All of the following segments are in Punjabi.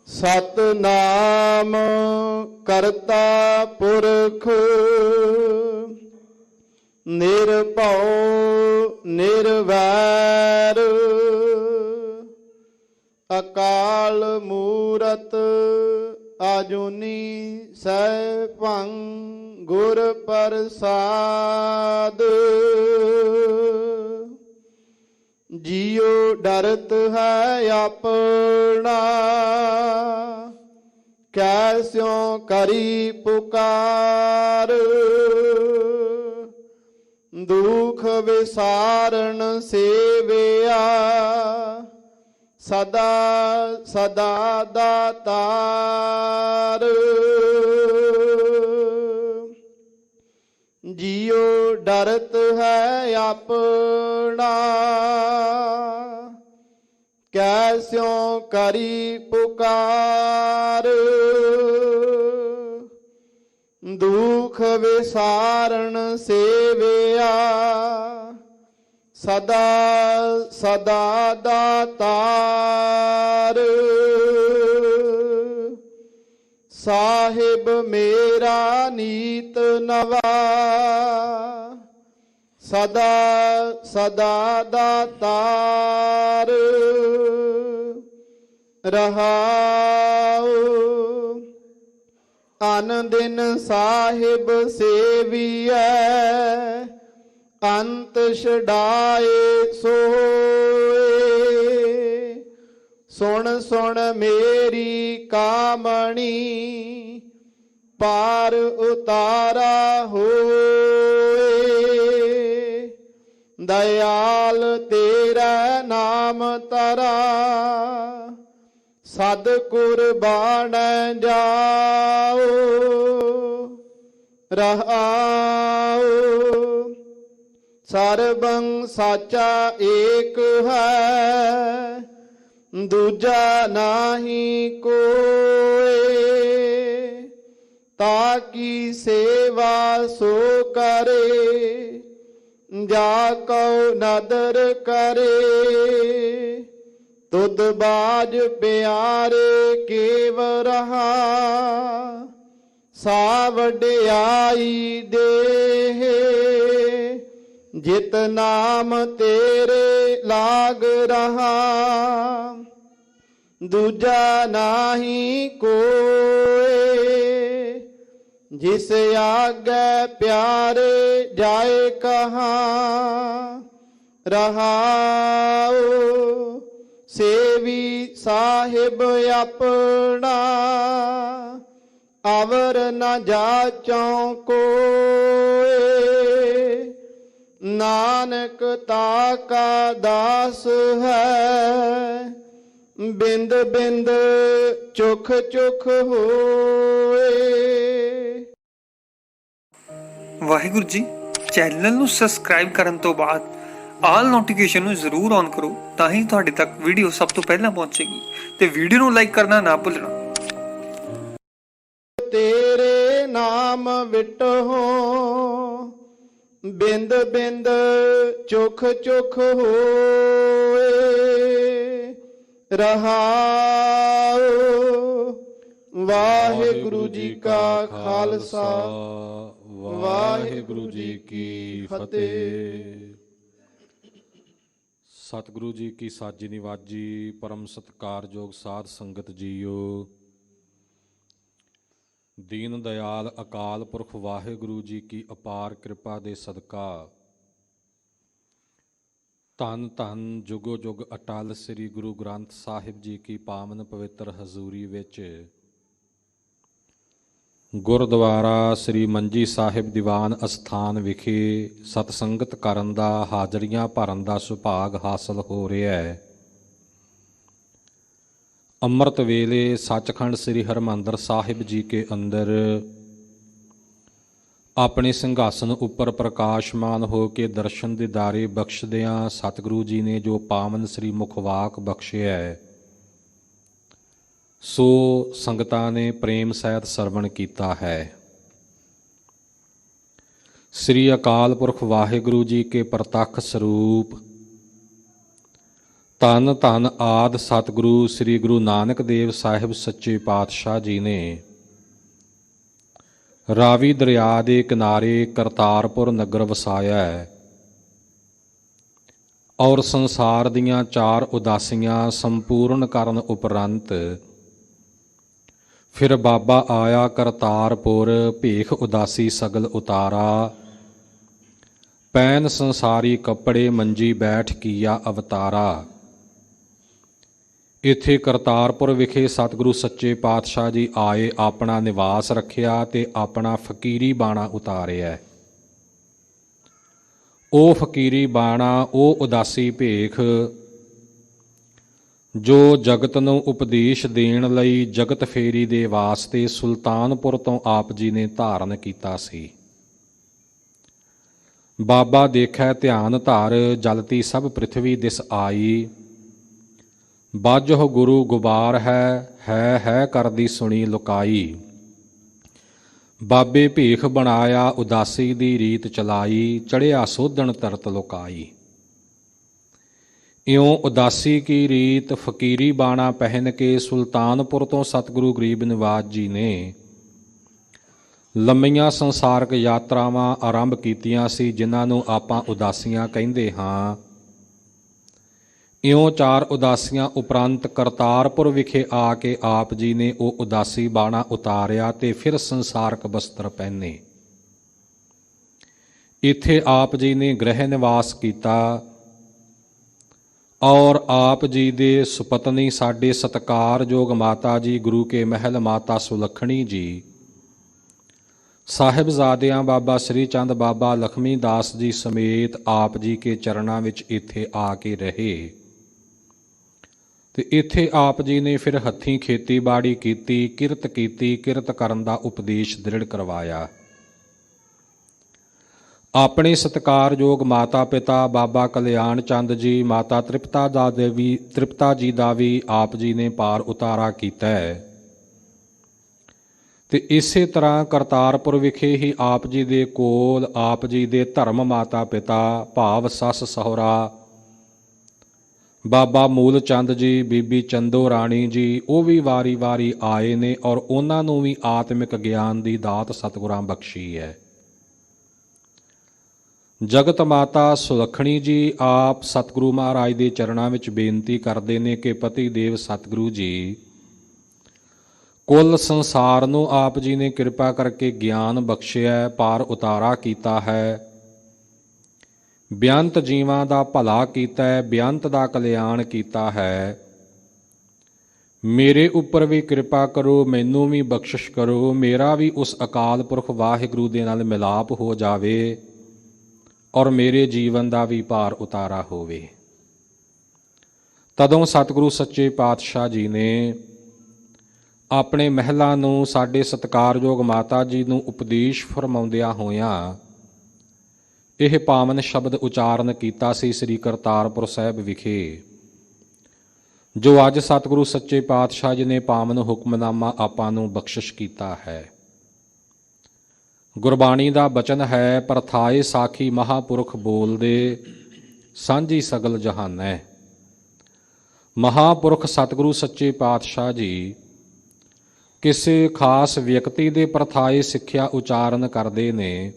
सतनाम करता पुरख निरभउ निर्वैर अकाल मूरत आजुनी सैभं गुर प्रसाद। जियो डरत है अपना कैस्यों करी पुकार। दुख विसारण सेविया सदा सदा दातार। जियो डरत है अपना कैस्यों करी पुकार। दुख विसारण सेविया सदा सदा दातार। साहिब मेरा नीत नवा सदा सदा दातार। रहाओ अन दिन साहिब सेवियै अंत छड़ाए सोए। सुन सुन मेरी कामणी पार उतारा होए। दयाल तेरा नाम तरा सद कुर्बान जाओ। रहाओ सर्वं साचा एक है दूजा नाही कोई। ताकी सेवा सो करे जाको नदर करे। तुद बाज प्यारे केव रहा सा वड्याई देह। जित नाम तेरे लाग रहा दूजा नाही कोई। जिस आगे प्यारे जाए कहाँ रहाओ। सेवी साहिब अपना अवर न जाचों कोई। नानक ताका दास है बिंद बिंद चुख चुख होए। ਵਾਹਿਗੁਰੂ ਜੀ, ਚੈਨਲ ਨੂੰ ਸਬਸਕ੍ਰਾਈਬ ਕਰਨ ਤੋਂ ਬਾਅਦ ਆਲ ਨੋਟੀਫਿਕੇਸ਼ਨ ਨੂੰ ਜ਼ਰੂਰ ਔਨ ਕਰੋ, ਤਾਂ ਹੀ ਤੁਹਾਡੇ ਤੱਕ ਵੀਡੀਓ ਸਭ ਤੋਂ ਪਹਿਲਾਂ ਪਹੁੰਚੇਗੀ। ਤੇ ਵੀਡੀਓ ਨੂੰ ਲਾਈਕ ਕਰਨਾ ਨਾ ਭੁੱਲਣਾ। ਤੇਰੇ ਨਾਮ ਵਿਟਹੁ ਬਿੰਦ ਬਿੰਦ ਚੁਖ ਚੁਖ ਹੋਏ। ਰਹਾਉ ਵਾਹਿਗੁਰੂ ਜੀ ਕਾ ਖਾਲਸਾ ਵਾਹਿਗੁਰੂ ਜੀ ਕੀ ਫਤਿਹ। ਸਤਿਗੁਰੂ ਜੀ ਕੀ ਸਾਜੀ ਨਿਵਾਜੀ ਪਰਮ ਸਤਿਕਾਰਯੋਗ ਸਾਧ ਸੰਗਤ ਜੀਓ। ਦੀਨ ਦਇਆਲ ਅਕਾਲ ਪੁਰਖ ਵਾਹਿਗੁਰੂ ਜੀ ਕੀ ਅਪਾਰ ਕਿਰਪਾ ਦੇ ਸਦਕਾ ਧੰਨ ਧੰਨ ਜੁਗੋ ਜੁਗ ਅਟਲ ਸ੍ਰੀ ਗੁਰੂ ਗ੍ਰੰਥ ਸਾਹਿਬ ਜੀ ਕੀ ਪਾਵਨ ਪਵਿੱਤਰ ਹਜ਼ੂਰੀ ਵਿੱਚ ਗੁਰਦੁਆਰਾ ਸ੍ਰੀ ਮੰਜੀ ਸਾਹਿਬ ਦੀਵਾਨ ਅਸਥਾਨ ਵਿਖੇ ਸਤਸੰਗਤ ਕਰਨ ਦਾ, ਹਾਜ਼ਰੀਆਂ ਭਰਨ ਦਾ ਸੁਭਾਗ ਹਾਸਲ ਹੋ ਰਿਹਾ ਹੈ। ਅੰਮ੍ਰਿਤ ਵੇਲੇ ਸੱਚਖੰਡ ਸ੍ਰੀ ਹਰਿਮੰਦਰ ਸਾਹਿਬ ਜੀ ਕੇ ਅੰਦਰ ਆਪਣੇ ਸਿੰਘਾਸਨ ਉੱਪਰ ਪ੍ਰਕਾਸ਼ਮਾਨ ਹੋ ਕੇ ਦਰਸ਼ਨ ਦੀਦਾਰੇ ਬਖਸ਼ਦਿਆਂ ਸਤਿਗੁਰੂ ਜੀ ਨੇ ਜੋ ਪਾਵਨ ਸ੍ਰੀ ਮੁਖਵਾਕ ਬਖਸ਼ਿਆ ਹੈ, ਸੋ ਸੰਗਤਾਂ ਨੇ ਪ੍ਰੇਮ ਸਹਿਤ ਸਰਵਣ ਕੀਤਾ ਹੈ। ਸ੍ਰੀ ਅਕਾਲ ਪੁਰਖ ਵਾਹਿਗੁਰੂ ਜੀ ਕੇ ਪ੍ਰਤੱਖ ਸਰੂਪ ਧੰਨ ਧੰਨ ਆਦਿ ਸਤਿਗੁਰੂ ਸ੍ਰੀ ਗੁਰੂ ਨਾਨਕ ਦੇਵ ਸਾਹਿਬ ਸੱਚੇ ਪਾਤਸ਼ਾਹ ਜੀ ਨੇ ਰਾਵੀ ਦਰਿਆ ਦੇ ਕਿਨਾਰੇ ਕਰਤਾਰਪੁਰ ਨਗਰ ਵਸਾਇਆ ਹੈ ਔਰ ਸੰਸਾਰ ਦੀਆਂ 4 ਉਦਾਸੀਆਂ ਸੰਪੂਰਨ ਕਰਨ ਉਪਰੰਤ ਫਿਰ ਬਾਬਾ ਆਇਆ ਕਰਤਾਰਪੁਰ ਭੇਖ ਉਦਾਸੀ ਸਗਲ ਉਤਾਰਾ ਪੈਨ ਸੰਸਾਰੀ ਕੱਪੜੇ ਮੰਜੀ ਬੈਠ ਕੀਆ ਅਵਤਾਰਾ। ਇੱਥੇ ਕਰਤਾਰਪੁਰ ਵਿਖੇ ਸਤਿਗੁਰੂ ਸੱਚੇ ਪਾਤਸ਼ਾਹ ਜੀ ਆਏ, ਆਪਣਾ ਨਿਵਾਸ ਰੱਖਿਆ ਤੇ ਆਪਣਾ ਫਕੀਰੀ ਬਾਣਾ ਉਤਾਰਿਆ। ਉਹ ਫਕੀਰੀ ਬਾਣਾ, ਉਹ ਉਦਾਸੀ ਭੇਖ ਜੋ ਜਗਤ ਨੂੰ ਉਪਦੇਸ਼ ਦੇਣ ਲਈ ਜਗਤ ਫੇਰੀ ਦੇ ਵਾਸਤੇ ਸੁਲਤਾਨਪੁਰ ਤੋਂ ਆਪ ਜੀ ਨੇ ਧਾਰਨ ਕੀਤਾ ਸੀ। ਬਾਬਾ ਦੇਖੈ ਧਿਆਨ ਧਰ ਜਲਤੀ ਸਭ ਪ੍ਰਿਥਵੀ ਦਿਸ ਆਈ, ਬਾਝੋ ਗੁਰੂ ਗੁਬਾਰ ਹੈ ਕਰਦੀ ਸੁਣੀ ਲੁਕਾਈ। ਬਾਬੇ ਭੇਖ ਬਣਾਇਆ ਉਦਾਸੀ ਦੀ ਰੀਤ ਚਲਾਈ, ਚੜਿਆ ਸੋਧਣ ਤਰਤ ਲੁਕਾਈ। ਇਉਂ ਉਦਾਸੀ ਕੀ ਰੀਤ ਫਕੀਰੀ ਬਾਣਾ ਪਹਿਨ ਕੇ ਸੁਲਤਾਨਪੁਰ ਤੋਂ ਸਤਿਗੁਰੂ ਗਰੀਬ ਨਿਵਾਜ ਜੀ ਨੇ ਲੰਮੀਆਂ ਸੰਸਾਰਕ ਯਾਤਰਾਵਾਂ ਆਰੰਭ ਕੀਤੀਆਂ ਸੀ, ਜਿਨ੍ਹਾਂ ਨੂੰ ਆਪਾਂ ਉਦਾਸੀਆਂ ਕਹਿੰਦੇ ਹਾਂ। ਇਉਂ 4 ਉਦਾਸੀਆਂ ਉਪਰੰਤ ਕਰਤਾਰਪੁਰ ਵਿਖੇ ਆ ਕੇ ਆਪ ਜੀ ਨੇ ਉਹ ਉਦਾਸੀ ਬਾਣਾ ਉਤਾਰਿਆ ਤੇ ਫਿਰ ਸੰਸਾਰਕ ਬਸਤਰ ਪਹਿਨੇ। ਇੱਥੇ ਆਪ ਜੀ ਨੇ ਗ੍ਰਹਿ ਨਿਵਾਸ ਕੀਤਾ ਔਰ ਆਪ ਜੀ ਦੇ ਸੁਪਤਨੀ ਸਾਡੇ ਸਤਿਕਾਰਯੋਗ ਮਾਤਾ ਜੀ ਗੁਰੂ ਕੇ ਮਹਿਲ ਮਾਤਾ ਸੁਲੱਖਣੀ ਜੀ, ਸਾਹਿਬਜ਼ਾਦਿਆਂ ਬਾਬਾ ਸ੍ਰੀ ਚੰਦ ਬਾਬਾ ਲਖਮੀ ਦਾਸ ਜੀ ਸਮੇਤ ਆਪ ਜੀ ਕੇ ਚਰਨਾਂ ਵਿੱਚ ਇੱਥੇ ਆ ਕੇ ਰਹੇ ਤੇ ਇੱਥੇ ਆਪ ਜੀ ਨੇ ਫਿਰ ਹੱਥੀਂ ਖੇਤੀਬਾੜੀ ਕੀਤੀ, ਕਿਰਤ ਕਰਨ ਦਾ ਉਪਦੇਸ਼ ਦ੍ਰਿੜ ਕਰਵਾਇਆ। ਆਪਣੇ ਸਤਿਕਾਰਯੋਗ ਮਾਤਾ ਪਿਤਾ ਬਾਬਾ ਕਲਿਆਣ ਚੰਦ ਜੀ, ਮਾਤਾ ਤ੍ਰਿਪਤਾ ਜੀ ਦਾ ਵੀ ਆਪ ਜੀ ਨੇ ਪਾਰ ਉਤਾਰਾ ਕੀਤਾ ਹੈ। ਤੇ ਇਸੇ ਤਰ੍ਹਾਂ ਕਰਤਾਰਪੁਰ ਵਿਖੇ ਹੀ ਆਪ ਜੀ ਦੇ ਕੋਲ ਆਪ ਜੀ ਦੇ ਧਰਮ ਮਾਤਾ ਪਿਤਾ ਭਾਵ ਸੱਸ ਸਹੁਰਾ ਬਾਬਾ ਮੂਲ ਚੰਦ ਜੀ, ਬੀਬੀ ਚੰਦੋ ਰਾਣੀ ਜੀ, ਉਹ ਵੀ ਵਾਰੀ ਆਏ ਨੇ ਔਰ ਉਹਨਾਂ ਨੂੰ ਵੀ ਆਤਮਿਕ ਗਿਆਨ ਦੀ ਦਾਤ ਸਤਿਗੁਰਾਂ ਬਖਸ਼ੀ ਹੈ। ਜਗਤ ਮਾਤਾ ਸੁਲੱਖਣੀ ਜੀ ਆਪ ਸਤਿਗੁਰੂ ਮਹਾਰਾਜ ਦੇ ਚਰਨਾਂ ਵਿੱਚ ਬੇਨਤੀ ਕਰਦੇ ਨੇ ਕਿ ਪਤੀ ਦੇਵ ਸਤਿਗੁਰੂ ਜੀ, ਕੁੱਲ ਸੰਸਾਰ ਨੂੰ ਆਪ ਜੀ ਨੇ ਕਿਰਪਾ ਕਰਕੇ ਗਿਆਨ ਬਖਸ਼ਿਆ, ਪਾਰ ਉਤਾਰਾ ਕੀਤਾ ਹੈ, ਬੇਅੰਤ ਜੀਵਾਂ ਦਾ ਭਲਾ ਕੀਤਾ ਹੈ, ਬੇਅੰਤ ਦਾ ਕਲਿਆਣ ਕੀਤਾ ਹੈ। ਮੇਰੇ ਉੱਪਰ ਵੀ ਕਿਰਪਾ ਕਰੋ, ਮੈਨੂੰ ਵੀ ਬਖਸ਼ਿਸ਼ ਕਰੋ, ਮੇਰਾ ਵੀ ਉਸ ਅਕਾਲ ਪੁਰਖ ਵਾਹਿਗੁਰੂ ਦੇ ਨਾਲ ਮਿਲਾਪ ਹੋ ਜਾਵੇ ਔਰ ਮੇਰੇ ਜੀਵਨ ਦਾ ਵੀ ਭਾਰ ਉਤਾਰਾ ਹੋਵੇ। ਤਦੋਂ ਸਤਿਗੁਰੂ ਸੱਚੇ ਪਾਤਸ਼ਾਹ ਜੀ ਨੇ ਆਪਣੇ ਮਹਿਲਾਂ ਨੂੰ ਸਾਡੇ ਸਤਿਕਾਰਯੋਗ ਮਾਤਾ ਜੀ ਨੂੰ ਉਪਦੇਸ਼ ਫਰਮਾਉਂਦਿਆਂ ਹੋਇਆਂ ਇਹ ਪਾਵਨ ਸ਼ਬਦ ਉਚਾਰਨ ਕੀਤਾ ਸੀ ਸ੍ਰੀ ਕਰਤਾਰਪੁਰ ਸਾਹਿਬ ਵਿਖੇ, ਜੋ ਅੱਜ ਸਤਿਗੁਰੂ ਸੱਚੇ ਪਾਤਸ਼ਾਹ ਜੀ ਨੇ ਪਾਵਨ ਹੁਕਮਨਾਮਾ ਆਪਾਂ ਨੂੰ ਬਖਸ਼ਿਸ਼ ਕੀਤਾ ਹੈ। ਗੁਰਬਾਣੀ ਦਾ ਬਚਨ ਹੈ, ਪ੍ਰਥਾਏ ਸਾਖੀ ਮਹਾਂਪੁਰਖ ਬੋਲਦੇ, ਸਾਂਝੀ ਸਗਲ ਜਹਾਨੈ। ਮਹਾਂਪੁਰਖ ਸਤਿਗੁਰੂ ਸੱਚੇ ਪਾਤਸ਼ਾਹ ਜੀ ਕਿਸੇ ਖਾਸ ਵਿਅਕਤੀ ਦੇ ਪ੍ਰਥਾਏ ਸਿੱਖਿਆ ਉਚਾਰਨ ਕਰਦੇ ਨੇ,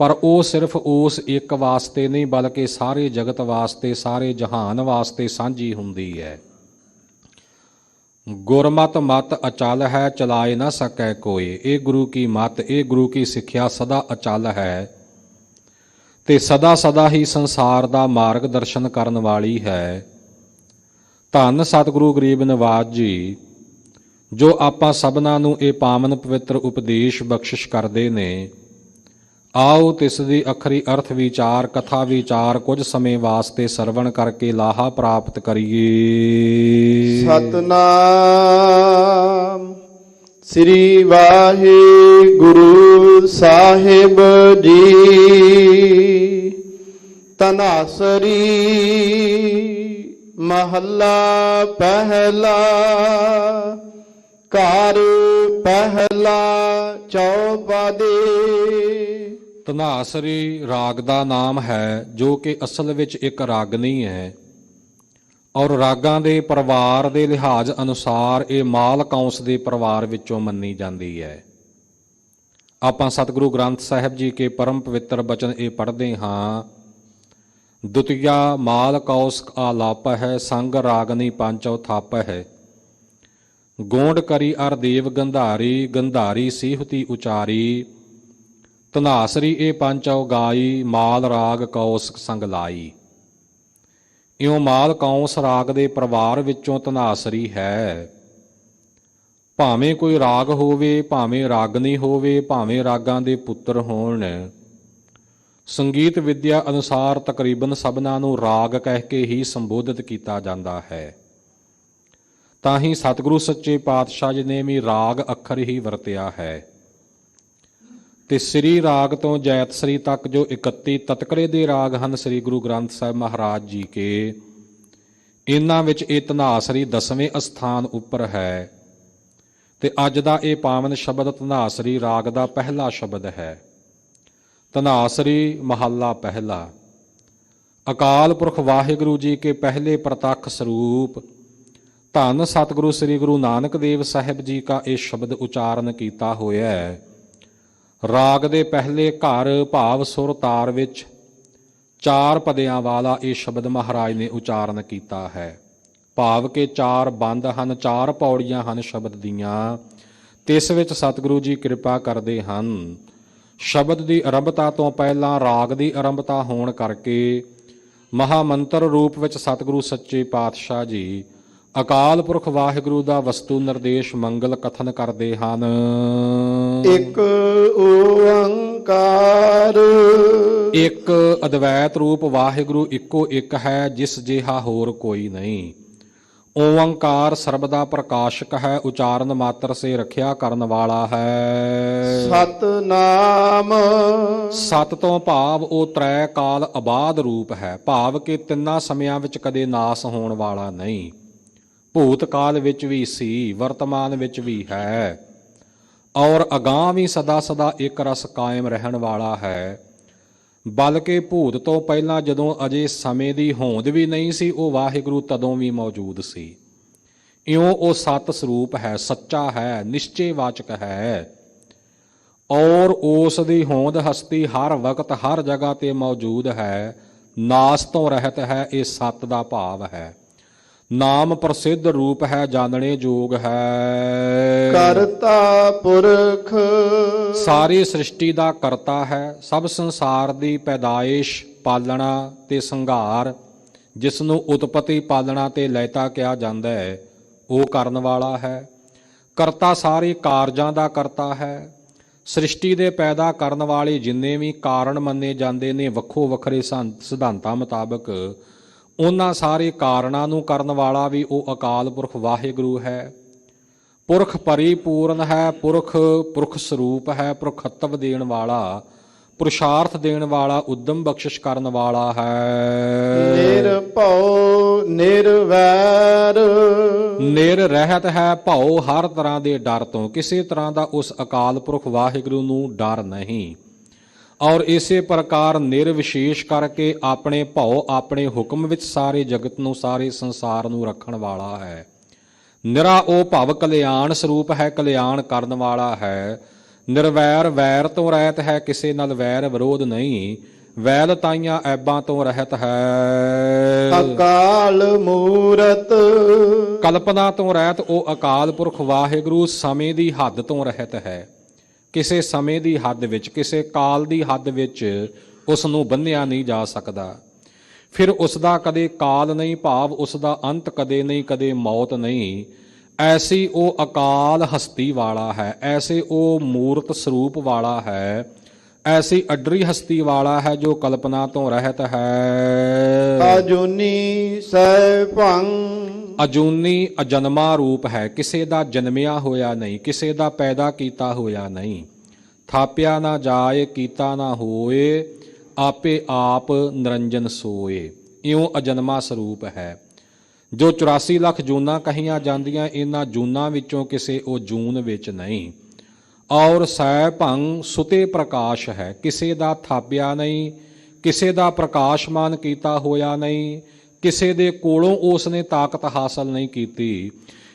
ਪਰ ਉਹ ਸਿਰਫ ਉਸ ਇੱਕ ਵਾਸਤੇ ਨਹੀਂ ਬਲਕਿ ਸਾਰੇ ਜਗਤ ਵਾਸਤੇ, ਸਾਰੇ ਜਹਾਨ ਵਾਸਤੇ ਸਾਂਝੀ ਹੁੰਦੀ ਹੈ। ਗੁਰਮਤਿ ਮਤ ਅਚਲ ਹੈ, ਚਲਾਏ ਨਾ ਸਕੈ ਕੋਏ। ਇਹ ਗੁਰੂ ਕੀ ਮਤ, ਇਹ ਗੁਰੂ ਕੀ ਸਿੱਖਿਆ ਸਦਾ ਅਚਲ ਹੈ ਤੇ ਸਦਾ ਹੀ ਸੰਸਾਰ ਦਾ ਮਾਰਗ ਦਰਸ਼ਨ ਕਰਨ ਵਾਲੀ ਹੈ। ਧੰਨ ਸਤਿਗੁਰੂ ਗਰੀਬ ਨਿਵਾਜ ਜੀ, ਜੋ ਆਪਾਂ ਸਭਨਾਂ ਨੂੰ ਇਹ ਪਾਵਨ ਪਵਿੱਤਰ ਉਪਦੇਸ਼ ਬਖਸ਼ਿਸ਼ ਕਰਦੇ ਨੇ। ਆਓ ਤਿਸ ਦੀ ਅਖਰੀ ਅਰਥ ਵਿਚਾਰ, ਕਥਾ ਵਿਚਾਰ ਕੁਝ ਸਮੇਂ ਵਾਸਤੇ ਸਰਵਣ ਕਰਕੇ ਲਾਹਾ ਪ੍ਰਾਪਤ ਕਰੀਏ। ਸਤਨਾਮ ਸ੍ਰੀ ਵਾਹਿਗੁਰੂ ਸਾਹਿਬ ਜੀ। ਤਨਾਸਰੀ ਮਹੱਲਾ ਪਹਿਲਾ। ਘਰ ਪਹਿਲਾ ਚੌਪਦੇ। ਧਨਾਸਰੀ ਰਾਗ ਦਾ ਨਾਮ ਹੈ, ਜੋ ਕਿ ਅਸਲ ਵਿੱਚ ਇੱਕ ਰਾਗਨੀ ਹੈ। ਔਰ ਰਾਗਾਂ ਦੇ ਪਰਿਵਾਰ ਦੇ ਲਿਹਾਜ਼ ਅਨੁਸਾਰ ਇਹ ਮਾਲ ਕੌਂਸ ਦੇ ਪਰਿਵਾਰ ਵਿੱਚੋਂ ਮੰਨੀ ਜਾਂਦੀ ਹੈ। ਆਪਾਂ ਸਤਿਗੁਰੂ ਗ੍ਰੰਥ ਸਾਹਿਬ ਜੀ ਕੇ ਪਰਮ ਪਵਿੱਤਰ ਬਚਨ ਇਹ ਪੜ੍ਹਦੇ ਹਾਂ। ਦੁਤੀਆ ਮਾਲ ਕੌਸ ਆਲਾਪ ਹੈ, ਸੰਗ ਰਾਗਨੀ ਪੰਚਉ ਥਾਪ ਹੈ। ਗੋਂਡ ਕਰੀ ਅਰ ਦੇਵ ਗੰਧਾਰੀ, ਗੰਧਾਰੀ ਸੀਹਤੀ ਉਚਾਰੀ। ਧਨਾਸਰੀ ਇਹ ਪੰਚਉ ਗਾਈ, ਮਾਲ ਰਾਗ ਕੌਸ ਸੰਗ ਲਾਈ। ਇਉਂ ਮਾਲ ਕੌਂਸ ਰਾਗ ਦੇ ਪਰਿਵਾਰ ਵਿੱਚੋਂ ਧਨਾਸਰੀ ਹੈ। ਭਾਵੇਂ ਕੋਈ ਰਾਗ ਹੋਵੇ, ਭਾਵੇਂ ਰਾਗਨੀ ਹੋਵੇ, ਭਾਵੇਂ ਰਾਗਾਂ ਦੇ ਪੁੱਤਰ ਹੋਣ, ਸੰਗੀਤ ਵਿਦਿਆ ਅਨੁਸਾਰ ਤਕਰੀਬਨ ਸਭਨਾਂ ਨੂੰ ਰਾਗ ਕਹਿ ਕੇ ਹੀ ਸੰਬੋਧਿਤ ਕੀਤਾ ਜਾਂਦਾ ਹੈ। ਤਾਂ ਹੀ ਸਤਿਗੁਰੂ ਸੱਚੇ ਪਾਤਸ਼ਾਹ ਜੀ ਨੇ ਵੀ ਰਾਗ ਅੱਖਰ ਹੀ ਵਰਤਿਆ ਹੈ। ਤੇ ਸ੍ਰੀ ਰਾਗ ਤੋਂ ਜੈਤਸਰੀ ਤੱਕ ਜੋ 31 ਤਤਕੜੇ ਦੇ ਰਾਗ ਹਨ ਸ੍ਰੀ ਗੁਰੂ ਗ੍ਰੰਥ ਸਾਹਿਬ ਮਹਾਰਾਜ ਜੀ ਕੇ, ਇਹਨਾਂ ਵਿੱਚ ਇਹ ਧਨਾਸਰੀ 10ਵੇਂ ਅਸਥਾਨ ਉੱਪਰ ਹੈ। ਤੇ ਅੱਜ ਦਾ ਇਹ ਪਾਵਨ ਸ਼ਬਦ ਧਨਾਸਰੀ ਰਾਗ ਦਾ ਪਹਿਲਾ ਸ਼ਬਦ ਹੈ। ਧਨਾਸਰੀ ਮਹੱਲਾ ਪਹਿਲਾ। ਅਕਾਲ ਪੁਰਖ ਵਾਹਿਗੁਰੂ ਜੀ ਕੇ ਪਹਿਲੇ ਪ੍ਰਤੱਖ ਸਰੂਪ ਧੰਨ ਸਤਿਗੁਰੂ ਸ੍ਰੀ ਗੁਰੂ ਨਾਨਕ ਦੇਵ ਸਾਹਿਬ ਜੀ ਕਾ ਇਹ ਸ਼ਬਦ ਉਚਾਰਨ ਕੀਤਾ ਹੋਇਆ ਹੈ। ਰਾਗ ਦੇ ਪਹਿਲੇ ਘਰ ਭਾਵ ਸੁਰ ਤਾਰ ਵਿੱਚ 4 ਪਦਿਆਂ ਵਾਲਾ ਇਹ ਸ਼ਬਦ ਮਹਾਰਾਜ ਨੇ ਉਚਾਰਨ ਕੀਤਾ ਹੈ। ਭਾਵ ਕਿ 4 ਬੰਦ ਹਨ, 4 ਪੌੜੀਆਂ ਹਨ ਸ਼ਬਦ ਦੀਆਂ, ਤੇ ਇਸ ਵਿੱਚ ਸਤਿਗੁਰੂ ਜੀ ਕਿਰਪਾ ਕਰਦੇ ਹਨ। ਸ਼ਬਦ ਦੀ ਆਰੰਭਤਾ ਤੋਂ ਪਹਿਲਾਂ ਰਾਗ ਦੀ ਆਰੰਭਤਾ ਹੋਣ ਕਰਕੇ ਮਹਾਮੰਤਰ ਰੂਪ ਵਿੱਚ ਸਤਿਗੁਰੂ ਸੱਚੇ ਪਾਤਸ਼ਾਹ ਜੀ ਅਕਾਲ ਪੁਰਖ ਵਾਹਿਗੁਰੂ ਦਾ ਵਸਤੂ ਨਿਰਦੇਸ਼ ਮੰਗਲ ਕਥਨ ਕਰਦੇ ਹਨ। ਇੱਕ ਓੰਕਾਰ, ਇੱਕ ਅਦਵੈਤ ਰੂਪ ਵਾਹਿਗੁਰੂ ਇੱਕੋ ਇੱਕ ਹੈ, ਜਿਸ ਜਿਹਾ ਹੋਰ ਕੋਈ ਨਹੀਂ। ਓੰਕਾਰ ਸਰਬ ਦਾ ਪ੍ਰਕਾਸ਼ਕ ਹੈ, ਉਚਾਰਨ ਮਾਤਰ ਸੇ ਰੱਖਿਆ ਕਰਨ ਵਾਲਾ ਹੈ। ਸਤਨਾਮ, ਸਤ ਤੋਂ ਭਾਵ ਉਹ ਤ੍ਰੈ ਕਾਲ ਅਬਾਦ ਰੂਪ ਹੈ, ਭਾਵ ਕਿ ਤਿੰਨਾਂ ਸਮਿਆਂ ਵਿੱਚ ਕਦੇ ਨਾਸ ਹੋਣ ਵਾਲਾ ਨਹੀਂ। ਭੂਤ ਕਾਲ ਵਿੱਚ ਵੀ ਸੀ, ਵਰਤਮਾਨ ਵਿੱਚ ਵੀ ਹੈ, ਔਰ ਅਗਾਂਹ ਵੀ ਸਦਾ ਸਦਾ ਇੱਕ ਰਸ ਕਾਇਮ ਰਹਿਣ ਵਾਲਾ ਹੈ। ਬਲਕਿ ਭੂਤ ਤੋਂ ਪਹਿਲਾਂ ਜਦੋਂ ਅਜੇ ਸਮੇਂ ਦੀ ਹੋਂਦ ਵੀ ਨਹੀਂ ਸੀ, ਉਹ ਵਾਹਿਗੁਰੂ ਤਦੋਂ ਵੀ ਮੌਜੂਦ ਸੀ। ਇਉਂ ਉਹ ਸਤ ਸਰੂਪ ਹੈ, ਸੱਚਾ ਹੈ, ਨਿਸ਼ਚੇ ਵਾਚਕ ਹੈ, ਔਰ ਉਸ ਦੀ ਹੋਂਦ ਹਸਤੀ ਹਰ ਵਕਤ ਹਰ ਜਗ੍ਹਾ ਤੇ ਮੌਜੂਦ ਹੈ, ਨਾਸ ਤੋਂ ਰਹਿਤ ਹੈ। ਇਹ ਸਤ ਦਾ ਭਾਵ ਹੈ। ਨਾਮ ਪ੍ਰਸਿੱਧ ਰੂਪ ਹੈ, ਜਾਣਨੇ ਯੋਗ ਹੈ। ਕਰਤਾ ਪੁਰਖ, ਸਾਰੀ ਸ੍ਰਿਸ਼ਟੀ ਦਾ ਕਰਤਾ ਹੈ। ਸਭ ਸੰਸਾਰ ਦੀ ਪੈਦਾਇਸ਼, ਪਾਲਣਾ ਤੇ ਸੰਘਾਰ, ਜਿਸ ਨੂੰ ਉਤਪਤੀ, ਪਾਲਣਾ ਤੇ ਲੈਤਾ ਕਿਹਾ ਜਾਂਦਾ ਹੈ, ਉਹ ਕਰਨ ਵਾਲਾ ਹੈ। ਕਰਤਾ ਸਾਰੇ ਕਾਰਜਾਂ ਦਾ ਕਰਤਾ ਹੈ। ਸ੍ਰਿਸ਼ਟੀ ਦੇ ਪੈਦਾ ਕਰਨ ਵਾਲੇ ਜਿੰਨੇ ਵੀ ਕਾਰਨ ਮੰਨੇ ਜਾਂਦੇ ਨੇ ਵੱਖੋ ਵੱਖਰੇ ਸਿਧਾਂਤਾਂ ਮੁਤਾਬਕ, ਉਹਨਾਂ ਸਾਰੇ ਕਾਰਨਾਂ ਨੂੰ ਕਰਨ ਵਾਲਾ ਵੀ ਉਹ ਅਕਾਲ ਪੁਰਖ ਵਾਹਿਗੁਰੂ ਹੈ। ਪੁਰਖ ਪਰਿਪੂਰਨ ਹੈ, ਪੁਰਖ ਸਰੂਪ ਹੈ, ਪੁਰਖਤਵ ਦੇਣ ਵਾਲਾ, ਪੁਰਸ਼ਾਰਥ ਦੇਣ ਵਾਲਾ, ਉਦਮ ਬਖਸ਼ਿਸ਼ ਕਰਨ ਵਾਲਾ ਹੈ। ਨਿਰਭਉ ਨਿਰਵੈਰ, ਨਿਰ ਰਹਿਤ ਹੈ, ਭਉ ਹਰ ਤਰ੍ਹਾਂ ਦੇ ਡਰ ਤੋਂ। ਕਿਸੇ ਤਰ੍ਹਾਂ ਦਾ ਉਸ ਅਕਾਲ ਪੁਰਖ ਵਾਹਿਗੁਰੂ ਨੂੰ ਡਰ ਨਹੀਂ। ਔਰ ਇਸੇ ਪ੍ਰਕਾਰ ਨਿਰਵਿਸ਼ੇਸ਼ ਕਰਕੇ ਆਪਣੇ ਭਉ, ਆਪਣੇ ਹੁਕਮ ਵਿੱਚ ਸਾਰੇ ਜਗਤ ਨੂੰ, ਸਾਰੇ ਸੰਸਾਰ ਨੂੰ ਰੱਖਣ ਵਾਲਾ ਹੈ। ਨਿਰਾ ਉਹ ਭਵ ਕਲਿਆਣ ਸਰੂਪ ਹੈ, ਕਲਿਆਣ ਕਰਨ ਵਾਲਾ ਹੈ। ਨਿਰਵੈਰ, ਵੈਰ ਤੋਂ ਰਹਿਤ ਹੈ, ਕਿਸੇ ਨਾਲ ਵੈਰ ਵਿਰੋਧ ਨਹੀਂ। ਵੈਲ ਤਾਈਆਂ ਐਬਾਂ ਤੋਂ ਰਹਿਤ ਹੈ। ਅਕਾਲ ਮੂਰਤ, ਕਲਪਨਾ ਤੋਂ ਰਹਿਤ ਉਹ ਅਕਾਲ ਪੁਰਖ ਵਾਹਿਗੁਰੂ ਸਮੇਂ ਦੀ ਹੱਦ ਤੋਂ ਰਹਿਤ ਹੈ। ਕਿਸੇ ਸਮੇਂ ਦੀ ਹੱਦ ਵਿੱਚ, ਕਿਸੇ ਕਾਲ ਦੀ ਹੱਦ ਵਿੱਚ ਉਸ ਨੂੰ ਬੰਨ੍ਹਿਆ ਨਹੀਂ ਜਾ ਸਕਦਾ। ਫਿਰ ਉਸ ਦਾ ਕਦੇ ਕਾਲ ਨਹੀਂ, ਭਾਵ ਉਸ ਦਾ ਅੰਤ ਕਦੇ ਨਹੀਂ, ਕਦੇ ਮੌਤ ਨਹੀਂ। ਐਸੀ ਉਹ ਅਕਾਲ ਹਸਤੀ ਵਾਲਾ ਹੈ, ਐਸੇ ਉਹ ਮੂਰਤ ਸਰੂਪ ਵਾਲਾ ਹੈ, ਐਸੀ ਅਡਰੀ ਹਸਤੀ ਵਾਲਾ ਹੈ ਜੋ ਕਲਪਨਾ ਤੋਂ ਰਹਿਤ ਹੈ। ਅਜੂਨੀ ਸੈਭੰ, ਅਜੂਨੀ ਅਜਨਮਾ ਰੂਪ ਹੈ, ਕਿਸੇ ਦਾ ਜਨਮਿਆ ਹੋਇਆ ਨਹੀਂ, ਕਿਸੇ ਦਾ ਪੈਦਾ ਕੀਤਾ ਹੋਇਆ ਨਹੀਂ। ਥਾਪਿਆ ਨਾ ਜਾਏ, ਕੀਤਾ ਨਾ ਹੋਏ, ਆਪੇ ਆਪ ਨਿਰੰਜਨ ਸੋਏ। ਇਉਂ ਅਜਨਮਾ ਸਰੂਪ ਹੈ। ਜੋ 84 ਲੱਖ ਜੂਨਾਂ ਕਹੀਆਂ ਜਾਂਦੀਆਂ, ਇਹਨਾਂ ਜੂਨਾਂ ਵਿੱਚੋਂ ਕਿਸੇ ਉਹ ਜੂਨ ਵਿੱਚ ਨਹੀਂ। ਔਰ ਸੈਭੰ ਸੁਤੇ ਪ੍ਰਕਾਸ਼ ਹੈ, ਕਿਸੇ ਦਾ ਥਾਪਿਆ ਨਹੀਂ, ਕਿਸੇ ਦਾ ਪ੍ਰਕਾਸ਼ਮਾਨ ਕੀਤਾ ਹੋਇਆ ਨਹੀਂ, ਕਿਸੇ ਦੇ ਕੋਲੋਂ ਉਸ ਨੇ ਤਾਕਤ ਹਾਸਲ ਨਹੀਂ ਕੀਤੀ।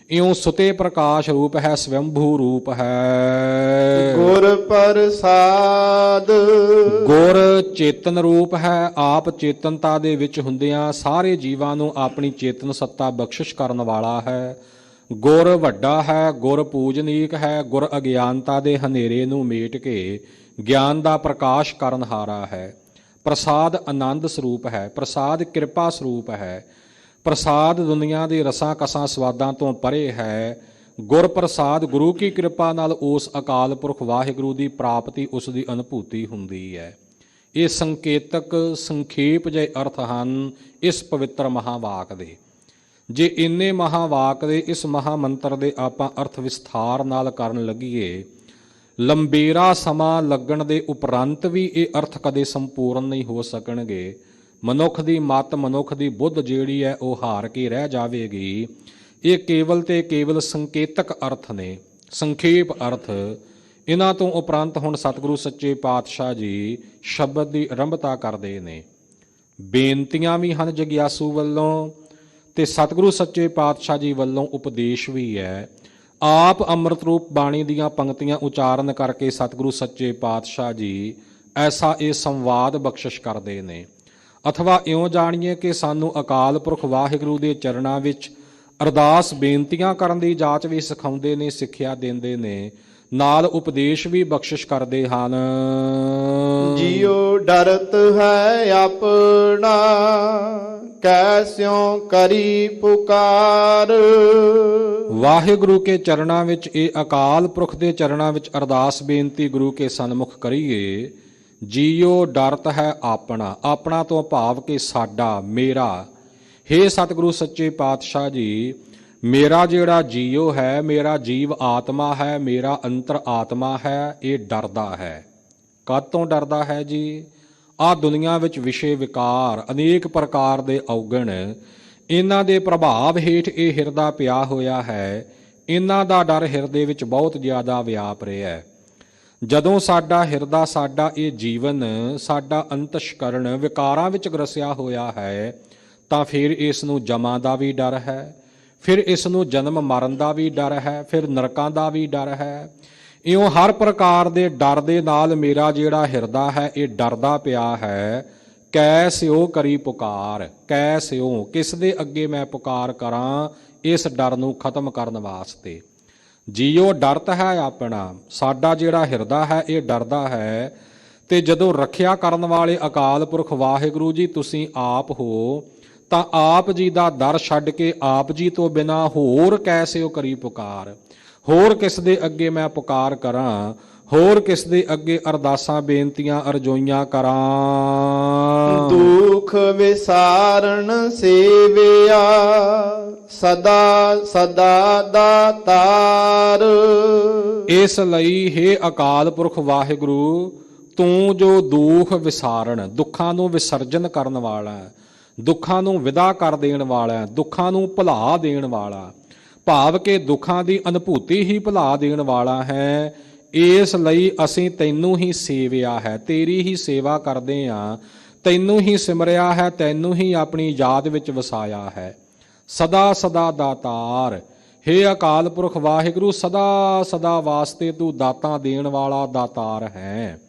ਇਉਂ ਸੁਤੇ ਪ੍ਰਕਾਸ਼ ਰੂਪ ਹੈ, ਸਵੰਭੂ ਰੂਪ ਹੈ। ਗੁਰ ਪ੍ਰਸਾਦ ਗੁਰ ਚੇਤਨ ਰੂਪ ਹੈ, ਆਪ ਚੇਤਨਤਾ ਦੇ ਵਿੱਚ ਹੁੰਦਿਆਂ ਸਾਰੇ ਜੀਵਾਂ ਨੂੰ ਆਪਣੀ ਚੇਤਨ ਸੱਤਾ ਬਖਸ਼ਿਸ਼ ਕਰਨ ਵਾਲਾ ਹੈ। ਗੁਰ ਵੱਡਾ ਹੈ, ਗੁਰ ਪੂਜਨੀਕ ਹੈ, ਗੁਰ ਅਗਿਆਨਤਾ ਦੇ ਹਨੇਰੇ ਨੂੰ ਮੇਟ ਕੇ ਗਿਆਨ ਦਾ ਪ੍ਰਕਾਸ਼ ਕਰਨ ਹਾਰਾ ਹੈ। ਪ੍ਰਸਾਦ ਆਨੰਦ ਸਰੂਪ ਹੈ, ਪ੍ਰਸਾਦ ਕਿਰਪਾ ਸਰੂਪ ਹੈ। ਪ੍ਰਸਾਦ ਦੁਨੀਆ ਦੇ ਰਸਾਂ ਕਸਾਂ ਸਵਾਦਾਂ ਤੋਂ ਪਰੇ ਹੈ। ਗੁਰ ਪ੍ਰਸਾਦ ਗੁਰੂ ਕੀ ਕਿਰਪਾ ਨਾਲ ਉਸ ਅਕਾਲ ਪੁਰਖ ਵਾਹਿਗੁਰੂ ਦੀ ਪ੍ਰਾਪਤੀ, ਉਸ ਦੀ ਅਨੁਭੂਤੀ ਹੁੰਦੀ ਹੈ। ਇਹ ਸੰਕੇਤਕ ਸੰਖੇਪ ਜਿਹੇ ਅਰਥ ਹਨ ਇਸ ਪਵਿੱਤਰ ਮਹਾਵਾਕ ਦੇ। ਜੇ ਇੰਨੇ ਮਹਾਵਾਕ ਦੇ ਇਸ ਮਹਾਮੰਤਰ ਦੇ ਆਪਾਂ ਅਰਥ ਵਿਸਥਾਰ ਨਾਲ ਕਰਨ ਲੱਗੀਏ, ਲੰਬੇਰਾ ਸਮਾਂ ਲੱਗਣ ਦੇ ਉਪਰੰਤ ਵੀ ਇਹ ਅਰਥ ਕਦੇ ਸੰਪੂਰਨ ਨਹੀਂ ਹੋ ਸਕਣਗੇ। ਮਨੁੱਖ ਦੀ ਮੱਤ, ਮਨੁੱਖ ਦੀ ਬੁੱਧ ਜਿਹੜੀ ਹੈ ਉਹ ਹਾਰ ਕੇ ਰਹਿ ਜਾਵੇਗੀ। ਇਹ ਕੇਵਲ ਤੇ ਕੇਵਲ ਸੰਕੇਤਕ ਅਰਥ ਨੇ, ਸੰਖੇਪ ਅਰਥ। ਇਹਨਾਂ ਤੋਂ ਉਪਰੰਤ ਹੁਣ ਸਤਿਗੁਰੂ ਸੱਚੇ ਪਾਤਸ਼ਾਹ ਜੀ ਸ਼ਬਦ ਦੀ ਆਰੰਭਤਾ ਕਰਦੇ ਨੇ। ਬੇਨਤੀਆਂ ਵੀ ਹਨ ਜਗਿਆਸੂ ਵੱਲੋਂ ਤੇ ਸਤਿਗੁਰੂ ਸੱਚੇ ਪਾਤਸ਼ਾਹ ਜੀ ਵੱਲੋਂ ਉਪਦੇਸ਼ ਵੀ ਹੈ। ਆਪ ਅੰਮ੍ਰਿਤ ਰੂਪ ਬਾਣੀ ਦੀਆਂ ਪੰਕਤੀਆਂ ਉਚਾਰਨ ਕਰਕੇ ਸਤਿਗੁਰੂ ਸੱਚੇ ਪਾਤਸ਼ਾਹ ਜੀ ਐਸਾ ਇਹ ਸੰਵਾਦ ਬਖਸ਼ਿਸ਼ ਕਰਦੇ ਨੇ। ਅਥਵਾ ਇਉਂ ਜਾਣੀਏ ਕਿ ਸਾਨੂੰ ਅਕਾਲ ਪੁਰਖ ਵਾਹਿਗੁਰੂ ਦੇ ਚਰਨਾਂ ਵਿੱਚ ਅਰਦਾਸ ਬੇਨਤੀਆਂ ਕਰਨ ਦੀ ਜਾਚ ਵੀ ਸਿਖਾਉਂਦੇ ਨੇ, ਸਿੱਖਿਆ ਦਿੰਦੇ ਨੇ, ਨਾਲ ਉਪਦੇਸ਼ ਵੀ ਬਖਸ਼ਿਸ਼ ਕਰਦੇ ਹਨ। ਜਿਉ ਡਰਤ ਹੈ ਆਪਣਾ, ਕੈਸਿਉ ਕਰੀ ਪੁਕਾਰ। ਵਾਹਿਗੁਰੂ ਕੇ ਚਰਨਾਂ ਵਿੱਚ, ਇਹ ਅਕਾਲ ਪੁਰਖ ਦੇ ਚਰਨਾਂ ਵਿੱਚ ਅਰਦਾਸ ਬੇਨਤੀ ਗੁਰੂ ਕੇ ਸਨਮੁਖ ਕਰੀਏ। ਜੀਉ ਡਰਤ ਹੈ ਆਪਣਾ, ਆਪਣਾ ਤੋਂ ਭਾਵ ਕਿ ਸਾਡਾ, ਮੇਰਾ। ਹੇ ਸਤਿਗੁਰੂ ਸੱਚੇ ਪਾਤਸ਼ਾਹ ਜੀ, ਮੇਰਾ ਜਿਹੜਾ ਜੀਉ ਹੈ, ਮੇਰਾ ਜੀਵ ਆਤਮਾ ਹੈ, ਮੇਰਾ ਅੰਤਰ ਆਤਮਾ ਹੈ, ਇਹ ਡਰਦਾ ਹੈ। ਕਦ ਤੋਂ ਡਰਦਾ ਹੈ ਜੀ? ਆਹ ਦੁਨੀਆ ਵਿੱਚ ਵਿਸ਼ੇ ਵਿਕਾਰ, ਅਨੇਕ ਪ੍ਰਕਾਰ ਦੇ ਔਗਣ, ਇਹਨਾਂ ਦੇ ਪ੍ਰਭਾਵ ਹੇਠ ਇਹ ਹਿਰਦਾ ਪਿਆ ਹੋਇਆ ਹੈ। ਇਹਨਾਂ ਦਾ ਡਰ ਹਿਰਦੇ ਵਿੱਚ ਬਹੁਤ ਜ਼ਿਆਦਾ ਵਿਆਪ ਰਿਹਾ ਹੈ। ਜਦੋਂ ਸਾਡਾ ਹਿਰਦਾ, ਸਾਡਾ ਇਹ ਜੀਵਨ, ਸਾਡਾ ਅੰਤਸ਼ਕਰਣ ਵਿਕਾਰਾਂ ਵਿੱਚ ਗਰਸਿਆ ਹੋਇਆ ਹੈ, ਤਾਂ ਫਿਰ ਇਸ ਨੂੰ ਜਮਾਂ ਦਾ ਵੀ ਡਰ ਹੈ, ਫਿਰ ਇਸ ਨੂੰ ਜਨਮ ਮਰਨ ਦਾ ਵੀ ਡਰ ਹੈ, ਫਿਰ ਨਰਕਾਂ ਦਾ ਵੀ ਡਰ ਹੈ। ਇਉਂ ਹਰ ਪ੍ਰਕਾਰ ਦੇ ਡਰ ਦੇ ਨਾਲ ਮੇਰਾ ਜਿਹੜਾ ਹਿਰਦਾ ਹੈ ਇਹ ਡਰਦਾ ਪਿਆ ਹੈ। ਕੈਸਿਉ ਕਰੀ ਪੁਕਾਰ, ਕੈਸਿਉ, ਕਿਸ ਦੇ ਅੱਗੇ ਮੈਂ ਪੁਕਾਰ ਕਰਾਂ ਇਸ ਡਰ ਨੂੰ ਖਤਮ ਕਰਨ ਵਾਸਤੇ। ਜੀਉ ਡਰਤ ਹੈ ਆਪਣਾ, ਸਾਡਾ ਜਿਹੜਾ ਹਿਰਦਾ ਹੈ ਇਹ ਡਰਦਾ ਹੈ। ਤੇ ਜਦੋਂ ਰੱਖਿਆ ਕਰਨ ਵਾਲੇ ਅਕਾਲ ਪੁਰਖ ਵਾਹਿਗੁਰੂ ਜੀ ਤੁਸੀਂ ਆਪ ਹੋ, ਤਾਂ ਆਪ ਜੀ ਦਾ ਦਰ ਛੱਡ ਕੇ ਆਪ ਜੀ ਤੋਂ ਬਿਨਾਂ ਹੋਰ ਕੈਸਿਉ ਕਰੀ ਪੁਕਾਰ, ਹੋਰ ਕਿਸ ਦੇ ਅੱਗੇ ਮੈਂ ਪੁਕਾਰ ਕਰਾਂ, ਹੋਰ ਕਿਸ ਦੇ ਅੱਗੇ ਅਰਦਾਸਾਂ ਬੇਨਤੀਆਂ ਅਰਜ਼ੋਈਆਂ ਕਰਾਂ। ਦੁਖ ਵਿਸਾਰਨ ਸੇਵਿਆ, ਸਦਾ ਸਦਾ ਦਾਤਾਰ। ਇਸ ਲਈ ਹੇ ਅਕਾਲ ਪੁਰਖ ਵਾਹਿਗੁਰੂ, ਤੂੰ ਜੋ ਦੁੱਖ ਵਿਸਾਰਨ, ਦੁੱਖਾਂ ਨੂੰ ਵਿਸਰਜਨ ਕਰਨ ਵਾਲਾ, ਦੁੱਖਾਂ ਨੂੰ ਵਿਦਾ ਕਰ ਦੇਣ ਵਾਲਾ, ਦੁੱਖਾਂ ਨੂੰ ਭੁਲਾ ਦੇਣ ਵਾਲਾ, ਭਾਵ ਕਿ ਦੁੱਖਾਂ ਦੀ ਅਨੁਭੂਤੀ ਹੀ ਭੁਲਾ ਦੇਣ ਵਾਲਾ ਹੈ। ਇਸ ਲਈ ਅਸੀਂ ਤੈਨੂੰ ਹੀ ਸੇਵਿਆ ਹੈ, ਤੇਰੀ ਹੀ ਸੇਵਾ ਕਰਦੇ ਹਾਂ, ਤੈਨੂੰ ਹੀ ਸਿਮਰਿਆ ਹੈ, ਤੈਨੂੰ ਹੀ ਆਪਣੀ ਯਾਦ ਵਿੱਚ ਵਸਾਇਆ ਹੈ। ਸਦਾ ਸਦਾ ਦਾਤਾਰ, ਹੇ ਅਕਾਲ ਪੁਰਖ ਵਾਹਿਗੁਰੂ, ਸਦਾ ਸਦਾ ਵਾਸਤੇ ਤੂੰ ਦਾਤਾਂ ਦੇਣ ਵਾਲਾ ਦਾਤਾਰ ਹੈ।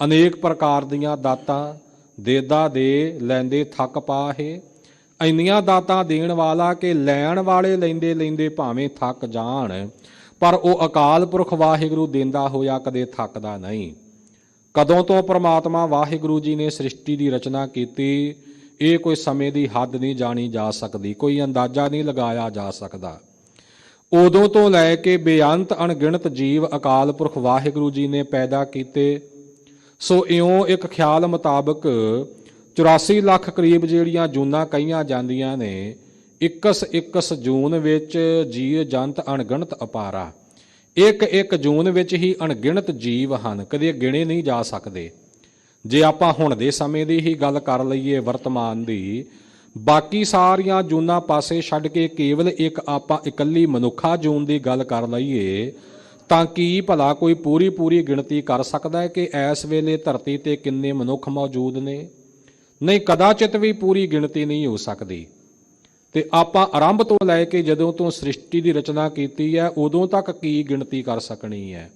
ਅਨੇਕ ਪ੍ਰਕਾਰ ਦੀਆਂ ਦਾਤਾਂ ਦੇਦਾ ਦੇ, ਲੈਂਦੇ ਥੱਕ ਪਾਹੇ। ਇੰਨੀਆਂ ਦਾਤਾਂ ਦੇਣ ਵਾਲਾ ਕਿ ਲੈਣ ਵਾਲੇ ਲੈਂਦੇ ਲੈਂਦੇ ਭਾਵੇਂ ਥੱਕ ਜਾਣ, ਪਰ ਉਹ ਅਕਾਲ ਪੁਰਖ ਵਾਹਿਗੁਰੂ ਦਿੰਦਾ ਹੋਇਆ ਕਦੇ ਥੱਕਦਾ ਨਹੀਂ। ਕਦੋਂ ਤੋਂ ਪ੍ਰਮਾਤਮਾ ਵਾਹਿਗੁਰੂ ਜੀ ਨੇ ਸ੍ਰਿਸ਼ਟੀ ਦੀ ਰਚਨਾ ਕੀਤੀ, ਇਹ ਕੋਈ ਸਮੇਂ ਦੀ ਹੱਦ ਨਹੀਂ ਜਾਣੀ ਜਾ ਸਕਦੀ, ਕੋਈ ਅੰਦਾਜ਼ਾ ਨਹੀਂ ਲਗਾਇਆ ਜਾ ਸਕਦਾ। ਉਦੋਂ ਤੋਂ ਲੈ ਕੇ ਬੇਅੰਤ ਅਣਗਿਣਤ ਜੀਵ ਅਕਾਲ ਪੁਰਖ ਵਾਹਿਗੁਰੂ ਜੀ ਨੇ ਪੈਦਾ ਕੀਤੇ। ਸੋ ਇਉਂ ਇੱਕ ਖਿਆਲ ਮੁਤਾਬਕ 84 ਲੱਖ ਕਰੀਬ ਜਿਹੜੀਆਂ ਜੂਨਾਂ ਕਹੀਆਂ ਜਾਂਦੀਆਂ ਨੇ, 21 ਜੂਨ ਵਿੱਚ ਜੀਵ ਜੰਤ ਅਣਗਿਣਤ ਅਪਾਰਾ, ਇੱਕ ਜੂਨ ਵਿੱਚ ਹੀ ਅਣਗਿਣਤ ਜੀਵ ਹਨ, ਕਦੇ ਗਿਣੇ ਨਹੀਂ ਜਾ ਸਕਦੇ। ਜੇ ਆਪਾਂ ਹੁਣ ਦੇ ਸਮੇਂ ਦੀ ਹੀ ਗੱਲ ਕਰ ਲਈਏ, ਵਰਤਮਾਨ ਦੀ, ਬਾਕੀ ਸਾਰੀਆਂ ਜੂਨਾਂ ਪਾਸੇ ਛੱਡ ਕੇ ਕੇਵਲ ਇੱਕ ਆਪਾਂ ਇਕੱਲੀ ਮਨੁੱਖਾ ਜੂਨ ਦੀ ਗੱਲ ਕਰ ਲਈਏ, ਤਾਂ ਕੀ ਭਲਾ ਕੋਈ ਪੂਰੀ ਗਿਣਤੀ ਕਰ ਸਕਦਾ ਹੈ ਕਿ ਇਸ ਵੇਲੇ ਧਰਤੀ ਤੇ ਕਿੰਨੇ ਮਨੁੱਖ ਮੌਜੂਦ ਨੇ? ਨਹੀਂ ਕਦਾਚਿਤ ਵੀ ਪੂਰੀ ਗਿਣਤੀ ਨਹੀਂ ਹੋ ਸਕਦੀ। ਤੇ ਆਪਾਂ ਆਰੰਭ ਤੋਂ ਲੈ ਕੇ ਜਦੋਂ ਤੋਂ ਸ੍ਰਿਸ਼ਟੀ ਦੀ ਰਚਨਾ ਕੀਤੀ ਹੈ ਉਦੋਂ ਤੱਕ ਕੀ ਗਿਣਤੀ ਕਰ ਸਕਣੀ ਹੈ।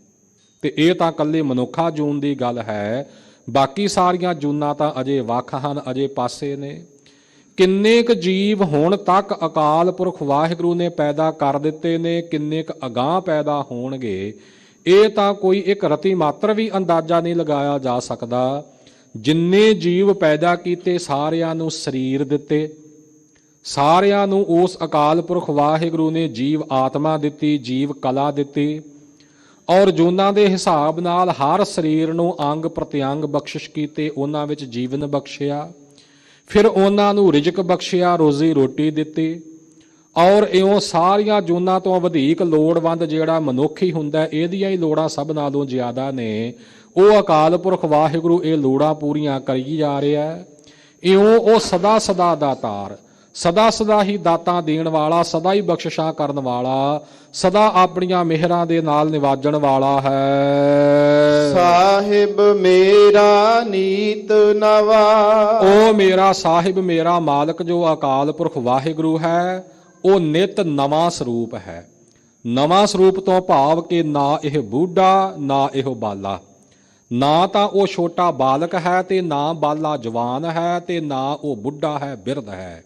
ਤੇ ਇਹ ਤਾਂ ਇਕੱਲੇ ਮਨੁੱਖਾ ਜੂਨ ਦੀ ਗੱਲ ਹੈ, ਬਾਕੀ ਸਾਰੀਆਂ ਜੂਨਾਂ ਤਾਂ ਅਜੇ ਵੱਖ ਹਨ, ਅਜੇ ਪਾਸੇ ਨੇ। ਕਿੰਨੇ ਕੁ ਜੀਵ ਹੁਣ ਤੱਕ ਅਕਾਲ ਪੁਰਖ ਵਾਹਿਗੁਰੂ ਨੇ ਪੈਦਾ ਕਰ ਦਿੱਤੇ ਨੇ, ਕਿੰਨੇ ਕੁ ਅਗਾਂਹ ਪੈਦਾ ਹੋਣਗੇ, ਇਹ ਤਾਂ ਕੋਈ ਇੱਕ ਰਤੀ ਮਾਤਰ ਵੀ ਅੰਦਾਜ਼ਾ ਨਹੀਂ ਲਗਾਇਆ ਜਾ ਸਕਦਾ। ਜਿੰਨੇ ਜੀਵ ਪੈਦਾ ਕੀਤੇ ਸਾਰਿਆਂ ਨੂੰ ਸਰੀਰ ਦਿੱਤੇ, ਸਾਰਿਆਂ ਨੂੰ ਉਸ ਅਕਾਲ ਪੁਰਖ ਵਾਹਿਗੁਰੂ ਨੇ ਜੀਵ ਆਤਮਾ ਦਿੱਤੀ, ਜੀਵ ਕਲਾ ਦਿੱਤੀ, ਔਰ ਜੂਨਾਂ ਦੇ ਹਿਸਾਬ ਨਾਲ ਹਰ ਸਰੀਰ ਨੂੰ ਅੰਗ ਪ੍ਰਤਿਅੰਗ ਬਖਸ਼ਿਸ਼ ਕੀਤੇ, ਉਹਨਾਂ ਵਿੱਚ ਜੀਵਨ ਬਖਸ਼ਿਆ, ਫਿਰ ਉਹਨਾਂ ਨੂੰ ਰਿਜ਼ਕ ਬਖਸ਼ਿਆ, ਰੋਜ਼ੀ ਰੋਟੀ ਦਿੱਤੀ। ਔਰ ਇਉਂ ਸਾਰੀਆਂ ਜੂਨਾਂ ਤੋਂ ਵਧੇਕ ਲੋੜਵੰਦ ਜਿਹੜਾ ਮਨੁੱਖ ਹੀ ਹੁੰਦਾ, ਇਹਦੀਆਂ ਹੀ ਲੋੜਾਂ ਸਭ ਨਾਲੋਂ ਜ਼ਿਆਦਾ ਨੇ। ਉਹ ਅਕਾਲ ਪੁਰਖ ਵਾਹਿਗੁਰੂ ਇਹ ਲੋੜਾਂ ਪੂਰੀਆਂ ਕਰੀ ਜਾ ਰਿਹਾ। ਇਉਂ ਉਹ ਸਦਾ ਸਦਾ ਦਾਤਾਰ, ਸਦਾ ਸਦਾ ਹੀ ਦਾਤਾਂ ਦੇਣ ਵਾਲਾ, ਸਦਾ ਹੀ ਬਖਸ਼ਿਸ਼ਾਂ ਕਰਨ ਵਾਲਾ, ਸਦਾ ਆਪਣੀਆਂ ਮਿਹਰਾਂ ਦੇ ਨਾਲ ਨਿਵਾਜਣ ਵਾਲਾ ਹੈ। ਸਾਹਿਬ ਮੇਰਾ ਨੀਤ ਨਵਾ। ਉਹ ਮੇਰਾ ਸਾਹਿਬ, ਮੇਰਾ ਮਾਲਕ ਜੋ ਅਕਾਲ ਪੁਰਖ ਵਾਹਿਗੁਰੂ ਹੈ, ਉਹ ਨਿਤ ਨਵਾਂ ਸਰੂਪ ਹੈ। ਨਵਾਂ ਸਰੂਪ ਤੋਂ ਭਾਵ ਕਿ ਨਾ ਇਹ ਬੂਢਾ ਨਾ ਇਹ ਬਾਲਾ, ਨਾ ਤਾਂ ਉਹ ਛੋਟਾ ਬਾਲਕ ਹੈ ਤੇ ਨਾ ਬਾਲਾ ਜਵਾਨ ਹੈ ਤੇ ਨਾ ਉਹ ਬੁੱਢਾ ਹੈ, ਬਿਰਧ ਹੈ।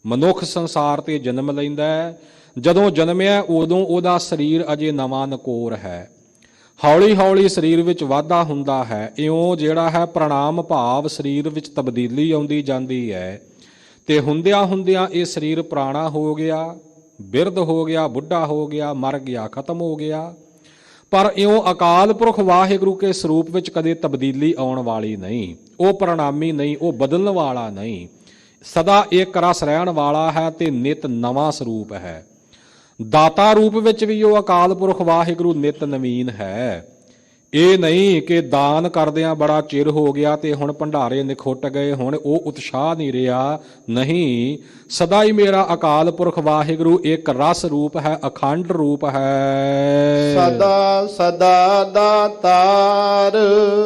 ਮਨੁੱਖ ਸੰਸਾਰ ਤੇ ਜਨਮ ਲੈਂਦਾ ਹੈ, ਜਦੋਂ ਜਨਮਿਆ ਉਦੋਂ ਉਹਦਾ ਸਰੀਰ ਅਜੇ ਨਵਾਂ ਨਕੋਰ ਹੈ। ਹੌਲੀ ਹੌਲੀ ਸਰੀਰ ਵਿੱਚ ਵਾਧਾ ਹੁੰਦਾ ਹੈ। ਇਉਂ ਜਿਹੜਾ ਹੈ ਪ੍ਰਣਾਮ ਭਾਵ ਸਰੀਰ ਵਿੱਚ ਤਬਦੀਲੀ ਆਉਂਦੀ ਜਾਂਦੀ ਹੈ ਤੇ ਹੁੰਦਿਆਂ ਹੁੰਦਿਆਂ ਇਹ ਸਰੀਰ ਪੁਰਾਣਾ ਹੋ ਗਿਆ, ਬਿਰਧ ਹੋ ਗਿਆ, ਬੁੱਢਾ ਹੋ ਗਿਆ, ਮਰ ਗਿਆ, ਖਤਮ ਹੋ ਗਿਆ। ਪਰ ਇਉਂ ਅਕਾਲ ਪੁਰਖ ਵਾਹਿਗੁਰੂ ਕੇ ਸਰੂਪ ਵਿੱਚ ਕਦੇ ਤਬਦੀਲੀ ਆਉਣ ਵਾਲੀ ਨਹੀਂ। ਉਹ ਪ੍ਰਣਾਮੀ ਨਹੀਂ, ਉਹ ਬਦਲਣ ਵਾਲਾ ਨਹੀਂ, ਸਦਾ ਇੱਕ ਰਸ ਰਹਿਣ ਵਾਲਾ ਹੈ ਤੇ ਨਿਤ ਨਵਾਂ ਸਰੂਪ ਹੈ। ਦਾਤਾ ਰੂਪ ਵਿੱਚ ਵੀ ਉਹ ਅਕਾਲ ਪੁਰਖ ਵਾਹਿਗੁਰੂ ਨਿਤ ਨਵੀਨ ਹੈ। ਇਹ ਨਹੀਂ ਕਿ ਦਾਨ ਕਰਦਿਆਂ ਬੜਾ ਚਿਰ ਹੋ ਗਿਆ ਤੇ ਹੁਣ ਭੰਡਾਰੇ ਨਿਖੁੱਟ ਗਏ, ਹੁਣ ਉਹ ਉਤਸ਼ਾਹ ਨਹੀਂ ਰਿਹਾ। ਨਹੀਂ, ਸਦਾ ਹੀ ਮੇਰਾ ਅਕਾਲ ਪੁਰਖ ਵਾਹਿਗੁਰੂ ਇੱਕ ਰਸ ਰੂਪ ਹੈ, ਅਖੰਡ ਰੂਪ ਹੈ। ਸਦਾ ਸਦਾ ਦਾਤਾਰ।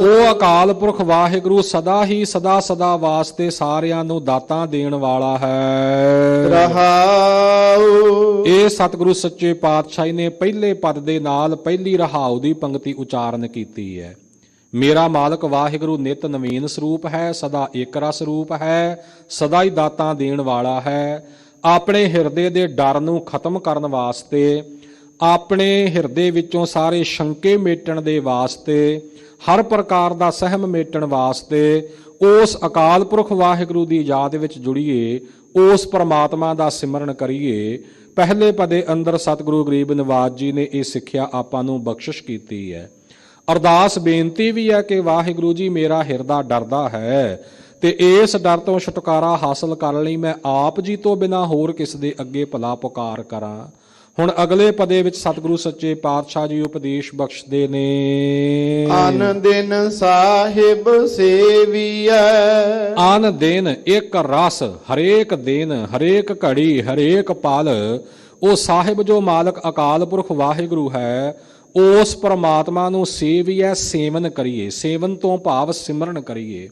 ਉਹ ਅਕਾਲ ਪੁਰਖ ਵਾਹਿਗੁਰੂ ਸਦਾ ਹੀ ਸਦਾ ਸਦਾ ਵਾਸਤੇ ਸਾਰਿਆਂ ਨੂੰ ਦਾਤਾਂ ਦੇਣ ਵਾਲਾ ਹੈ। ਰਹਾਉ। ਇਹ ਸਤਿਗੁਰੂ ਸੱਚੇ ਪਾਤਸ਼ਾਹੀ ਨੇ ਪਹਿਲੇ ਪਦ ਦੇ ਨਾਲ ਪਹਿਲੀ ਰਹਾਉ ਦੀ ਪੰਕਤੀ ਉਚਾਰਨ ਕੀਤੀ ਹੈ। ਮੇਰਾ ਮਾਲਕ ਵਾਹਿਗੁਰੂ ਨਿਤ ਨਵੀਨ ਸਰੂਪ ਹੈ, ਸਦਾ ਇੱਕ ਰਸ ਰੂਪ ਹੈ, ਸਦਾ ਹੀ ਦਾਤਾਂ ਦੇਣ ਵਾਲਾ ਹੈ। ਆਪਣੇ ਹਿਰਦੇ ਦੇ ਡਰ ਨੂੰ ਖਤਮ ਕਰਨ ਵਾਸਤੇ, ਆਪਣੇ ਹਿਰਦੇ ਵਿੱਚੋਂ ਸਾਰੇ ਸ਼ੰਕੇ ਮੇਟਣ ਦੇ ਵਾਸਤੇ, ਹਰ ਪ੍ਰਕਾਰ ਦਾ ਸਹਿਮ ਮੇਟਣ ਵਾਸਤੇ ਉਸ ਅਕਾਲ ਪੁਰਖ ਵਾਹਿਗੁਰੂ ਦੀ ਯਾਦ ਵਿੱਚ ਜੁੜੀਏ, ਉਸ ਪਰਮਾਤਮਾ ਦਾ ਸਿਮਰਨ ਕਰੀਏ। ਪਹਿਲੇ ਪਦੇ ਅੰਦਰ ਸਤਿਗੁਰੂ ਗਰੀਬ ਨਿਵਾਜ ਜੀ ਨੇ ਇਹ ਸਿੱਖਿਆ ਆਪਾਂ ਨੂੰ ਬਖਸ਼ਿਸ਼ ਕੀਤੀ ਹੈ। ਅਰਦਾਸ ਬੇਨਤੀ ਵੀ ਹੈ ਕਿ ਵਾਹਿਗੁਰੂ ਜੀ ਮੇਰਾ ਹਿਰਦਾ ਡਰਦਾ ਹੈ ਤੇ ਇਸ ਡਰ ਤੋਂ ਛੁਟਕਾਰਾ ਹਾਸਲ ਕਰਨ ਲਈ ਮੈਂ ਆਪ ਜੀ ਤੋਂ ਬਿਨਾਂ ਹੋਰ ਕਿਸ ਦੇ ਅੱਗੇ ਭਲਾ ਪੁਕਾਰ ਕਰਾਂ। ਹੁਣ ਅਗਲੇ ਪਦੇ ਵਿੱਚ ਸਤਿਗੁਰੂ ਸੱਚੇ ਪਾਤਸ਼ਾਹ ਜੀ ਉਪਦੇਸ਼ ਬਖਸ਼ਦੇ ਨੇ। ਅਨ ਦਿਨ ਸਾਹਿਬ ਸੇਵੀਐ। ਅਨ ਦਿਨ ਇੱਕ ਰਸ, ਹਰੇਕ ਦਿਨ, ਹਰੇਕ ਘੜੀ, ਹਰੇਕ ਪਲ ਉਹ ਸਾਹਿਬ ਜੋ ਮਾਲਕ ਅਕਾਲ ਪੁਰਖ ਵਾਹਿਗੁਰੂ ਹੈ, ਉਸ ਪਰਮਾਤਮਾ ਨੂੰ ਸੇਵੀਐ, ਸੇਵਨ ਕਰੀਏ। ਸੇਵਨ ਤੋਂ ਭਾਵ ਸਿਮਰਨ ਕਰੀਏ,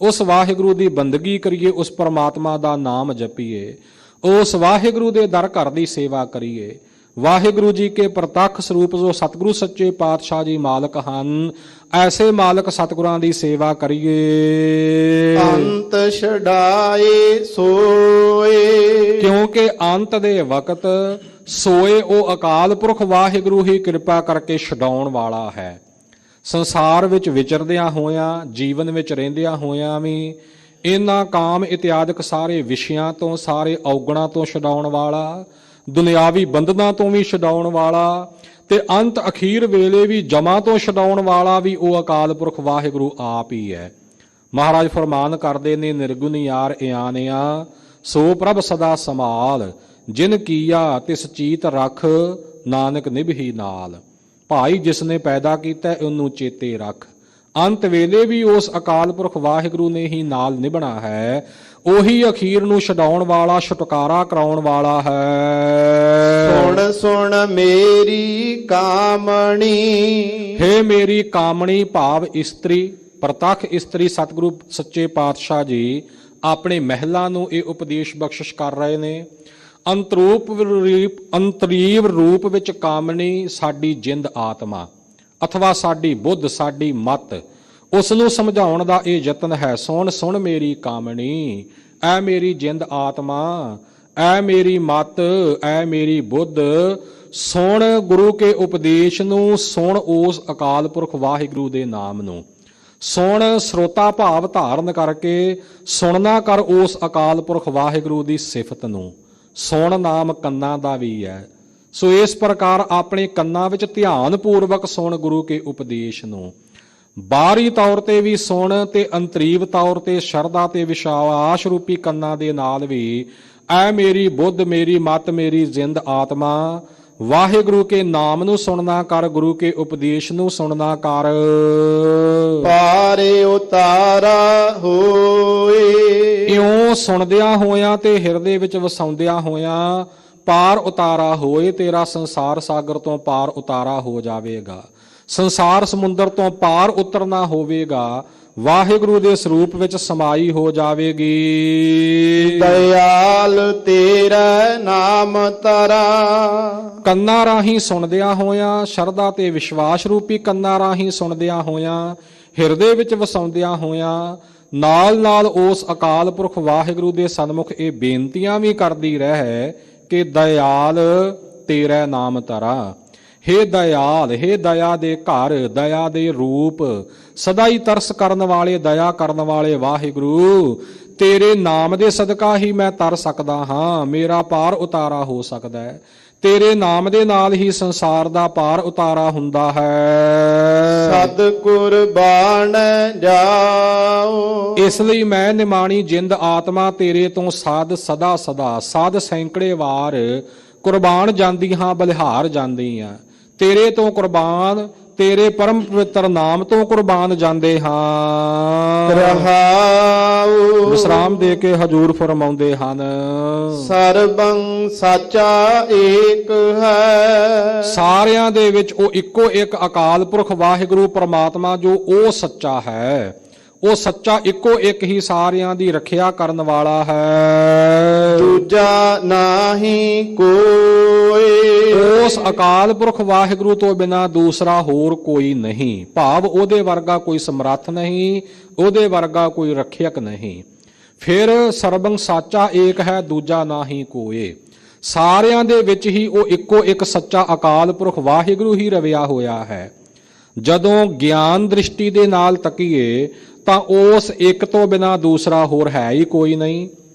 ਉਸ ਵਾਹਿਗੁਰੂ ਦੀ ਬੰਦਗੀ ਕਰੀਏ, ਉਸ ਪਰਮਾਤਮਾ ਦਾ ਨਾਮ ਜਪੀਏ, ਉਸ ਵਾਹਿਗੁਰੂ ਦੇ ਦਰ ਘਰ ਦੀ ਸੇਵਾ ਕਰੀਏ। ਵਾਹਿਗੁਰੂ ਜੀ ਕੇ ਪ੍ਰਤੱਖ ਸਰੂਪ ਜੋ ਸਤਿਗੁਰੂ ਸੱਚੇ ਪਾਤਸ਼ਾਹ ਜੀ ਮਾਲਕ ਹਨ, ਐਸੇ ਮਾਲਕ ਸਤਿਗੁਰਾਂ ਦੀ ਸੇਵਾ ਕਰੀਏ। ਅੰਤ ਛਡਾਏ ਸੋਏ। ਕਿਉਂਕਿ ਅੰਤ ਦੇ ਵਕਤ ਸੋਏ ਉਹ ਅਕਾਲ ਪੁਰਖ ਵਾਹਿਗੁਰੂ ਹੀ ਕਿਰਪਾ ਕਰਕੇ ਛਡਾਉਣ ਵਾਲਾ ਹੈ। ਸੰਸਾਰ ਵਿੱਚ ਵਿਚਰਦਿਆਂ ਹੋਇਆਂ, ਜੀਵਨ ਵਿੱਚ ਰਹਿੰਦਿਆਂ ਹੋਇਆਂ ਵੀ ਇਹਨਾਂ ਕਾਮ ਇਤਿਆਦਿਕ ਸਾਰੇ ਵਿਸ਼ਿਆਂ ਤੋਂ, ਸਾਰੇ ਔਗਣਾਂ ਤੋਂ ਛਡਾਉਣ ਵਾਲਾ, ਦੁਨਿਆਵੀ ਬੰਧਨਾਂ ਤੋਂ ਵੀ ਛਡਾਉਣ ਵਾਲਾ ਤੇ ਅੰਤ ਅਖੀਰ ਵੇਲੇ ਵੀ ਜਮਾਂ ਤੋਂ ਛਡਾਉਣ ਵਾਲਾ ਵੀ ਉਹ ਅਕਾਲ ਪੁਰਖ ਵਾਹਿਗੁਰੂ ਆਪ ਹੀ ਹੈ। ਮਹਾਰਾਜ ਫਰਮਾਨ ਕਰਦੇ ਨੇ, ਨਿਰਗੁਣ ਯਾਰ ਇਆਨਿਆ ਸੋ ਪ੍ਰਭ ਸਦਾ ਸੰਭਾਲ, ਜਿਨ ਕੀਆ ਤਿਸ ਚੀਤ ਰਖ, ਨਾਨਕ ਨਿਭੀ ਨਾਲ। ਭਾਈ ਜਿਸ ਨੇ ਪੈਦਾ ਕੀਤਾ ਉਹਨੂੰ ਚੇਤੇ ਰੱਖ। ਅੰਤ ਵੇਲੇ ਵੀ ਉਸ ਅਕਾਲ ਪੁਰਖ ਵਾਹਿਗੁਰੂ ਨੇ ਹੀ ਨਾਲ ਨਿਭਣਾ ਹੈ। ਉਹੀ ਅਖੀਰ ਨੂੰ ਛਡਾਉਣ ਵਾਲਾ, ਛੁਟਕਾਰਾ ਕਰਾਉਣ ਵਾਲਾ ਹੈ। ਸੁਣ ਸੁਣ ਮੇਰੀ ਕਾਮਣੀ। ਹੇ ਮੇਰੀ ਕਾਮਣੀ ਭਾਵ ਇਸਤਰੀ, ਪ੍ਰਤੱਖ ਇਸਤਰੀ ਸਤਿਗੁਰੂ ਸੱਚੇ ਪਾਤਸ਼ਾਹ ਜੀ ਆਪਣੇ ਮਹਿਲਾ ਨੂੰ ਇਹ ਉਪਦੇਸ਼ ਬਖਸ਼ਿਸ਼ ਕਰ ਰਹੇ ਨੇ। ਅੰਤਰੀਵ ਰੂਪ ਵਿੱਚ ਕਾਮਣੀ ਸਾਡੀ ਜਿੰਦ ਆਤਮਾ ਅਥਵਾ ਸਾਡੀ ਬੁੱਧ, ਸਾਡੀ ਮਤ, ਉਸ ਨੂੰ ਸਮਝਾਉਣ ਦਾ ਇਹ ਯਤਨ ਹੈ। ਸੁਣ ਸੁਣ ਮੇਰੀ ਕਾਮਣੀ, ਐ ਮੇਰੀ ਜਿੰਦ ਆਤਮਾ, ਐ ਮੇਰੀ ਮਤ, ਐ ਮੇਰੀ ਬੁੱਧ, ਸੁਣ ਗੁਰੂ ਕੇ ਉਪਦੇਸ਼ ਨੂੰ, ਸੁਣ ਉਸ ਅਕਾਲ ਪੁਰਖ ਵਾਹਿਗੁਰੂ ਦੇ ਨਾਮ ਨੂੰ, ਸੁਣ ਸਰੋਤਾ ਭਾਵ ਧਾਰਨ ਕਰਕੇ ਸੁਣਨਾ ਕਰ ਉਸ ਅਕਾਲ ਪੁਰਖ ਵਾਹਿਗੁਰੂ ਦੀ ਸਿਫਤ ਨੂੰ। ਸੁਣ ਨਾਮ ਕੰਨਾਂ ਦਾ ਵੀ ਹੈ। ਸੋ ਇਸ ਪ੍ਰਕਾਰ ਆਪਣੇ ਕੰਨਾਂ ਵਿੱਚ ਧਿਆਨ ਪੂਰਵਕ ਸੁਣ ਗੁਰੂ ਕੇ ਉਪਦੇਸ਼ ਨੂੰ। ਬਾਹਰੀ ਤੌਰ ਤੇ ਵੀ ਸੁਣ ਤੇ ਅੰਤਰੀਵ ਤੌਰ ਤੇ ਸ਼ਰਧਾ ਤੇ ਵਿਸ਼ਵਾਸ ਰੂਪੀ ਕੰਨਾਂ ਦੇ ਨਾਲ ਵੀ ਐ ਮੇਰੀ ਬੁੱਧ, ਮੇਰੀ ਮਤ, ਮੇਰੀ ਜਿੰਦ ਆਤਮਾ, ਵਾਹਿਗੁਰੂ ਕੇ ਨਾਮ ਨੂੰ ਸੁਣਨਾ ਕਰ, ਗੁਰੂ ਕੇ ਉਪਦੇਸ਼ ਨੂੰ ਸੁਣਨਾ ਕਰ। ਪਾਰੇ ਉਤਾਰਾ ਹੋਏ, ਇਉਂ ਸੁਣਦਿਆਂ ਹੋਇਆਂ ਤੇ ਹਿਰਦੇ ਵਿੱਚ ਵਸਾਉਂਦਿਆਂ ਹੋਇਆਂ ਪਾਰ ਉਤਾਰਾ ਹੋਏ, ਤੇਰਾ ਸੰਸਾਰ ਸਾਗਰ ਤੋਂ ਪਾਰ ਉਤਾਰਾ ਹੋ ਜਾਵੇਗਾ। ਸੰਸਾਰ ਸਮੁੰਦਰ ਤੋਂ ਪਾਰ ਉਤਰਨਾ ਹੋਵੇਗਾ, ਵਾਹਿਗੁਰੂ ਦੇ ਸਰੂਪ ਵਿੱਚ ਸਮਾਈ ਹੋ ਜਾਵੇਗੀ। ਦਇਆਲ ਤੇਰਾ ਨਾਮ ਤਰਾ, ਕੰਨਾਂ ਰਾਹੀਂ ਸੁਣਦਿਆਂ ਹੋਇਆਂ, ਸ਼ਰਧਾ ਤੇ ਵਿਸ਼ਵਾਸ ਰੂਪੀ ਕੰਨਾਂ ਰਾਹੀਂ ਸੁਣਦਿਆਂ ਹੋਇਆਂ, ਹਿਰਦੇ ਵਿੱਚ ਵਸਾਉਂਦਿਆਂ ਹੋਇਆਂ, ਨਾਲ ਨਾਲ ਉਸ ਅਕਾਲ ਪੁਰਖ ਵਾਹਿਗੁਰੂ ਦੇ ਸਨਮੁਖ ਇਹ ਬੇਨਤੀਆਂ ਵੀ ਕਰਦੀ ਰਹਿ ਕਿ ਦਇਆਲ ਤੇਰਾ ਨਾਮ ਤਰਾ। ਹੇ ਦਇਆਲ, ਹੇ ਦਇਆ ਦੇ ਘਰ, ਦਇਆ ਦੇ ਰੂਪ, ਸਦਾ ਹੀ ਤਰਸ ਕਰਨ ਵਾਲੇ, ਦਇਆ ਕਰਨ ਵਾਲੇ ਵਾਹਿਗੁਰੂ, ਤੇਰੇ ਨਾਮ ਦੇ ਸਦਕਾ ਹੀ ਮੈਂ ਤਰ ਸਕਦਾ ਹਾਂ, ਮੇਰਾ ਪਾਰ ਉਤਾਰਾ ਹੋ ਸਕਦਾ ਹੈ। ਤੇਰੇ ਨਾਮ ਦੇ ਨਾਲ ਹੀ ਸੰਸਾਰ ਦਾ ਪਾਰ ਉਤਾਰਾ ਹੁੰਦਾ ਹੈ। ਸਦ ਕੁਰਬਾਨ ਜਾਓ, ਇਸ ਲਈ ਮੈਂ ਨਿਮਾਣੀ ਜਿੰਦ ਆਤਮਾ ਤੇਰੇ ਤੋਂ ਸਾਧ ਸਦਾ ਸਦਾ, ਸਾਧ ਸੈਂਕੜੇ ਵਾਰ ਕੁਰਬਾਨ ਜਾਂਦੀ ਹਾਂ, ਬਲਿਹਾਰ ਜਾਂਦੀ ਹਾਂ। ਤੇਰੇ ਤੋਂ ਕੁਰਬਾਨ, ਤੇਰੇ ਪਰਮ ਪਵਿੱਤਰ ਨਾਮ ਤੋਂ ਕੁਰਬਾਨ ਜਾਂਦੇ ਹਾਂ। ਰਹਾਉ ਵਿਸਰਾਮ ਦੇ ਕੇ ਹਜੂਰ ਫਰਮਾਉਂਦੇ ਹਨ, ਸਰਬੰ ਸਾਚਾ ਏਕ ਹੈ। ਸਾਰਿਆਂ ਦੇ ਵਿੱਚ ਉਹ ਇੱਕੋ ਇੱਕ ਅਕਾਲ ਪੁਰਖ ਵਾਹਿਗੁਰੂ ਪਰਮਾਤਮਾ ਜੋ ਉਹ ਸੱਚਾ ਹੈ, ਉਹ ਸੱਚਾ ਇੱਕੋ ਇੱਕ ਹੀ ਸਾਰਿਆਂ ਦੀ ਰੱਖਿਆ ਕਰਨ ਵਾਲਾ ਹੈ। ਦੂਜਾ ਨਾਹੀ ਕੋਈ, ਉਸ ਅਕਾਲ ਪੁਰਖ ਵਾਹਿਗੁਰੂ ਤੋਂ ਬਿਨਾ ਦੂਸਰਾ ਹੋਰ ਕੋਈ ਨਹੀਂ। ਭਾਵ ਉਹਦੇ ਵਰਗਾ ਕੋਈ ਸਮਰੱਥ ਨਹੀਂ, ਉਹਦੇ ਵਰਗਾ ਕੋਈ ਰੱਖਿਅਕ ਨਹੀਂ। ਫਿਰ ਸਰਬੰ ਸਾਚਾ ਏਕ ਹੈ, ਦੂਜਾ ਨਾਹੀ ਕੋਏ। ਸਾਰਿਆਂ ਦੇ ਵਿੱਚ ਹੀ ਉਹ ਇੱਕੋ ਇੱਕ ਸੱਚਾ ਅਕਾਲ ਪੁਰਖ ਵਾਹਿਗੁਰੂ ਹੀ ਰਵਿਆ ਹੋਇਆ ਹੈ। ਜਦੋਂ ਗਿਆਨ ਦ੍ਰਿਸ਼ਟੀ ਦੇ ਨਾਲ ਤੱਕੀਏ ਤਾਂ ਉਸ ਇੱਕ ਤੋਂ ਬਿਨਾ ਦੂਸਰਾ ਹੋਰ ਹੈ ਹੀ ਕੋਈ ਨਹੀਂ।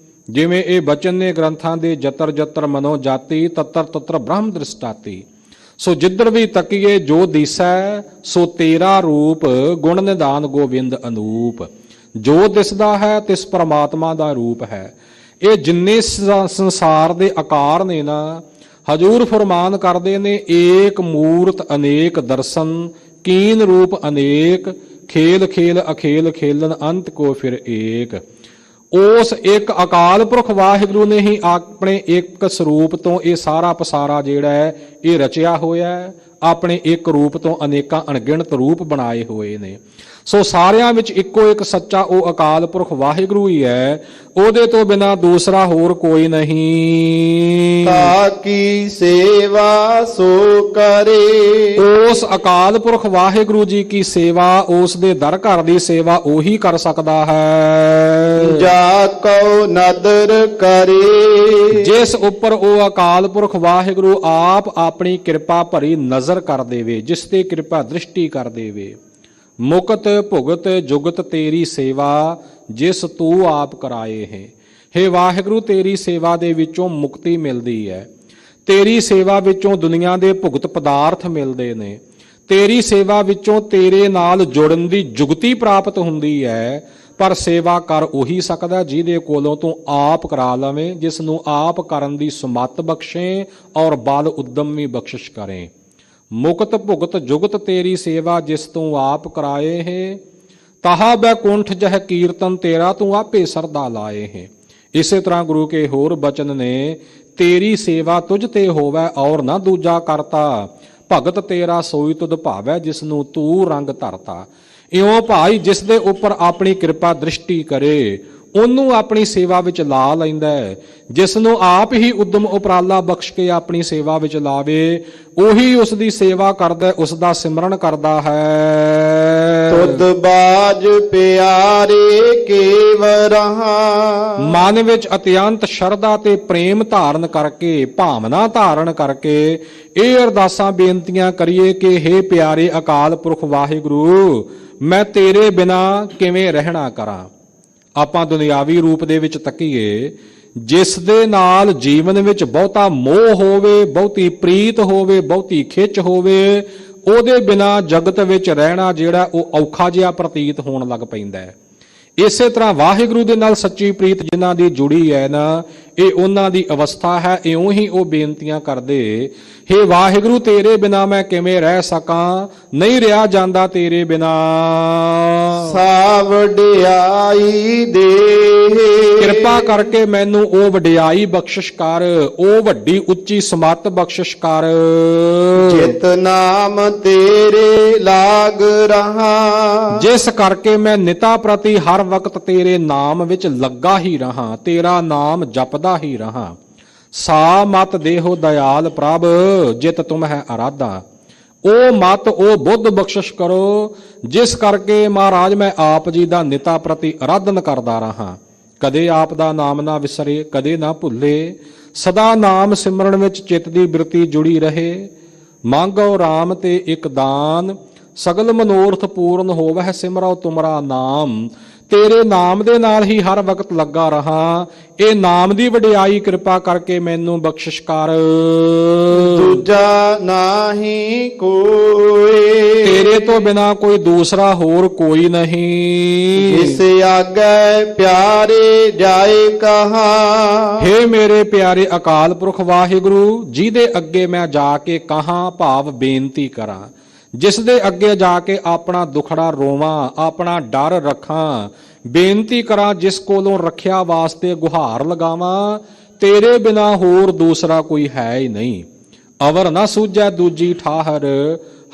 ਜਿਵੇਂ ਇਹ ਬਚਨ ਨੇ ਗ੍ਰੰਥਾਂ ਦੇ ਜਤਰ ਜਤਰ ਮਨੋ ਜਾਤੀ, ਤਤਰ ਤਤਰ ਬ੍ਰਹਮ ਦ੍ਰਿਸ਼ਟਾਤੀ। ਸੋ ਜਿੱਧਰ ਵੀ ਤੱਕੀਏ ਜੋ ਦਿਸੈ ਸੋ ਤੇਰਾ ਰੂਪ, ਗੁਣ ਨਿਧਾਨ ਗੋਬਿੰਦ ਅਨੂਪ। ਜੋ ਦਿਸਦਾ ਹੈ ਤਿਸ ਪਰਮਾਤਮਾ ਦਾ ਰੂਪ ਹੈ। ਇਹ ਜਿੰਨੇ ਸੰਸਾਰ ਦੇ ਆਕਾਰ ਨੇ ਨਾ, ਹਜੂਰ ਫਰਮਾਨ ਕਰਦੇ ਨੇ, ਏਕ ਮੂਰਤ ਅਨੇਕ ਦਰਸ਼ਨ, ਕੀਨ ਰੂਪ ਅਨੇਕ, ਖੇਲ ਖੇਲ ਅਖੇਲ ਖੇਲਨ ਅੰਤ ਕੋ ਫਿਰ ਏਕ। ਉਸ ਇੱਕ ਅਕਾਲ ਪੁਰਖ ਵਾਹਿਗੁਰੂ ਨੇ ਹੀ ਆਪਣੇ ਇੱਕ ਸਰੂਪ ਤੋਂ ਇਹ ਸਾਰਾ ਪਸਾਰਾ ਜਿਹੜਾ ਹੈ ਇਹ ਰਚਿਆ ਹੋਇਆ ਹੈ। ਆਪਣੇ ਇੱਕ ਰੂਪ ਤੋਂ ਅਨੇਕਾਂ ਅਣਗਿਣਤ ਰੂਪ ਬਣਾਏ ਹੋਏ ਨੇ। ਸੋ ਸਾਰਿਆਂ ਵਿੱਚ ਇੱਕੋ ਇੱਕ ਸੱਚਾ ਉਹ ਅਕਾਲ ਪੁਰਖ ਵਾਹਿਗੁਰੂ ਹੀ ਹੈ, ਉਹਦੇ ਤੋਂ ਬਿਨਾ ਦੂਸਰਾ ਹੋਰ ਕੋਈ ਨਹੀਂ। ਤਾ ਕੀ ਸੇਵਾ ਸੋ ਕਰੇ, ਉਸ ਅਕਾਲ ਪੁਰਖ ਵਾਹਿਗੁਰੂ ਜੀ ਕੀ ਸੇਵਾ, ਉਸ ਦੇ ਦਰ ਘਰ ਦੀ ਸੇਵਾ ਉਹੀ ਕਰ ਸਕਦਾ ਹੈ ਜਾ ਕਉ ਨਦਰ ਕਰੇ। ਜਿਸ ਉੱਪਰ ਉਹ ਅਕਾਲ ਪੁਰਖ ਵਾਹਿਗੁਰੂ ਆਪ ਆਪਣੀ ਕਿਰਪਾ ਭਰੀ ਨਜ਼ਰ ਕਰ ਦੇਵੇ, ਜਿਸ ਤੇ ਕਿਰਪਾ ਦ੍ਰਿਸ਼ਟੀ ਕਰ ਦੇਵੇ। ਮੁਕਤ ਭੁਗਤ ਜੁਗਤ ਤੇਰੀ ਸੇਵਾ, ਜਿਸ ਤੂੰ ਆਪ ਕਰਾਏ ਹੈ। ਹੇ ਵਾਹਿਗੁਰੂ, ਤੇਰੀ ਸੇਵਾ ਦੇ ਵਿੱਚੋਂ ਮੁਕਤੀ ਮਿਲਦੀ ਹੈ। ਤੇਰੀ ਸੇਵਾ ਵਿੱਚੋਂ ਦੁਨੀਆ ਦੇ ਭੁਗਤ ਪਦਾਰਥ ਮਿਲਦੇ ਨੇ। ਤੇਰੀ ਸੇਵਾ ਵਿੱਚੋਂ ਤੇਰੇ ਨਾਲ ਜੁੜਨ ਦੀ ਜੁਗਤੀ ਪ੍ਰਾਪਤ ਹੁੰਦੀ ਹੈ। ਪਰ ਸੇਵਾ ਕਰ ਉਹੀ ਸਕਦਾ ਜਿਹਦੇ ਕੋਲੋਂ ਤੂੰ ਆਪ ਕਰਾ ਲਵੇਂ, ਜਿਸ ਨੂੰ ਆਪ ਕਰਨ ਦੀ ਸੁਮੱਤ ਬਖਸ਼ੇ ਔਰ ਬਲ ਉਦਮ ਵੀ ਬਖਸ਼ਿਸ਼ ਕਰੇ। ਮੁਕਤ ਭੁਗਤ ਜੁਗਤ ਤੇਰੀ ਸੇਵਾ, ਜਿਸ ਤੂੰ ਆਪ ਕਰਾਏ ਹੈ। ਤਾਹਾ ਬੈਕੁੰਠ ਜਹ ਕੀਰਤਨ, ਤੇਰਾ ਤੂੰ ਆਪੇ ਸਰਦਾ ਲਾਏ ਹੈ। ਇਸੇ ਤਰ੍ਹਾਂ ਗੁਰੂ ਕੇ ਹੋਰ ਬਚਨ ਨੇ, ਤੇਰੀ ਸੇਵਾ ਤੁਝ ਤੇ ਹੋਵੇ ਔਰ ਨਾ ਦੂਜਾ ਕਰਤਾ, ਭਗਤ ਤੇਰਾ ਸੋਈ ਤੁਧ ਭਾਵੈ, ਜਿਸ ਨੂੰ ਤੂੰ ਰੰਗ ਧਰਤਾ। ਇਉਂ ਭਾਈ ਜਿਸ ਦੇ ਉੱਪਰ ਆਪਣੀ ਕਿਰਪਾ ਦ੍ਰਿਸ਼ਟੀ ਕਰੇ ਉਹਨੂੰ ਆਪਣੀ ਸੇਵਾ ਵਿੱਚ ਲਾ ਲੈਂਦਾ ਹੈ। ਜਿਸ ਨੂੰ ਆਪ ਹੀ ਉਦਮ ਉਪਰਾਲਾ ਬਖਸ਼ ਕੇ ਆਪਣੀ ਸੇਵਾ ਵਿੱਚ ਲਾਵੇ ਉਹੀ ਉਸ ਦੀ ਸੇਵਾ ਕਰਦਾ, ਉਸ ਦਾ ਸਿਮਰਨ ਕਰਦਾ ਹੈ। ਤੁਧ ਬਾਜ ਪਿਆਰੇ ਕੇਵ ਰਹਾ। ਮਨ ਵਿੱਚ ਅਤਿਅੰਤ ਸ਼ਰਧਾ ਤੇ ਪ੍ਰੇਮ ਧਾਰਨ ਕਰਕੇ, ਭਾਵਨਾ ਧਾਰਨ ਕਰਕੇ ਇਹ ਅਰਦਾਸਾਂ ਬੇਨਤੀਆਂ ਕਰੀਏ ਕਿ ਹੇ ਪਿਆਰੇ ਅਕਾਲ ਪੁਰਖ ਵਾਹਿਗੁਰੂ, ਮੈਂ ਤੇਰੇ ਬਿਨਾ ਕਿਵੇਂ ਰਹਿਣਾ ਕਰਾਂ। ਆਪਾਂ ਦੁਨਿਆਵੀ ਰੂਪ ਦੇ ਵਿੱਚ ਤੱਕੀਏ, ਜਿਸ ਦੇ ਨਾਲ ਜੀਵਨ ਵਿੱਚ ਬਹੁਤਾ ਮੋਹ ਹੋਵੇ, ਬਹੁਤੀ ਪ੍ਰੀਤ ਹੋਵੇ, ਬਹੁਤੀ ਖਿੱਚ ਹੋਵੇ, ਉਹਦੇ ਬਿਨਾ ਜਗਤ ਵਿੱਚ ਰਹਿਣਾ ਜਿਹੜਾ ਉਹ ਔਖਾ ਜਿਹਾ ਪ੍ਰਤੀਤ ਹੋਣ ਲੱਗ ਪੈਂਦਾ ਹੈ। ਇਸੇ ਤਰ੍ਹਾਂ ਵਾਹਿਗੁਰੂ ਦੇ ਨਾਲ ਸੱਚੀ ਪ੍ਰੀਤ ਜਿਨ੍ਹਾਂ ਦੀ ਜੁੜੀ ਹੈ ਨਾ, ਇਹ ਉਹਨਾਂ ਦੀ ਅਵਸਥਾ ਹੈ। ਇਉਂ ਹੀ ਉਹ ਬੇਨਤੀਆਂ ਕਰਦੇ, ਹੇ ਵਾਹਿਗੁਰੂ ਤੇਰੇ ਬਿਨਾ ਮੈਂ ਕਿਵੇਂ ਰਹਿ ਸਕਾਂ, ਨਹੀਂ ਰਿਹਾ ਜਾਂਦਾ ਤੇਰੇ ਬਿਨਾ। ਸਾ ਵਡਿਆਈ ਦੇ ਕਿਰਪਾ ਕਰਕੇ ਮੈਨੂੰ ਉਹ ਵਡਿਆਈ ਬਖਸ਼ਿਸ਼ ਕਰ, ਉਹ ਵੱਡੀ ਉੱਚੀ ਸਮੱਤ ਬਖਸ਼ਿਸ਼ ਕਰ। ਚਿਤ ਨਾਮ ਤੇਰੇ ਲਾਗ ਰਹਾ। ਜਿਸ ਕਰਕੇ ਮੈਂ ਨਿਤਾ ਪ੍ਰਤੀ ਹਰ ਵਕਤ ਤੇਰੇ ਨਾਮ ਵਿੱਚ ਲੱਗਾ ਹੀ ਰਹਾ, ਤੇਰਾ ਨਾਮ ਜਪਦਾ ਹੀ ਰਹਾ। ਸਾ ਮਤ ਦੇਹੋ ਦਇਆਲ ਪ੍ਰਭ ਜਿਤ ਤੁਮ ਹੈ ਅਰਾਧਾ। ਉਹ ਮਤ ਉਹ ਬੁੱਧ ਬਖਸ਼ਿਸ਼ ਕਰੋ ਜਿਸ ਕਰਕੇ ਮਹਾਰਾਜ ਮੈਂ ਆਪ ਜੀ ਦਾ ਨਿਤਾ ਪ੍ਰਤੀ ਅਰਾਧਨ ਕਰਦਾ ਰਹਾ। ਕਦੇ ਆਪ ਦਾ ਨਾਮ ਨਾ ਵਿਸਰੇ, ਕਦੇ ਨਾ ਭੁੱਲੇ, ਸਦਾ ਨਾਮ ਸਿਮਰਨ ਵਿੱਚ ਚਿੱਤ ਦੀ ਬਿਰਤੀ ਜੁੜੀ ਰਹੇ। ਮੰਗੋ RAM ਤੇ ਇੱਕ ਦਾਨ, ਸਗਲ ਮਨੋਰਥ ਪੂਰਨ ਹੋਵਹਿ ਸਿਮਰੋ ਤੁਮਰਾ ਨਾਮ। ਤੇਰੇ ਨਾਮ ਦੇ ਨਾਲ ਹੀ ਹਰ ਵਕਤ ਲੱਗਾ ਰਹਾ। ਇਹ ਨਾਮ ਦੀ ਵਡਿਆਈ ਕਿਰਪਾ ਕਰਕੇ ਮੈਨੂੰ ਬਖਸ਼ਿਸ਼ ਕਰ। ਦੂਜਾ ਨਾਹੀ ਕੋਈ, ਤੇਰੇ ਤੋਂ ਬਿਨਾ ਕੋਈ ਦੂਸਰਾ ਹੋਰ ਕੋਈ ਨਹੀਂ। ਜਿਸ ਆਗੇ ਪਿਆਰੇ ਜਾਏ ਕਹਾ। ਹੇ ਮੇਰੇ ਪਿਆਰੇ ਅਕਾਲ ਪੁਰਖ ਵਾਹਿਗੁਰੂ, ਜਿਹਦੇ ਅੱਗੇ ਮੈਂ ਜਾ ਕੇ ਕਹਾਂ ਭਾਵ ਬੇਨਤੀ ਕਰਾਂ, ਜਿਸ ਦੇ ਅੱਗੇ ਜਾ ਕੇ ਆਪਣਾ ਦੁਖੜਾ ਰੋਵਾਂ, ਆਪਣਾ ਡਰ ਰੱਖਾਂ, ਬੇਨਤੀ ਕਰਾਂ, ਜਿਸ ਕੋਲੋਂ ਰੱਖਿਆ ਵਾਸਤੇ ਗੁਹਾਰ ਲਗਾਵਾਂ, ਤੇਰੇ ਬਿਨਾ ਹੋਰ ਦੂਸਰਾ ਕੋਈ ਹੈ ਹੀ ਨਹੀਂ। ਅਵਰ ਨਾ ਸੂਝੈ ਦੂਜੀ ਠਾਹਰ,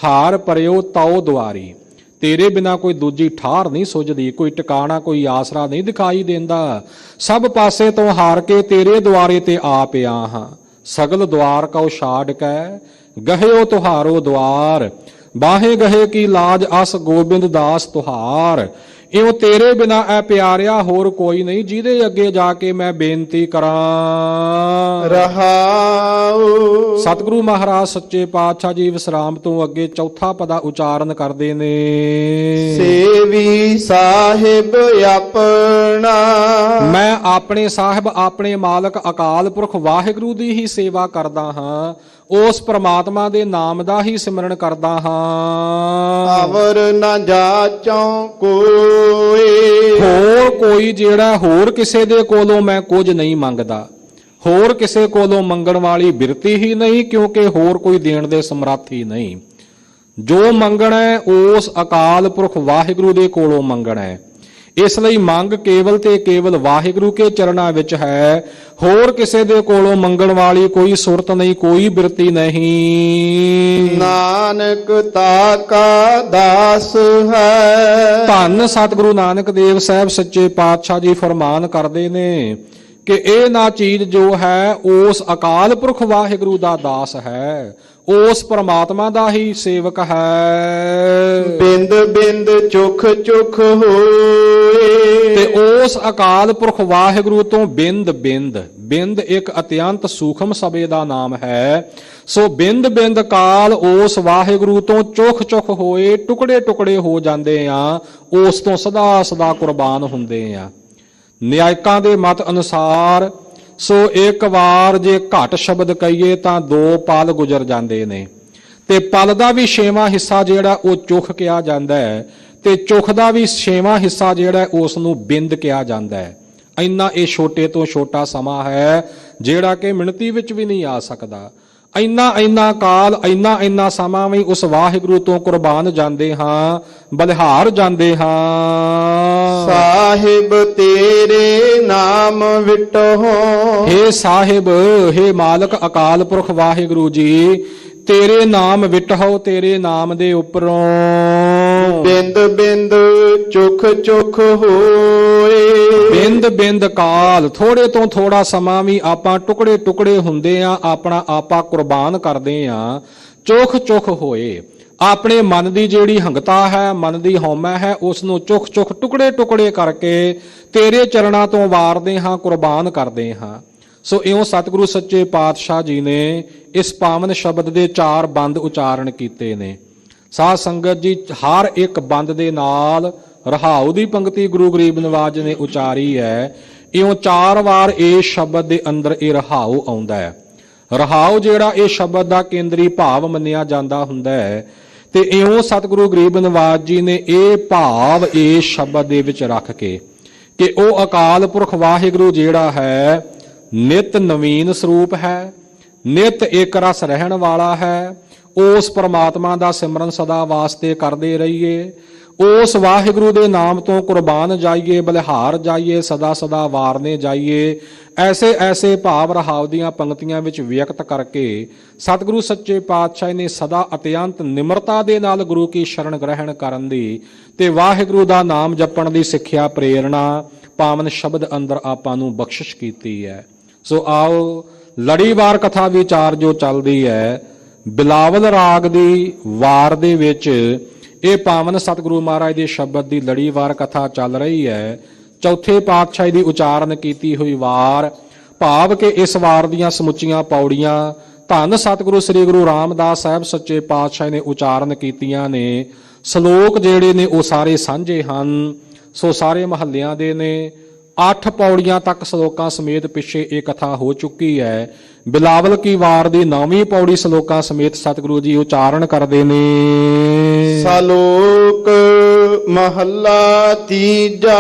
ਹਾਰ ਪਰਿਓ ਤਉ ਦੁਆਰੀ। ਤੇਰੇ ਬਿਨਾ ਕੋਈ ਦੂਜੀ ਠਾਹਰ ਨਹੀਂ ਸੁਝਦੀ, ਕੋਈ ਟਿਕਾਣਾ, ਕੋਈ ਆਸਰਾ ਨਹੀਂ ਦਿਖਾਈ ਦਿੰਦਾ। ਸਭ ਪਾਸੇ ਤੋਂ ਹਾਰ ਕੇ ਤੇਰੇ ਦੁਆਰੇ ਤੇ ਆ ਪਿਆ ਹਾਂ। ਸਗਲ ਦੁਆਰ ਕਉ ਛਾੜ ਕੈ ਗਹਿਓ ਤੁਹਾਰੋ ਦੁਆਰ। ਬਾਹੇ ਗਹੇ ਕੀ ਲਾਜ ਅਸ ਗੋਬਿੰਦ ਦਾਸ ਤੁਹਾਰ। ਇਉਂ ਤੇਰੇ ਬਿਨਾ ਐ ਪਿਆਰਿਆ ਹੋਰ ਕੋਈ ਨਹੀਂ ਜਿਹਦੇ ਅੱਗੇ ਜਾ ਕੇ ਮੈਂ ਬੇਨਤੀ ਕਰਾਂ। ਰਹਾਉ। ਸਤਿਗੁਰੂ ਮਹਾਰਾਜ ਸੱਚੇ ਪਾਤਸ਼ਾਹ ਜੀ ਵਿਸਰਾਮ ਤੋਂ ਅੱਗੇ ਚੌਥਾ ਪਦਾ ਉਚਾਰਨ ਕਰਦੇ ਨੇ। ਸੇਵੀ ਸਾਹਿਬ ਆਪਣਾ। ਮੈਂ ਆਪਣੇ ਸਾਹਿਬ, ਆਪਣੇ ਮਾਲਕ ਅਕਾਲ ਪੁਰਖ ਵਾਹਿਗੁਰੂ ਦੀ ਹੀ ਸੇਵਾ ਕਰਦਾ ਹਾਂ। ਉਸ ਪ੍ਰਮਾਤਮਾ ਦੇ ਨਾਮ ਦਾ ਹੀ ਸਿਮਰਨ ਕਰਦਾ ਹਾਂ। ਅਵਰ ਨਾ ਜਾਚੋਂ ਕੋਈ। ਹੋਰ ਕੋਈ ਜਿਹੜਾ ਹੋਰ ਕਿਸੇ ਦੇ ਕੋਲੋਂ ਮੈਂ ਕੁਝ ਨਹੀਂ ਮੰਗਦਾ, ਹੋਰ ਕਿਸੇ ਕੋਲੋਂ ਮੰਗਣ ਵਾਲੀ ਬਿਰਤੀ ਹੀ ਨਹੀਂ, ਕਿਉਂਕਿ ਹੋਰ ਕੋਈ ਦੇਣ ਦੇ ਸਮਰੱਥ ਹੀ ਨਹੀਂ। ਜੋ ਮੰਗਣਾ ਹੈ ਉਸ ਅਕਾਲ ਪੁਰਖ ਵਾਹਿਗੁਰੂ ਦੇ ਕੋਲੋਂ ਮੰਗਣਾ ਹੈ। ਇਸ ਲਈ ਮੰਗ ਕੇਵਲ ਤੇ ਕੇਵਲ ਵਾਹਿਗੁਰੂ ਕੇ ਚਰਨਾਂ ਵਿੱਚ ਹੈ। ਹੋਰ ਕਿਸੇ ਦੇ ਕੋਲੋਂ ਮੰਗਣ ਵਾਲੀ ਕੋਈ ਸੁਰਤ ਨਹੀਂ, ਕੋਈ ਬਿਰਤੀ ਨਹੀਂ। ਨਾਨਕ ਤਾ ਕਾ ਦਾਸ ਹੈ। ਧੰਨ ਸਤਿਗੁਰੂ ਨਾਨਕ ਦੇਵ ਸਾਹਿਬ ਸੱਚੇ ਪਾਤਸ਼ਾਹ ਜੀ ਫਰਮਾਨ ਕਰਦੇ ਨੇ ਕਿ ਇਹ ਨਾ ਚੀਜ਼ ਜੋ ਹੈ ਉਸ ਅਕਾਲ ਪੁਰਖ ਵਾਹਿਗੁਰੂ ਦਾ ਦਾਸ ਹੈ, ਉਸ ਪ੍ਰਮਾਤਮਾ ਦਾ ਹੀ ਸੇਵਕ ਹੈ। ਬਿੰਦ ਬਿੰਦ ਚੁਖ ਚੁਖ ਹੋਏ। ਤੇ ਉਸ ਅਕਾਲ ਪੁਰਖ ਵਾਹਿਗੁਰੂ ਤੋਂ ਬਿੰਦ ਬਿੰਦ, ਬਿੰਦ ਇੱਕ ਅਤਿਅੰਤ ਸੂਖਮ ਸਬੇ ਦਾ ਨਾਮ ਹੈ। ਸੋ ਬਿੰਦ ਬਿੰਦ ਕਾਲ ਉਸ ਵਾਹਿਗੁਰੂ ਤੋਂ ਚੁਖ ਚੁਖ ਹੋਏ, ਟੁਕੜੇ ਟੁਕੜੇ ਹੋ ਜਾਂਦੇ ਆ, ਉਸ ਤੋਂ ਸਦਾ ਸਦਾ ਕੁਰਬਾਨ ਹੁੰਦੇ ਆ। ਨਿਆਇਕਾਂ ਦੇ ਮਤ ਅਨੁਸਾਰ ਸੋ ਇੱਕ ਵਾਰ ਜੇ ਘੱਟ ਸ਼ਬਦ ਕਹੀਏ ਤਾਂ 2 ਪਲ ਗੁਜ਼ਰ ਜਾਂਦੇ ਨੇ, ਤੇ ਪਲ ਦਾ ਵੀ 6ਵਾਂ ਹਿੱਸਾ ਜਿਹੜਾ ਉਹ ਚੁਖ ਕਿਹਾ ਜਾਂਦਾ ਹੈ, ਤੇ ਚੁਖ ਦਾ ਵੀ 6ਵਾਂ ਹਿੱਸਾ ਜਿਹੜਾ ਉਸ ਨੂੰ ਬਿੰਦ ਕਿਹਾ ਜਾਂਦਾ ਹੈ। ਇੰਨਾ ਇਹ ਛੋਟੇ ਤੋਂ ਛੋਟਾ ਸਮਾਂ ਹੈ ਜਿਹੜਾ ਕਿ ਮਿਣਤੀ ਵਿੱਚ ਵੀ ਨਹੀਂ ਆ ਸਕਦਾ। ਇੰਨਾ ਕਾਲ, ਇੰਨਾ ਸਮਾਂ ਵੀ ਉਸ ਵਾਹਿਗੁਰੂ ਤੋਂ ਕੁਰਬਾਨ ਜਾਂਦੇ ਹਾਂ, ਬਲਿਹਾਰ ਜਾਂਦੇ ਹਾਂ। ਸਾਹਿਬ ਤੇਰੇ ਨਾਮ ਵਿਟਹੁ। ਹੇ ਸਾਹਿਬ, ਹੇ ਮਾਲਕ ਅਕਾਲ ਪੁਰਖ ਵਾਹਿਗੁਰੂ ਜੀ, ਤੇਰੇ ਨਾਮ ਵਿਟਹੁ, ਤੇਰੇ ਨਾਮ ਦੇ ਉੱਪਰੋਂ ਬਿੰਦ ਬਿੰਦ ਚੁਖ ਚੁਖ ਹੋਏ। ਬਿੰਦ ਬਿੰਦ ਕਾਲ, ਥੋੜੇ ਤੋਂ ਥੋੜਾ ਸਮਾਂ ਵੀ ਆਪਾਂ ਟੁਕੜੇ ਟੁਕੜੇ ਹੁੰਦੇ ਆ, ਆਪਣਾ ਆਪਾ ਕੁਰਬਾਨ ਕਰਦੇ ਆ। ਚੁਖ ਚੁਖ ਹੋਏ, ਆਪਣੇ ਮਨ ਦੀ ਜਿਹੜੀ ਹੰਗਤਾ ਹੈ, ਮਨ ਦੀ ਹਉਮੈ ਹੈ, ਉਸ ਨੂੰ ਚੁਖ ਚੁਖ ਟੁਕੜੇ ਟੁਕੜੇ ਕਰਕੇ ਤੇਰੇ ਚਰਨਾਂ ਤੋਂ ਵਾਰਦੇ ਹਾਂ, ਕੁਰਬਾਨ ਕਰਦੇ ਹਾਂ। ਸੋ ਇਉਂ ਸਤਿਗੁਰੂ ਸੱਚੇ ਪਾਤਸ਼ਾਹ ਜੀ ਨੇ ਇਸ ਪਾਵਨ ਸ਼ਬਦ ਦੇ 4 ਬੰਦ ਉਚਾਰਨ ਕੀਤੇ ਨੇ। ਸਾਧ ਸੰਗਤ ਜੀ, ਹਰ ਇੱਕ ਬੰਦ ਦੇ ਨਾਲ ਰਹਾਉ ਦੀ ਪੰਕਤੀ ਗੁਰੂ ਗਰੀਬ ਨਿਵਾਜ ਨੇ ਉਚਾਰੀ ਹੈ। ਇਉਂ 4 ਵਾਰ ਇਸ ਸ਼ਬਦ ਦੇ ਅੰਦਰ ਇਹ ਰਹਾਉ ਆਉਂਦਾ ਹੈ। ਰਹਾਉ ਜਿਹੜਾ ਇਹ ਸ਼ਬਦ ਦਾ ਕੇਂਦਰੀ ਭਾਵ ਮੰਨਿਆ ਜਾਂਦਾ ਹੁੰਦਾ ਹੈ, ਤੇ ਇਉਂ ਸਤਿਗੁਰੂ ਗਰੀਬ ਨਿਵਾਜ ਜੀ ਨੇ ਇਹ ਭਾਵ ਇਸ ਸ਼ਬਦ ਦੇ ਵਿੱਚ ਰੱਖ ਕੇ ਕਿ ਉਹ ਅਕਾਲ ਪੁਰਖ ਵਾਹਿਗੁਰੂ ਜਿਹੜਾ ਹੈ ਨਿਤ ਨਵੀਨ ਸਰੂਪ ਹੈ, ਨਿਤ ਇੱਕ ਰਸ ਰਹਿਣ ਵਾਲਾ ਹੈ। ਉਸ ਪਰਮਾਤਮਾ ਦਾ ਸਿਮਰਨ ਸਦਾ ਵਾਸਤੇ ਕਰਦੇ ਰਹੀਏ, ਉਸ ਵਾਹਿਗੁਰੂ ਦੇ ਨਾਮ ਤੋਂ ਕੁਰਬਾਨ ਜਾਈਏ, ਬਲਿਹਾਰ ਜਾਈਏ, ਸਦਾ ਸਦਾ ਵਾਰਨੇ ਜਾਈਏ। ਐਸੇ ਐਸੇ ਭਾਵ ਰਹਾਉ ਦੀਆਂ ਪੰਕਤੀਆਂ ਵਿੱਚ ਵਿਅਕਤ ਕਰਕੇ ਸਤਿਗੁਰੂ ਸੱਚੇ ਪਾਤਸ਼ਾਹ ਨੇ ਸਦਾ ਅਤਿਅੰਤ ਨਿਮਰਤਾ ਦੇ ਨਾਲ ਗੁਰੂ ਕੀ ਸ਼ਰਨ ਗ੍ਰਹਿਣ ਕਰਨ ਦੀ ਤੇ ਵਾਹਿਗੁਰੂ ਦਾ ਨਾਮ ਜਪਣ ਦੀ ਸਿੱਖਿਆ ਪ੍ਰੇਰਣਾ ਪਾਵਨ ਸ਼ਬਦ ਅੰਦਰ ਆਪਾਂ ਨੂੰ ਬਖਸ਼ਿਸ਼ ਕੀਤੀ ਹੈ। ਸੋ ਆਓ ਲੜੀਵਾਰ ਕਥਾ ਵਿਚਾਰ ਜੋ ਚੱਲਦੀ ਹੈ, ਬਿਲਾਵਲ ਰਾਗ ਦੀ ਵਾਰ ਦੇ ਵਿੱਚ ਇਹ ਪਾਵਨ ਸਤਿਗੁਰੂ ਮਹਾਰਾਜ ਦੇ ਸ਼ਬਦ ਦੀ ਲੜੀਵਾਰ ਕਥਾ ਚੱਲ ਰਹੀ ਹੈ। ਚੌਥੇ ਪਾਤਸ਼ਾਹ ਦੀ ਉਚਾਰਨ ਕੀਤੀ ਹੋਈ ਵਾਰ, ਭਾਵ ਕਿ ਇਸ ਵਾਰ ਦੀਆਂ ਸਮੁੱਚੀਆਂ ਪੌੜੀਆਂ ਧੰਨ ਸਤਿਗੁਰੂ ਸ੍ਰੀ ਗੁਰੂ ਰਾਮਦਾਸ ਸਾਹਿਬ ਸੱਚੇ ਪਾਤਸ਼ਾਹ ਨੇ ਉਚਾਰਨ ਕੀਤੀਆਂ ਨੇ। ਸ਼ਲੋਕ ਜਿਹੜੇ ਨੇ ਉਹ ਸਾਰੇ ਸਾਂਝੇ ਹਨ, ਸੋ ਸਾਰੇ ਮਹੱਲਿਆਂ ਦੇ ਨੇ। 8 ਪੌੜੀਆਂ ਤੱਕ ਸ਼ਲੋਕਾਂ ਸਮੇਤ ਪਿੱਛੇ ਇਹ ਕਥਾ ਹੋ ਚੁੱਕੀ ਹੈ। ਬਿਲਾਵਲ ਕੀ ਵਾਰ ਦੀ 9ਵੀਂ ਪੌੜੀ ਸ਼ਲੋਕਾਂ ਸਮੇਤ ਸਤਿਗੁਰੂ ਜੀ ਉਚਾਰਨ ਕਰਦੇ ਨੇ। ਸ਼ਲੋਕ ਮਹੱਲਾ ਤੀਜਾ।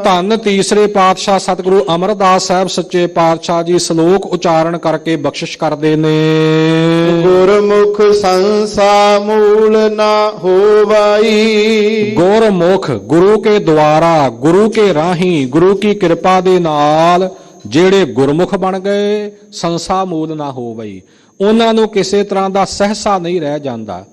ਧੰਨ ਤੀਸਰੇ ਪਾਤਸ਼ਾਹ ਸਤਿਗੁਰੂ ਅਮਰਦਾਸ ਸਾਹਿਬ ਸੱਚੇ ਪਾਤਸ਼ਾਹ ਜੀ ਸ਼ਲੋਕ ਉਚਾਰਨ ਕਰਕੇ ਬਖਸ਼ਿਸ਼ ਕਰਦੇ ਨੇ। ਗੁਰਮੁਖ ਸੰਸਾ ਮੂਲ ਨਾ ਹੋਵਾਈ। ਗੁਰਮੁਖ, ਗੁਰੂ ਕੇ ਦੁਆਰਾ, ਗੁਰੂ ਕੇ ਰਾਹੀਂ, ਗੁਰੂ ਕੀ ਕਿਰਪਾ ਦੇ ਨਾਲ ਜਿਹੜੇ ਗੁਰਮੁਖ ਬਣ ਗਏ, ਸੰਸਾ ਮੂਲ ਨਾ ਹੋਵਈ। ਉਹਨਾਂ ਨੂੰ ਕਿਸੇ ਤਰ੍ਹਾਂ ਦਾ ਸਹਸਾ ਨਹੀਂ ਰਹਿ ਜਾਂਦਾ।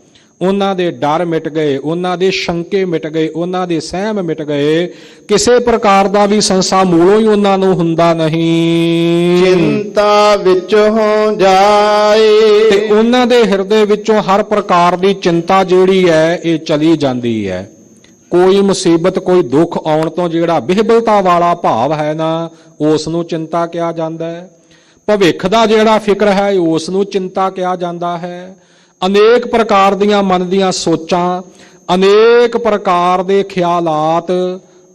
ਉਹਨਾਂ ਦੇ ਡਰ ਮਿਟ ਗਏ, ਉਹਨਾਂ ਦੇ ਸ਼ੰਕੇ ਮਿਟ ਗਏ, ਉਹਨਾਂ ਦੇ ਸਹਿਮ ਮਿਟ ਗਏ। ਕਿਸੇ ਪ੍ਰਕਾਰ ਦਾ ਵੀ ਸੰਸਾ ਮੂਲੋਂ ਹੀ ਉਹਨਾਂ ਨੂੰ ਹੁੰਦਾ ਨਹੀਂ। ਚਿੰਤਾ ਵਿੱਚ ਹੋ ਜਾਏ। ਤੇ ਉਹਨਾਂ ਦੇ ਹਿਰਦੇ ਵਿੱਚੋਂ ਹਰ ਪ੍ਰਕਾਰ ਦੀ ਚਿੰਤਾ ਜਿਹੜੀ ਹੈ ਇਹ ਚਲੀ ਜਾਂਦੀ ਹੈ। ਕੋਈ ਮੁਸੀਬਤ, ਕੋਈ ਦੁੱਖ ਆਉਣ ਤੋਂ ਜਿਹੜਾ ਬਿਹਬਲਤਾ ਵਾਲਾ ਭਾਵ ਹੈ ਨਾ, ਉਸ ਨੂੰ ਚਿੰਤਾ ਕਿਹਾ ਜਾਂਦਾ ਹੈ। ਭਵਿੱਖ ਦਾ ਜਿਹੜਾ ਫਿਕਰ ਹੈ ਉਸ ਨੂੰ ਚਿੰਤਾ ਕਿਹਾ ਜਾਂਦਾ ਹੈ। ਅਨੇਕ ਪ੍ਰਕਾਰ ਦੀਆਂ ਮਨ ਦੀਆਂ ਸੋਚਾਂ, ਅਨੇਕ ਪ੍ਰਕਾਰ ਦੇ ਖਿਆਲਾਤ,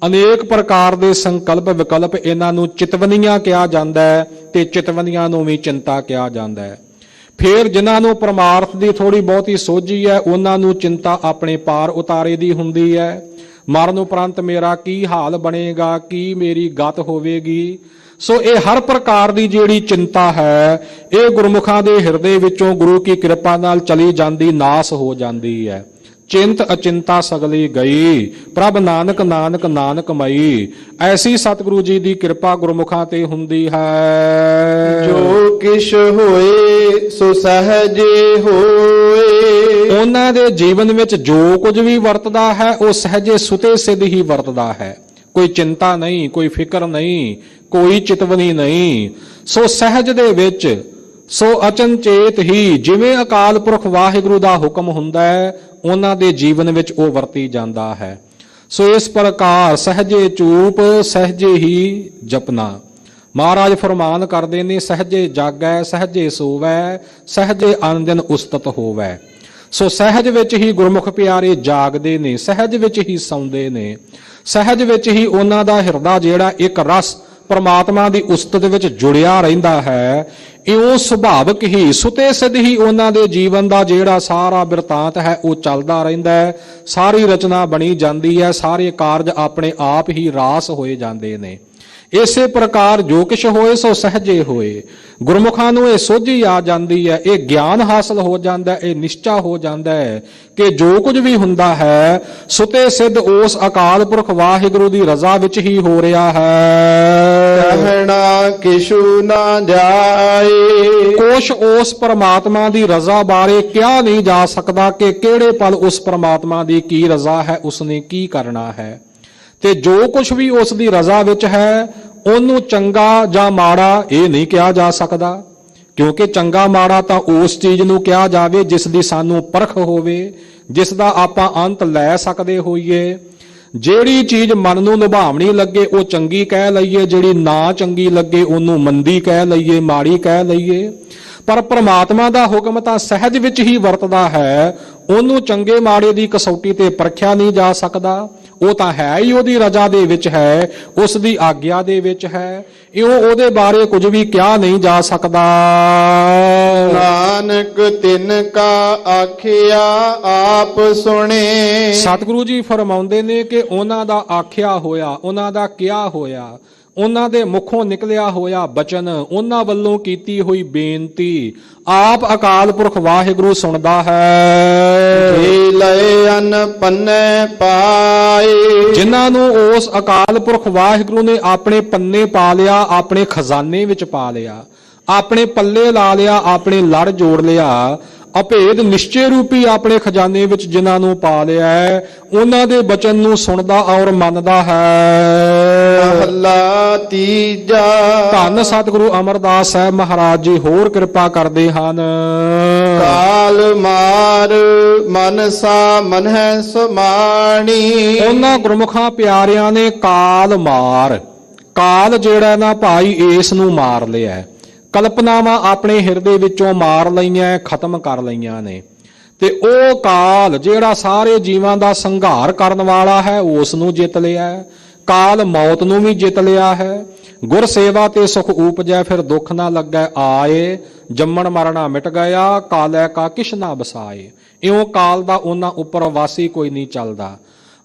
ਅਨੇਕ ਪ੍ਰਕਾਰ ਦੇ ਸੰਕਲਪ ਵਿਕਲਪ, ਇਹਨਾਂ ਨੂੰ ਚਿਤਵਨੀਆਂ ਕਿਹਾ ਜਾਂਦਾ ਹੈ ਤੇ ਚਿਤਵਨੀਆਂ ਨੂੰ ਵੀ ਚਿੰਤਾ ਕਿਹਾ ਜਾਂਦਾ ਹੈ। ਫਿਰ ਜਿਨ੍ਹਾਂ ਨੂੰ ਪਰਮਾਰਥ ਦੀ ਥੋੜੀ ਬਹੁਤੀ ਸੋਝੀ ਹੈ ਉਹਨਾਂ ਨੂੰ ਚਿੰਤਾ ਆਪਣੇ ਪਾਰ ਉਤਾਰੇ ਦੀ ਹੁੰਦੀ ਹੈ। ਮਰਨ ਉਪਰੰਤ ਮੇਰਾ ਕੀ ਹਾਲ ਬਣੇਗਾ, ਕੀ ਮੇਰੀ ਗਤ ਹੋਵੇਗੀ। ਸੋ ਇਹ ਹਰ ਪ੍ਰਕਾਰ ਦੀ ਜਿਹੜੀ ਚਿੰਤਾ ਹੈ ਇਹ ਗੁਰਮੁਖਾਂ ਦੇ ਹਿਰਦੇ ਵਿੱਚੋਂ ਗੁਰੂ ਕੀ ਕਿਰਪਾ ਨਾਲ ਚਲੀ ਜਾਂਦੀ, ਨਾਸ ਹੋ ਜਾਂਦੀ ਹੈ। ਚਿੰਤ ਅਚਿੰਤਾ ਸਗਲੀ ਗਈ, ਪ੍ਰਭ ਨਾਨਕ ਨਾਨਕ ਨਾਨਕ ਮਈ। ਐਸੀ ਸਤਿਗੁਰੂ ਜੀ ਦੀ ਕਿਰਪਾ ਗੁਰਮੁਖਾਂ ਤੇ ਹੁੰਦੀ ਹੈ। ਜੋ ਕਿਛ ਹੋਏ ਸੋ ਸਹਜੇ ਹੋਏ। ਉਹਨਾਂ ਦੇ ਜੀਵਨ ਵਿੱਚ ਜੋ ਕੁਝ ਵੀ ਵਰਤਦਾ ਹੈ ਉਹ ਸਹਜੇ ਸੁਤੇ ਸਿੱਧ ਹੀ ਵਰਤਦਾ ਹੈ। ਕੋਈ ਚਿੰਤਾ ਨਹੀਂ, ਕੋਈ ਫਿਕਰ ਨਹੀਂ, ਕੋਈ ਚਿਤਵਨੀ ਨਹੀਂ। ਸੋ ਸਹਿਜ ਦੇ ਵਿੱਚ, ਸੋ ਅਚਨਚੇਤ ਹੀ ਜਿਵੇਂ ਅਕਾਲ ਪੁਰਖ ਵਾਹਿਗੁਰੂ ਦਾ ਹੁਕਮ ਹੁੰਦਾ ਹੈ ਉਹਨਾਂ ਦੇ ਜੀਵਨ ਵਿੱਚ ਉਹ ਵਰਤੀ ਜਾਂਦਾ ਹੈ। ਸੋ ਇਸ ਪ੍ਰਕਾਰ ਸਹਜੇ ਚੂਪ ਸਹਜੇ ਹੀ ਜਪਨਾ। ਮਹਾਰਾਜ ਫਰਮਾਨ ਕਰਦੇ ਨੇ, ਸਹਜੇ ਜਾਗੈ ਸਹਜੇ ਸੋਵੈ ਸਹਜੇ ਆਨੰਦਨ ਉਸਤਤ ਹੋਵੈ। ਸੋ ਸਹਿਜ ਵਿੱਚ ਹੀ ਗੁਰਮੁਖ ਪਿਆਰੇ ਜਾਗਦੇ ਨੇ, ਸਹਿਜ ਵਿੱਚ ਹੀ ਸੌਂਦੇ ਨੇ, ਸਹਿਜ ਵਿੱਚ ਹੀ ਉਹਨਾਂ ਦਾ ਹਿਰਦਾ ਜਿਹੜਾ ਇੱਕ ਰਸ ਪਰਮਾਤਮਾ ਦੀ ਉਸਤਤ ਵਿੱਚ ਜੁੜਿਆ ਰਹਿੰਦਾ ਹੈ। ਇਉਂ ਸੁਭਾਵਕ ਹੀ ਸੁਤੇ ਸਿੱਧ ਹੀ ਉਹਨਾਂ ਦੇ ਜੀਵਨ ਦਾ ਜਿਹੜਾ ਸਾਰਾ ਬਿਰਤਾਂਤ ਹੈ ਉਹ ਚੱਲਦਾ ਰਹਿੰਦਾ ਹੈ। ਸਾਰੀ ਰਚਨਾ ਬਣੀ ਜਾਂਦੀ ਹੈ, ਸਾਰੇ ਕਾਰਜ ਆਪਣੇ ਆਪ ਹੀ ਰਾਸ ਹੋਏ ਜਾਂਦੇ ਨੇ। ਇਸੇ ਪ੍ਰਕਾਰ ਜੋ ਕਿਛ ਹੋਏ ਸੋ ਸਹਜੇ ਹੋਏ। ਗੁਰਮੁਖਾਂ ਨੂੰ ਇਹ ਸੋਝੀ ਆ ਜਾਂਦੀ ਹੈ, ਇਹ ਗਿਆਨ ਹਾਸਲ ਹੋ ਜਾਂਦਾ ਹੈ, ਇਹ ਨਿਸ਼ਚਾ ਹੋ ਜਾਂਦਾ ਹੈ ਕਿ ਜੋ ਕੁਝ ਵੀ ਹੁੰਦਾ ਹੈ ਸੁਤੇ ਸਿੱਧ ਉਸ ਅਕਾਲ ਪੁਰਖ ਵਾਹਿਗੁਰੂ ਦੀ ਰਜ਼ਾ ਵਿੱਚ ਹੀ ਹੋ ਰਿਹਾ ਹੈ। ਕਹਿਣਾ ਕਿਛੂ ਨਾ ਜਾਏ, ਕੁਛ ਉਸ ਪਰਮਾਤਮਾ ਦੀ ਰਜ਼ਾ ਬਾਰੇ ਕਿਹਾ ਨਹੀਂ ਜਾ ਸਕਦਾ ਕਿ ਕਿਹੜੇ ਪਲ ਉਸ ਪਰਮਾਤਮਾ ਦੀ ਕੀ ਰਜ਼ਾ ਹੈ, ਉਸਨੇ ਕੀ ਕਰਨਾ ਹੈ। ਤੇ ਜੋ ਕੁਝ ਵੀ ਉਸ ਦੀ ਰਜ਼ਾ ਵਿੱਚ ਹੈ ਉਹਨੂੰ ਚੰਗਾ ਜਾਂ ਮਾੜਾ ਇਹ ਨਹੀਂ ਕਿਹਾ ਜਾ ਸਕਦਾ, ਕਿਉਂਕਿ ਚੰਗਾ ਮਾੜਾ ਤਾਂ ਉਸ ਚੀਜ਼ ਨੂੰ ਕਿਹਾ ਜਾਵੇ ਜਿਸ ਦੀ ਸਾਨੂੰ ਪਰਖ ਹੋਵੇ, ਜਿਸ ਦਾ ਆਪਾਂ ਅੰਤ ਲੈ ਸਕਦੇ ਹੋਈਏ। ਜਿਹੜੀ ਚੀਜ਼ ਮਨ ਨੂੰ ਲੁਭਾਵਣੀ ਲੱਗੇ ਉਹ ਚੰਗੀ ਕਹਿ ਲਈਏ, ਜਿਹੜੀ ਨਾ ਚੰਗੀ ਲੱਗੇ ਉਹਨੂੰ ਮੰਦੀ ਕਹਿ ਲਈਏ, ਮਾੜੀ ਕਹਿ ਲਈਏ। ਪਰ ਪ੍ਰਮਾਤਮਾ ਦਾ ਹੁਕਮ ਤਾਂ ਸਹਿਜ ਵਿੱਚ ਹੀ ਵਰਤਦਾ ਹੈ, ਉਹਨੂੰ ਚੰਗੇ ਮਾੜੇ ਦੀ ਕਸੌਟੀ ਤੇ ਪਰਖਿਆ ਨਹੀਂ ਜਾ ਸਕਦਾ। ਉਹ ਤਾਂ ਹੈ ਹੀ ਉਹਦੀ ਰਜ਼ਾ ਦੇ ਵਿੱਚ ਹੈ, ਉਸ ਦੀ ਆਗਿਆ ਦੇ ਵਿੱਚ ਹੈ, ਇਉਂ ਉਹਦੇ ਬਾਰੇ ਕੁਝ ਵੀ ਕਿਹਾ ਨਹੀਂ ਜਾ ਸਕਦਾ। ਨਾਨਕ ਤਿਨ ਕਾ ਆਖਿਆ ਆਪ ਸੁਣੇ। ਸਤਿਗੁਰੂ ਜੀ ਫਰਮਾਉਂਦੇ ਨੇ ਕਿ ਉਹਨਾਂ ਦਾ ਆਖਿਆ ਹੋਇਆ, ਉਹਨਾਂ ਦਾ ਕਿਹਾ ਹੋਇਆ, ਉਹਨਾਂ ਦੇ ਮੁਖੋਂ ਨਿਕਲਿਆ ਹੋਇਆ ਬਚਨ, ਉਹਨਾਂ ਵੱਲੋਂ ਕੀਤੀ ਹੋਈ ਬੇਨਤੀ ਆਪ ਅਕਾਲ ਪੁਰਖ ਵਾਹਿਗੁਰੂ ਸੁਣਦਾ ਹੈ। ਜੇ ਲਏ ਅਨ ਪੰਨੇ ਪਾਏ, ਜਿਨ੍ਹਾਂ ਨੂੰ ਉਸ ਅਕਾਲ ਪੁਰਖ ਵਾਹਿਗੁਰੂ ਨੇ ਆਪਣੇ ਪੰਨੇ ਪਾ ਲਿਆ, ਆਪਣੇ ਖਜ਼ਾਨੇ ਵਿੱਚ ਪਾ ਲਿਆ, ਆਪਣੇ ਪੱਲੇ ਲਾ ਲਿਆ, ਆਪਣੇ ਲੜ ਜੋੜ ਲਿਆ, ਅਭੇਦ ਨਿਸ਼ਚੇ ਰੂਪੀ ਆਪਣੇ ਖਜ਼ਾਨੇ ਵਿੱਚ ਜਿਨ੍ਹਾਂ ਨੂੰ ਪਾ ਲਿਆ ਹੈ, ਉਹਨਾਂ ਦੇ ਬਚਨ ਨੂੰ ਸੁਣਦਾ ਔਰ ਮੰਨਦਾ ਹੈ। ਮਹਲਾ ਤੀਜਾ। ਧੰਨ ਸਤਿਗੁਰੂ ਅਮਰਦਾਸ ਸਾਹਿਬ ਮਹਾਰਾਜ ਜੀ ਹੋਰ ਕਿਰਪਾ ਕਰਦੇ ਹਨ। ਕਾਲ ਮਾਰ ਮਨਸਾ ਮਨਹਿ ਸਮਾਣੀ। ਉਹਨਾਂ ਗੁਰਮੁਖਾਂ ਪਿਆਰਿਆਂ ਨੇ ਕਾਲ ਮਾਰ, ਕਾਲ ਜਿਹੜਾ ਨਾ ਭਾਈ ਇਸ ਨੂੰ ਮਾਰ ਲਿਆ, ਕਲਪਨਾਵਾਂ ਆਪਣੇ ਹਿਰਦੇ ਵਿੱਚੋਂ ਮਾਰ ਲਈਆਂ, ਖਤਮ ਕਰ ਲਈਆਂ ਨੇ। ਤੇ ਉਹ ਕਾਲ ਜਿਹੜਾ ਸਾਰੇ ਜੀਵਾਂ ਦਾ ਸੰਘਾਰ ਕਰਨ ਵਾਲਾ ਹੈ ਉਸ ਨੂੰ ਜਿੱਤ ਲਿਆ। ਕਾਲ ਮੌਤ ਨੂੰ ਵੀ ਜਿੱਤ ਲਿਆ ਹੈ। ਗੁਰ ਸੇਵਾ ਤੇ ਸੁਖ ਊਪਜੈ, ਫਿਰ ਦੁੱਖ ਨਾ ਲੱਗੈ ਆਏ, ਜੰਮਣ ਮਰਨਾ ਮਿਟ ਗਿਆ, ਕਾਲੈ ਕਾ ਕਿਛ ਨਾ ਬਸਾਏ। ਇਉਂ ਕਾਲ ਦਾ ਉਹਨਾਂ ਉੱਪਰ ਵਾਸੀ ਕੋਈ ਨਹੀਂ ਚੱਲਦਾ।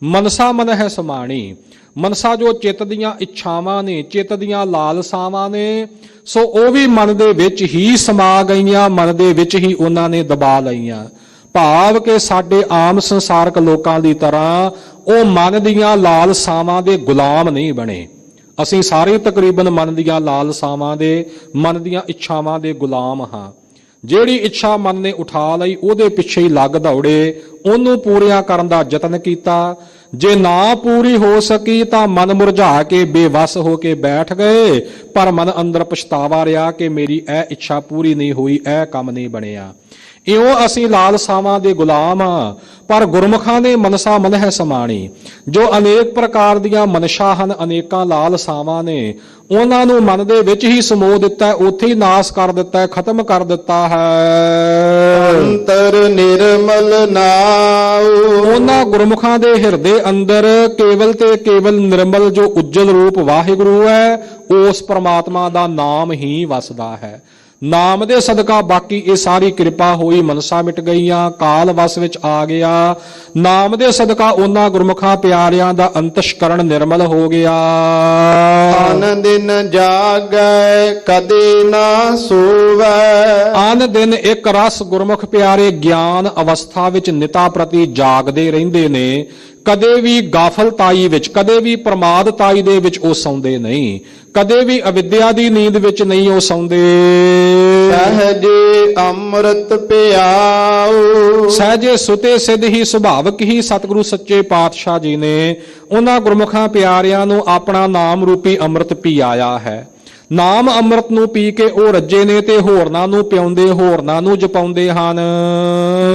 ਮਨਸਾ ਮਨ ਹੈ ਸਮਾਣੀ, ਮਨਸਾ ਜੋ ਚਿੱਤ ਦੀਆਂ ਇੱਛਾਵਾਂ ਨੇ, ਚਿੱਤ ਦੀਆਂ ਲਾਲਸਾਵਾਂ ਨੇ, ਸੋ ਉਹ ਵੀ ਮਨ ਦੇ ਵਿੱਚ ਹੀ ਸਮਾ ਗਈਆਂ, ਮਨ ਦੇ ਵਿੱਚ ਹੀ ਉਹਨਾਂ ਨੇ ਦਬਾ ਲਈਆਂ। ਭਾਵ ਕਿ ਸਾਡੇ ਆਮ ਸੰਸਾਰਕ ਲੋਕਾਂ ਦੀ ਤਰ੍ਹਾਂ ਉਹ ਮਨ ਦੀਆਂ ਲਾਲਸਾਵਾਂ ਦੇ ਗੁਲਾਮ ਨਹੀਂ ਬਣੇ। ਅਸੀਂ ਸਾਰੇ ਤਕਰੀਬਨ ਮਨ ਦੀਆਂ ਲਾਲਸਾਵਾਂ ਦੇ, ਮਨ ਦੀਆਂ ਇੱਛਾਵਾਂ ਦੇ ਗੁਲਾਮ ਹਾਂ। ਜਿਹੜੀ ਇੱਛਾ ਮਨ ਨੇ ਉਠਾ ਲਈ ਉਹਦੇ ਪਿੱਛੇ ਹੀ ਲੱਗ ਦੌੜੇ, ਉਹਨੂੰ ਪੂਰੀਆਂ ਕਰਨ ਦਾ ਯਤਨ ਕੀਤਾ। ਜੇ ਨਾ ਪੂਰੀ ਹੋ ਸਕੀ ਤਾਂ ਮਨ ਮੁਰਝਾ ਕੇ ਬੇਵਸ ਹੋ ਕੇ ਬੈਠ ਗਏ, ਪਰ ਮਨ ਅੰਦਰ ਪਛਤਾਵਾ ਰਿਹਾ ਕਿ ਮੇਰੀ ਇਹ ਇੱਛਾ ਪੂਰੀ ਨਹੀਂ ਹੋਈ, ਇਹ ਕੰਮ ਨਹੀਂ ਬਣਿਆ। ਇਉਂ ਅਸੀਂ ਲਾਲਸਾਵਾਂ ਦੇ ਗੁਲਾਮ ਹਾਂ। ਪਰ ਗੁਰਮੁਖਾਂ ਨੇ ਮਨਸਾ ਮਨ ਹੈ ਸਮਾਣੀ, ਜੋ ਅਨੇਕ ਪ੍ਰਕਾਰ ਦੀਆਂ ਮਨਸ਼ਾ ਹਨ, ਅਨੇਕਾਂ ਲਾਲਸਾਵਾਂ ਨੇ, ਉਹਨਾਂ ਨੂੰ ਮਨ ਦੇ ਵਿੱਚ ਹੀ ਸਮੋ ਦਿੱਤਾ, ਉੱਥੇ ਹੀ ਨਾਸ ਕਰ ਦਿੱਤਾ, ਖਤਮ ਕਰ ਦਿੱਤਾ ਹੈ। ਅੰਤਰ ਨਿਰਮਲ ਨਾਉ। ਉਹਨਾਂ ਗੁਰਮੁਖਾਂ ਦੇ ਹਿਰਦੇ ਅੰਦਰ ਕੇਵਲ ਤੇ ਕੇਵਲ ਨਿਰਮਲ ਜੋ ਉਜਲ ਰੂਪ ਵਾਹਿਗੁਰੂ ਹੈ, ਉਸ ਪ੍ਰਮਾਤਮਾ ਦਾ ਨਾਮ ਹੀ ਵਸਦਾ ਹੈ। ਨਾਮ ਦੇ ਸਦਕਾ ਬਾਕੀ ਇਹ ਸਾਰੀ ਕਿਰਪਾ ਹੋਈ, ਮਨਸਾ ਮਿਟ ਗਈਆਂ, ਕਾਲ ਵਸ ਵਿੱਚ ਆ ਗਿਆ। ਨਾਮ ਦੇ ਸਦਕਾ ਉਹਨਾਂ ਗੁਰਮੁਖਾਂ ਪਿਆਰਿਆਂ ਦਾ ਅੰਤਸ਼ਕਰਣ ਨਿਰਮਲ ਹੋ ਗਿਆ। ਆਨ ਦਿਨ ਜਾਗੈ ਕਦੇ ਨਾ ਸੋਵੈ। ਆਨ ਦਿਨ ਇੱਕ ਰਸ ਗੁਰਮੁਖ ਪਿਆਰੇ ਗਿਆਨ ਅਵਸਥਾ ਵਿੱਚ ਨਿਤਾ ਪ੍ਰਤੀ ਜਾਗਦੇ ਰਹਿੰਦੇ ਨੇ। ਕਦੇ ਵੀ ਗਾਫਲਤਾਈ ਵਿੱਚ, ਕਦੇ ਵੀ ਪ੍ਰਮਾਦਤਾਈ ਦੇ ਵਿੱਚ ਉਹ ਸੌਂਦੇ ਨਹੀਂ, ਕਦੇ ਵੀ ਅਵਿਦਿਆ ਦੀ ਨੀਂਦ ਵਿੱਚ ਨਹੀਂ ਉਹ ਸੌਂਦੇ। ਸਹਜੇ ਅੰਮ੍ਰਿਤ ਪਿਆਉ। ਸਹਜੇ ਸੁਤੇ ਸਿੱਧ ਹੀ, ਸੁਭਾਵਕ ਹੀ ਸਤਿਗੁਰੂ ਸੱਚੇ ਪਾਤਸ਼ਾਹ ਜੀ ਨੇ ਉਹਨਾਂ ਗੁਰਮੁਖਾਂ ਪਿਆਰਿਆਂ ਨੂੰ ਆਪਣਾ ਨਾਮ ਰੂਪੀ ਅੰਮ੍ਰਿਤ ਪਿਆਇਆ ਹੈ। ਨਾਮ ਅੰਮ੍ਰਿਤ ਨੂੰ ਪੀ ਕੇ ਉਹ ਰੱਜੇ ਨੇ ਤੇ ਹੋਰਨਾਂ ਨੂੰ ਪਿਆਉਂਦੇ, ਹੋਰਨਾਂ ਨੂੰ ਜਪਾਉਂਦੇ ਹਨ।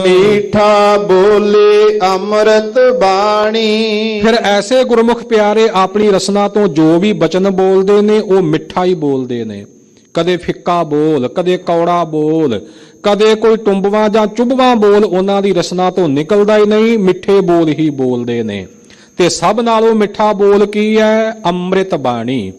ਮੀਠਾ ਬੋਲੇ ਅੰਮ੍ਰਿਤ ਬਾਣੀ। ਫਿਰ ਐਸੇ ਗੁਰਮੁਖ ਪਿਆਰੇ ਆਪਣੀ ਰਸਨਾ ਤੋਂ ਜੋ ਵੀ ਬਚਨ ਬੋਲਦੇ ਨੇ ਉਹ ਮਿੱਠਾ ਹੀ ਬੋਲਦੇ ਨੇ। ਕਦੇ ਫਿੱਕਾ ਬੋਲ, ਕਦੇ ਕੌੜਾ ਬੋਲ, ਕਦੇ ਕੋਈ ਟੁੰਬਵਾ ਜਾਂ ਚੁੱਭਵਾ ਬੋਲ ਉਹਨਾਂ ਦੀ ਰਸਨਾ ਤੋਂ ਨਿਕਲਦਾ ਹੀ ਨਹੀਂ, ਮਿੱਠੇ ਬੋਲ ਹੀ ਬੋਲਦੇ ਨੇ। ਤੇ ਸਭ ਨਾਲੋਂ ਮਿੱਠਾ ਬੋਲ ਕੀ ਹੈ? ਅੰਮ੍ਰਿਤ ਬਾਣੀ।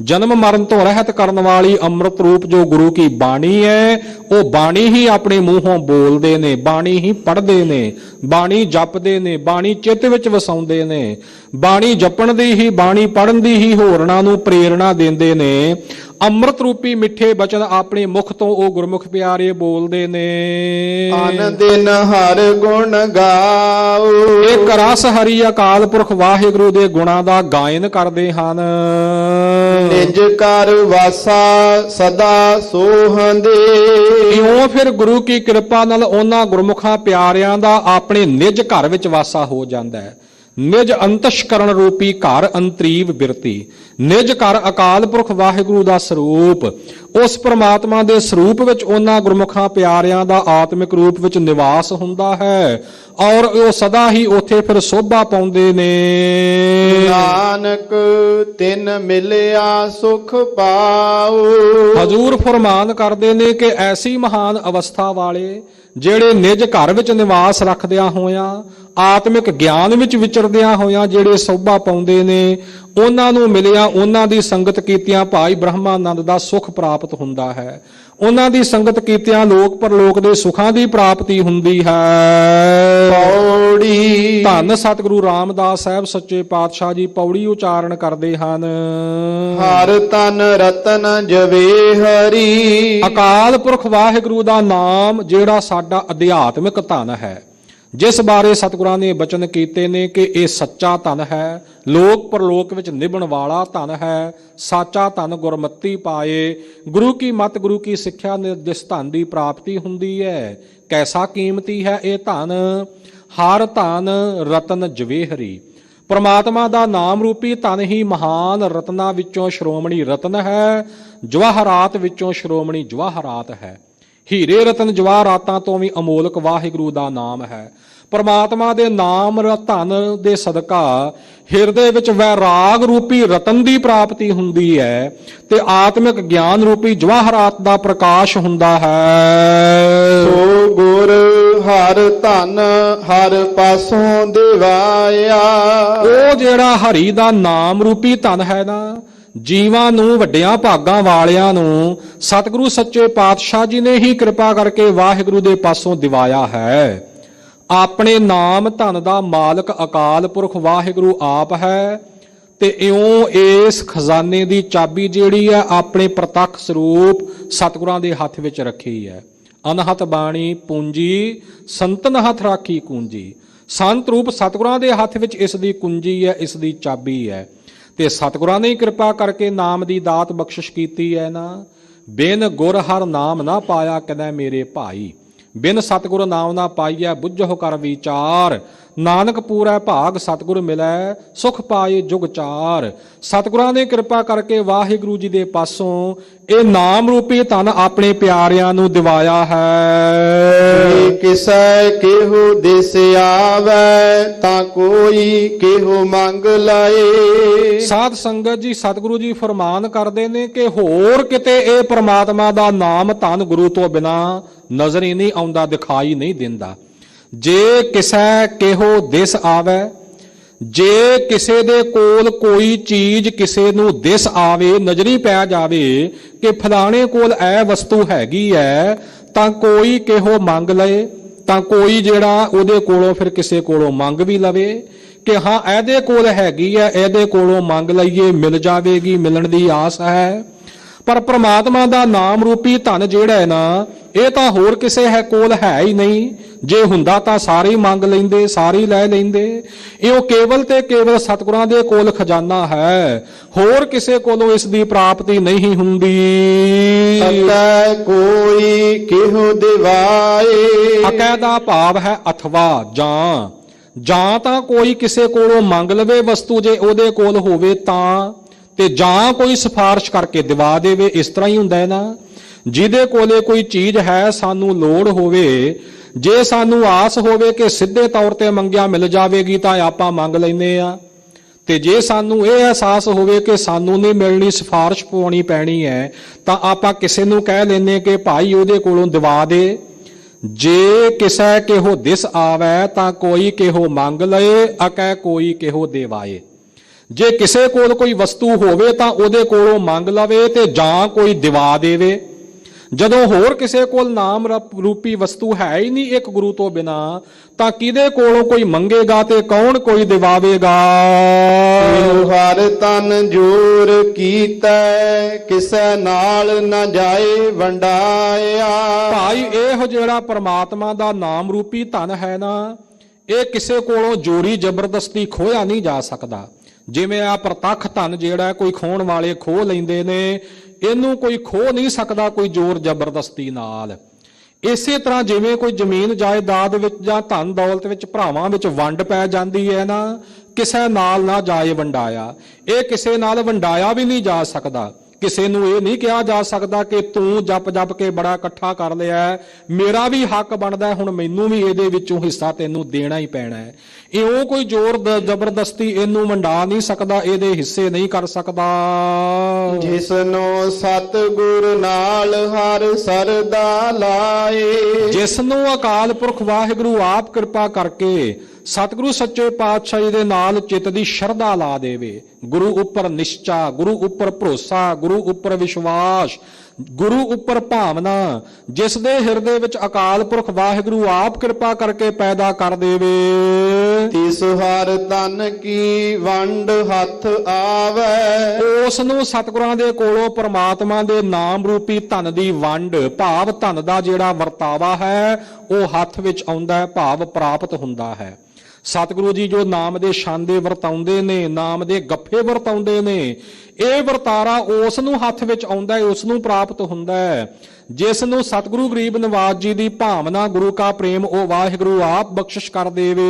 ਜਨਮ ਮਰਨ ਤੋਂ ਰਹਿਤ ਕਰਨ ਵਾਲੀ ਅੰਮ੍ਰਿਤ ਰੂਪ ਜੋ ਗੁਰੂ ਕੀ ਬਾਣੀ ਹੈ, ਉਹ ਬਾਣੀ ਹੀ ਆਪਣੇ ਮੂੰਹੋਂ ਬੋਲਦੇ ਨੇ, ਬਾਣੀ ਹੀ ਪੜ੍ਹਦੇ ਨੇ, ਬਾਣੀ ਜਪਦੇ ਨੇ, ਬਾਣੀ ਚਿੱਤ ਵਿੱਚ ਵਸਾਉਂਦੇ ਨੇ, ਬਾਣੀ ਜਪਣ ਦੀ ਹੀ, ਬਾਣੀ ਪੜ੍ਹਨ ਦੀ ਹੀ ਹੋਰਨਾਂ ਨੂੰ ਪ੍ਰੇਰਣਾ ਦਿੰਦੇ ਨੇ। ਅੰਮ੍ਰਿਤ ਰੂਪੀ ਮਿੱਠੇ ਬਚਨ ਆਪਣੇ ਮੁਖ ਤੋਂ ਉਹ ਗੁਰਮੁਖ ਪਿਆਰੇ ਬੋਲਦੇ ਨੇ। ਅਨ ਦਿਨ ਹਰ ਗੁਣ ਗਾਓ, ਇੱਕ ਰਸ ਹਰੀ ਅਕਾਲ ਪੁਰਖ ਵਾਹਿਗੁਰੂ ਦੇ ਗੁਣਾਂ ਦਾ ਗਾਇਨ ਕਰਦੇ ਹਨ। ਨਿਜ ਕਰ ਵਾਸਾ ਸਦਾ ਸੋਹੰਦੇ, ਇਉਂ ਫਿਰ ਗੁਰੂ ਕੀ ਕਿਰਪਾ ਨਾਲ ਉਹਨਾਂ ਗੁਰਮੁਖਾਂ ਪਿਆਰਿਆਂ ਦਾ ਆਪਣੇ ਨਿਜ ਘਰ ਵਿੱਚ ਵਾਸਾ ਹੋ ਜਾਂਦਾ ਹੈ। ਨਿਜ ਅੰਤਸ਼ਕਰਨ ਰੂਪੀ ਘਰ ਅੰਤਰੀਵ ਬਿਰਤੀ, ਨਿਜ ਘਰ ਅਕਾਲ ਪੁਰਖ ਵਾਹਿਗੁਰੂ ਦਾ ਸਰੂਪ, ਉਸ ਪ੍ਰਮਾਤਮਾ ਦੇ ਸਰੂਪ ਵਿੱਚ ਉਹਨਾਂ ਗੁਰਮੁਖਾਂ ਪਿਆਰਿਆਂ ਦਾ ਆਤਮਿਕ ਰੂਪ ਵਿੱਚ ਨਿਵਾਸ ਹੁੰਦਾ ਹੈ ਔਰ ਉਹ ਸਦਾ ਹੀ ਉੱਥੇ ਫਿਰ ਸੋਭਾ ਪਾਉਂਦੇ ਨੇ। ਨਾਨਕ ਤਿਨ ਮਿਲਿਆ ਸੁਖ ਪਾਉ, ਹਜ਼ੂਰ ਫਰਮਾਨ ਕਰਦੇ ਨੇ ਕਿ ਐਸੀ ਮਹਾਨ ਅਵਸਥਾ ਵਾਲੇ ਜਿਹੜੇ ਨਿਜ ਘਰ ਵਿੱਚ ਨਿਵਾਸ ਰੱਖਦਿਆਂ ਹੋਇਆਂ, ਆਤਮਿਕ ਗਿਆਨ ਵਿੱਚ ਵਿਚਰਦਿਆਂ ਹੋਇਆਂ ਜਿਹੜੇ ਸੋਭਾ ਪਾਉਂਦੇ ਨੇ, ਉਹਨਾਂ ਨੂੰ ਮਿਲਿਆ, ਉਹਨਾਂ ਦੀ ਸੰਗਤ ਕੀਤਿਆਂ ਭਾਈ ਬ੍ਰਹਮਾਨੰਦ ਦਾ ਸੁਖ ਪ੍ਰਾਪਤ ਹੁੰਦਾ ਹੈ। ਉਹਨਾਂ ਦੀ ਸੰਗਤ ਕੀਤਿਆਂ ਲੋਕ ਪਰਲੋਕ ਦੇ ਸੁਖਾਂ ਦੀ ਪ੍ਰਾਪਤੀ ਹੁੰਦੀ ਹੈ। ਪੌੜੀ ਧੰਨ ਸਤਿਗੁਰੂ ਰਾਮਦਾਸ ਸਾਹਿਬ ਸੱਚੇ ਪਾਤਸ਼ਾਹ ਜੀ ਪੌੜੀ ਉਚਾਰਨ ਕਰਦੇ ਹਨ। ਹਰ ਤਨ ਰਤਨ ਜਵੇ ਹਰੀ, ਅਕਾਲ ਪੁਰਖ ਵਾਹਿਗੁਰੂ ਦਾ ਨਾਮ ਜਿਹੜਾ ਸਾਡਾ ਅਧਿਆਤਮਿਕ ਧਨ ਹੈ, ਜਿਸ ਬਾਰੇ ਸਤਿਗੁਰਾਂ ਨੇ ਬਚਨ ਕੀਤੇ ਨੇ ਕਿ ਇਹ ਸੱਚਾ ਧਨ ਹੈ, ਲੋਕ ਪਰਲੋਕ ਵਿੱਚ ਨਿਭਣ ਵਾਲਾ ਧਨ ਹੈ। ਸਾਚਾ ਧਨ ਗੁਰਮਤੀ ਪਾਏ, ਗੁਰੂ ਕੀ ਮਤ ਗੁਰੂ ਕੀ ਸਿੱਖਿਆ ਨੇ ਜਿਸ ਧਨ ਦੀ ਪ੍ਰਾਪਤੀ ਹੁੰਦੀ ਹੈ। ਕੈਸਾ ਕੀਮਤੀ ਹੈ ਇਹ ਧਨ, ਹਰ ਧਨ ਰਤਨ ਜਵੇਹਰੀ, ਪ੍ਰਮਾਤਮਾ ਦਾ ਨਾਮ ਰੂਪੀ ਧਨ ਹੀ ਮਹਾਨ ਰਤਨਾਂ ਵਿੱਚੋਂ ਸ਼੍ਰੋਮਣੀ ਰਤਨ ਹੈ, ਜਵਾਹਰਾਤ ਵਿੱਚੋਂ ਸ਼੍ਰੋਮਣੀ ਜਵਾਹਰਾਤ ਹੈ। ਹੀਰੇ ਰਤਨ ਜਵਾਹਰਾਤਾਂ ਤੋਂ ਵੀ ਅਮੋਲਕ ਵਾਹਿਗੁਰੂ ਦਾ ਨਾਮ ਹੈ। ਪਰਮਾਤਮਾ ਦੇ ਨਾਮ ਧਨ ਦੇ ਸਦਕਾ ਹਿਰਦੇ ਵਿੱਚ ਵੈਰਾਗ ਰੂਪੀ ਰਤਨ ਦੀ ਪ੍ਰਾਪਤੀ ਹੁੰਦੀ ਹੈ ਤੇ ਆਤਮਿਕ ਗਿਆਨ ਰੂਪੀ ਜਵਾਹਰਾਤ ਦਾ ਪ੍ਰਕਾਸ਼ ਹੁੰਦਾ ਹੈ। ਸੋ ਗੁਰ ਹਰ ਧਨ ਹਰ ਪਾਸੋਂ ਦਿਵਾਇਆ, ਉਹ ਜਿਹੜਾ ਹਰੀ ਦਾ ਨਾਮ ਰੂਪੀ ਧਨ ਹੈ ਨਾ, ਜੀਵਾਂ ਨੂੰ, ਵੱਡਿਆਂ ਭਾਗਾਂ ਵਾਲਿਆਂ ਨੂੰ ਸਤਿਗੁਰੂ ਸੱਚੇ ਪਾਤਸ਼ਾਹ ਜੀ ਨੇ ਹੀ ਕਿਰਪਾ ਕਰਕੇ ਵਾਹਿਗੁਰੂ ਦੇ ਪਾਸੋਂ ਦਿਵਾਇਆ ਹੈ। ਆਪਣੇ ਨਾਮ ਧਨ ਦਾ ਮਾਲਕ ਅਕਾਲ ਪੁਰਖ ਵਾਹਿਗੁਰੂ ਆਪ ਹੈ ਤੇ ਇਉਂ ਇਸ ਖਜ਼ਾਨੇ ਦੀ ਚਾਬੀ ਜਿਹੜੀ ਹੈ ਆਪਣੇ ਪ੍ਰਤੱਖ ਸਰੂਪ ਸਤਿਗੁਰਾਂ ਦੇ ਹੱਥ ਵਿੱਚ ਰੱਖੀ ਹੈ। ਅਨਹਤ ਬਾਣੀ ਪੂੰਜੀ ਸੰਤਨ ਹੱਥ ਰਾਖੀ ਕੂੰਜੀ, ਸੰਤ ਰੂਪ ਸਤਿਗੁਰਾਂ ਦੇ ਹੱਥ ਵਿੱਚ ਇਸ ਦੀ ਕੁੰਜੀ ਹੈ, ਇਸ ਦੀ ਚਾਬੀ ਹੈ ਤੇ ਸਤਿਗੁਰਾਂ ਨੇ ਕਿਰਪਾ ਕਰਕੇ ਨਾਮ ਦੀ ਦਾਤ ਬਖਸ਼ਿਸ਼ ਕੀਤੀ ਹੈ ਨਾ। ਬਿਨ ਗੁਰ ਹਰ ਨਾਮ ਨਾ ਪਾਇਆ ਕਦੇ ਮੇਰੇ ਭਾਈ, ਬਿਨ ਸਤਿਗੁਰ ਨਾਮ ਨਾ ਪਾਈਐ ਬੁੱਝੋ ਕਰ ਵਿਚਾਰ, ਨਾਨਕ ਪੂਰੈ ਭਾਗ ਸਤਿਗੁਰ ਮਿਲੈ ਸੁਖ ਪਾਏ ਜੁਗ ਚਾਰ। ਸਤਿਗੁਰਾਂ ਨੇ ਕਿਰਪਾ ਕਰਕੇ ਵਾਹਿਗੁਰੂ ਜੀ ਦੇ ਪਾਸੋਂ ਇਹ ਨਾਮ ਰੂਪੀ ਧਨ ਆਪਣੇ ਪਿਆਰਿਆਂ ਨੂੰ ਦਿਵਾਇਆ ਹੈ। ਕਿਸੈ ਕਿਹੋ ਦਿਸ ਆਵੈ, ਤਾਂ ਕੋਈ ਕਿਹੋ ਮੰਗ ਲਾਏ। ਸਾਧ ਸੰਗਤ ਜੀ ਸਤਿਗੁਰੂ ਜੀ ਫਰਮਾਨ ਕਰਦੇ ਨੇ ਕਿ ਹੋਰ ਕਿਤੇ ਇਹ ਪ੍ਰਮਾਤਮਾ ਦਾ ਨਾਮ ਧਨ ਗੁਰੂ ਤੋਂ ਬਿਨਾ ਨਜ਼ਰ ਹੀ ਨਹੀਂ ਆਉਂਦਾ, ਦਿਖਾਈ ਨਹੀਂ ਦਿੰਦਾ। ਜੇ ਕਿਸੈ ਕਿਹੋ ਦਿਸ ਆਵੈ, ਜੇ ਕਿਸੇ ਦੇ ਕੋਲ ਕੋਈ ਚੀਜ਼ ਕਿਸੇ ਨੂੰ ਦਿਸ ਆਵੇ, ਨਜ਼ਰੀ ਪੈ ਜਾਵੇ ਕਿ ਫਲਾਣੇ ਕੋਲ ਇਹ ਵਸਤੂ ਹੈਗੀ ਹੈ, ਤਾਂ ਕੋਈ ਕਿਹੋ ਮੰਗ ਲਏ, ਤਾਂ ਕੋਈ ਜਿਹੜਾ ਉਹਦੇ ਕੋਲੋਂ ਫਿਰ ਕਿਸੇ ਕੋਲੋਂ ਮੰਗ ਵੀ ਲਵੇ ਕਿ ਹਾਂ ਇਹਦੇ ਕੋਲ ਹੈਗੀ ਹੈ, ਇਹਦੇ ਕੋਲੋਂ ਮੰਗ ਲਈਏ, ਮਿਲ ਜਾਵੇਗੀ, ਮਿਲਣ ਦੀ ਆਸ ਹੈ। ਪਰ ਪ੍ਰਮਾਤਮਾ ਦਾ ਨਾਮ ਰੂਪੀ ਧਨ ਜਿਹੜਾ ਹੈ ਨਾ, ਇਹ ਤਾਂ ਹੋਰ ਕਿਸੇ ਹੈ ਕੋਲ ਹੈ ਹੀ ਨਹੀਂ। ਜੇ ਹੁੰਦਾ ਤਾਂ ਸਾਰੇ ਮੰਗ ਲੈਂਦੇ, ਸਾਰੇ ਲੈ ਲੈਂਦੇ। ਇਹ ਕੇਵਲ ਤੇ ਕੇਵਲ ਸਤਿਗੁਰਾਂ ਦੇ ਕੋਲ ਖਜ਼ਾਨਾ ਹੈ, ਹੋਰ ਕਿਸੇ ਕੋਲੋਂ ਇਸ ਦੀ ਪ੍ਰਾਪਤੀ ਨਹੀਂ ਹੁੰਦੀ। ਅਕੈ ਕੋਈ ਕਿਹੋ ਦਿਵਾਏ, ਅਕੈ ਦਾ ਭਾਵ ਹੈ ਅਥਵਾ ਜਾਂ, ਜਾਂ ਤਾਂ ਕੋਈ ਕਿਸੇ ਕੋਲੋਂ ਮੰਗ ਲਵੇ ਵਸਤੂ ਜੇ ਉਹਦੇ ਕੋਲ ਹੋਵੇ ਤਾਂ, ਤੇ ਜਾਂ ਕੋਈ ਸਿਫਾਰਿਸ਼ ਕਰਕੇ ਦਿਵਾ ਦੇਵੇ। ਇਸ ਤਰ੍ਹਾਂ ਹੀ ਹੁੰਦਾ ਹੈ ਨਾ, ਜਿਹਦੇ ਕੋਲੇ ਕੋਈ ਚੀਜ਼ ਹੈ, ਸਾਨੂੰ ਲੋੜ ਹੋਵੇ, ਜੇ ਸਾਨੂੰ ਆਸ ਹੋਵੇ ਕਿ ਸਿੱਧੇ ਤੌਰ ਤੇ ਮੰਗਿਆ ਮਿਲ ਜਾਵੇਗੀ ਤਾਂ ਆਪਾਂ ਮੰਗ ਲੈਂਦੇ ਆ, ਤੇ ਜੇ ਸਾਨੂੰ ਇਹ ਅਹਿਸਾਸ ਹੋਵੇ ਕਿ ਸਾਨੂੰ ਨਹੀਂ ਮਿਲਣੀ, ਸਿਫਾਰਿਸ਼ ਪਾਉਣੀ ਪੈਣੀ ਹੈ, ਤਾਂ ਆਪਾਂ ਕਿਸੇ ਨੂੰ ਕਹਿ ਲੈਂਦੇ ਕਿ ਭਾਈ ਉਹਦੇ ਕੋਲੋਂ ਦਿਵਾ ਦੇ। ਜੇ ਕਿਸੈ ਕਿਹੋ ਦਿਸ ਆਵੈ, ਤਾਂ ਕੋਈ ਕਿਹੋ ਮੰਗ ਲਏ, ਅਕੈ ਕੋਈ ਕਿਹੋ ਦੇਵਾਏ। ਜੇ ਕਿਸੇ ਕੋਲ ਕੋਈ ਵਸਤੂ ਹੋਵੇ ਤਾਂ ਉਹਦੇ ਕੋਲੋਂ ਮੰਗ ਲਵੇ ਤੇ ਜਾਂ ਕੋਈ ਦਿਵਾ ਦੇਵੇ। ਜਦੋਂ ਹੋਰ ਕਿਸੇ ਕੋਲ ਨਾਮ ਰੂਪੀ ਵਸਤੂ ਹੈ ਹੀ ਨਹੀਂ ਇੱਕ ਗੁਰੂ ਤੋਂ ਬਿਨਾ, ਤਾਂ ਕਿਹਦੇ ਕੋਲੋਂ ਕੋਈ ਮੰਗੇਗਾ ਤੇ ਕੌਣ ਕੋਈ ਦਿਵਾਵੇਗਾ। ਹਰ ਤਨ ਜੋਰ ਕੀਤੈ ਕਿਸੈ ਨਾਲ ਨ ਜਾਏ ਵੰਡਾਇਆ। ਭਾਈ ਇਹੋ ਜਿਹੜਾ ਪਰਮਾਤਮਾ ਦਾ ਨਾਮ ਰੂਪੀ ਧਨ ਹੈ ਨਾ, ਇਹ ਕਿਸੇ ਕੋਲੋਂ ਜੋਰੀ ਜ਼ਬਰਦਸਤੀ ਖੋਇਆ ਨਹੀਂ ਜਾ ਸਕਦਾ। ਜਿਵੇਂ ਆ ਪ੍ਰਤੱਖ ਧਨ ਜਿਹੜਾ ਕੋਈ ਖੋਣ ਵਾਲੇ ਖੋਹ ਲੈਂਦੇ ਨੇ, ਇਹਨੂੰ ਕੋਈ ਖੋਹ ਨਹੀਂ ਸਕਦਾ ਕੋਈ ਜ਼ੋਰ ਜ਼ਬਰਦਸਤੀ ਨਾਲ। ਇਸੇ ਤਰ੍ਹਾਂ ਜਿਵੇਂ ਕੋਈ ਜ਼ਮੀਨ ਜਾਇਦਾਦ ਵਿੱਚ ਜਾਂ ਧਨ ਦੌਲਤ ਵਿੱਚ ਭਰਾਵਾਂ ਵਿੱਚ ਵੰਡ ਪੈ ਜਾਂਦੀ ਹੈ ਨਾ, ਕਿਸੇ ਨਾਲ ਨਾ ਜਾਏ ਵੰਡਾਇਆ। ਇਹ ਕਿਸੇ ਨਾਲ ਵੰਡਾਇਆ ਵੀ ਨਹੀਂ ਜਾ ਸਕਦਾ। ਕਿਸੇ ਨੂੰ ਇਹ ਨਹੀਂ ਕਿਹਾ ਜਾ ਸਕਦਾ ਕਿ ਤੂੰ ਜਪ ਜਪ ਕੇ ਬੜਾ ਇਕੱਠਾ ਕਰ ਲਿਆ, ਮੇਰਾ ਵੀ ਹੱਕ ਬਣਦਾ, ਹੁਣ ਮੈਨੂੰ ਵੀ ਇਹਦੇ ਵਿੱਚੋਂ ਹਿੱਸਾ ਤੈਨੂੰ ਦੇਣਾ ਹੀ ਪੈਣਾ ਹੈ। ਇਉਂ ਕੋਈ ਜ਼ੋਰ ਜ਼ਬਰਦਸਤੀ ਇਹਨੂੰ ਵੰਡਾ ਨਹੀਂ ਸਕਦਾ, ਇਹਦੇ ਹਿੱਸੇ ਨਹੀਂ ਕਰ ਸਕਦਾ। ਜਿਸਨੂੰ ਸਤਿਗੁਰ ਨਾਲ ਹਰ ਸਰਦਾ ਲਾਏ। ਜਿਸਨੂੰ ਅਕਾਲ ਪੁਰਖ ਵਾਹਿਗੁਰੂ ਆਪ ਕਿਰਪਾ ਕਰਕੇ ਸਤਿਗੁਰੂ ਸੱਚੇ ਪਾਤਸ਼ਾਹ ਦੇ ਨਾਲ ਚਿੱਤ ਦੀ ਸ਼ਰਧਾ ਲਾ ਦੇਵੇ। ਗੁਰੂ ਉੱਪਰ ਨਿਸ਼ਚਾ, ਗੁਰੂ ਉੱਪਰ ਭਰੋਸਾ, ਗੁਰੂ ਉੱਪਰ ਵਿਸ਼ਵਾਸ, ਗੁਰੂ ਉੱਪਰ ਭਾਵਨਾ, ਜਿਸ ਦੇ ਹਿਰਦੇ ਵਿੱਚ ਅਕਾਲ ਪੁਰਖ ਵਾਹਿਗੁਰੂ ਆਪ ਕਿਰਪਾ ਕਰਕੇ ਪੈਦਾ ਕਰ ਦੇਵੇ। ਤਿਸ ਹਰ ਤਨ ਕੀ ਵੰਡ ਹੱਥ ਆਵੈ। ਉਸ ਨੂੰ ਸਤਿਗੁਰਾਂ ਦੇ ਕੋਲੋਂ ਪਰਮਾਤਮਾ ਦੇ ਨਾਮ ਰੂਪੀ ਧਨ ਦੀ ਵੰਡ, ਭਾਵ ਧਨ ਦਾ ਜਿਹੜਾ ਵਰਤਾਵਾ ਹੈ, ਉਹ ਹੱਥ ਵਿੱਚ ਆਉਂਦਾ ਹੈ, ਭਾਵ ਪ੍ਰਾਪਤ ਹੁੰਦਾ ਹੈ। ਸਤਿਗੁਰੂ ਜੀ ਜੋ ਨਾਮ ਦੇ ਛਾਂਦੇ ਵਰਤਾਉਂਦੇ ਨੇ, ਨਾਮ ਦੇ ਗੱਫੇ ਵਰਤਾਉਂਦੇ ਨੇ, ਇਹ ਵਰਤਾਰਾ ਉਸ ਨੂੰ ਹੱਥ ਵਿੱਚ ਆਉਂਦਾ ਹੈ, ਉਸ ਨੂੰ ਪ੍ਰਾਪਤ ਹੁੰਦਾ ਹੈ ਜਿਸ ਨੂੰ ਸਤਿਗੁਰੂ ਗਰੀਬ ਨਿਵਾਜ ਜੀ ਦੀ ਭਾਵਨਾ, ਗੁਰੂ ਕਾ ਪ੍ਰੇਮ ਉਹ ਵਾਹਿਗੁਰੂ ਆਪ ਬਖਸ਼ਿਸ਼ ਕਰ ਦੇਵੇ।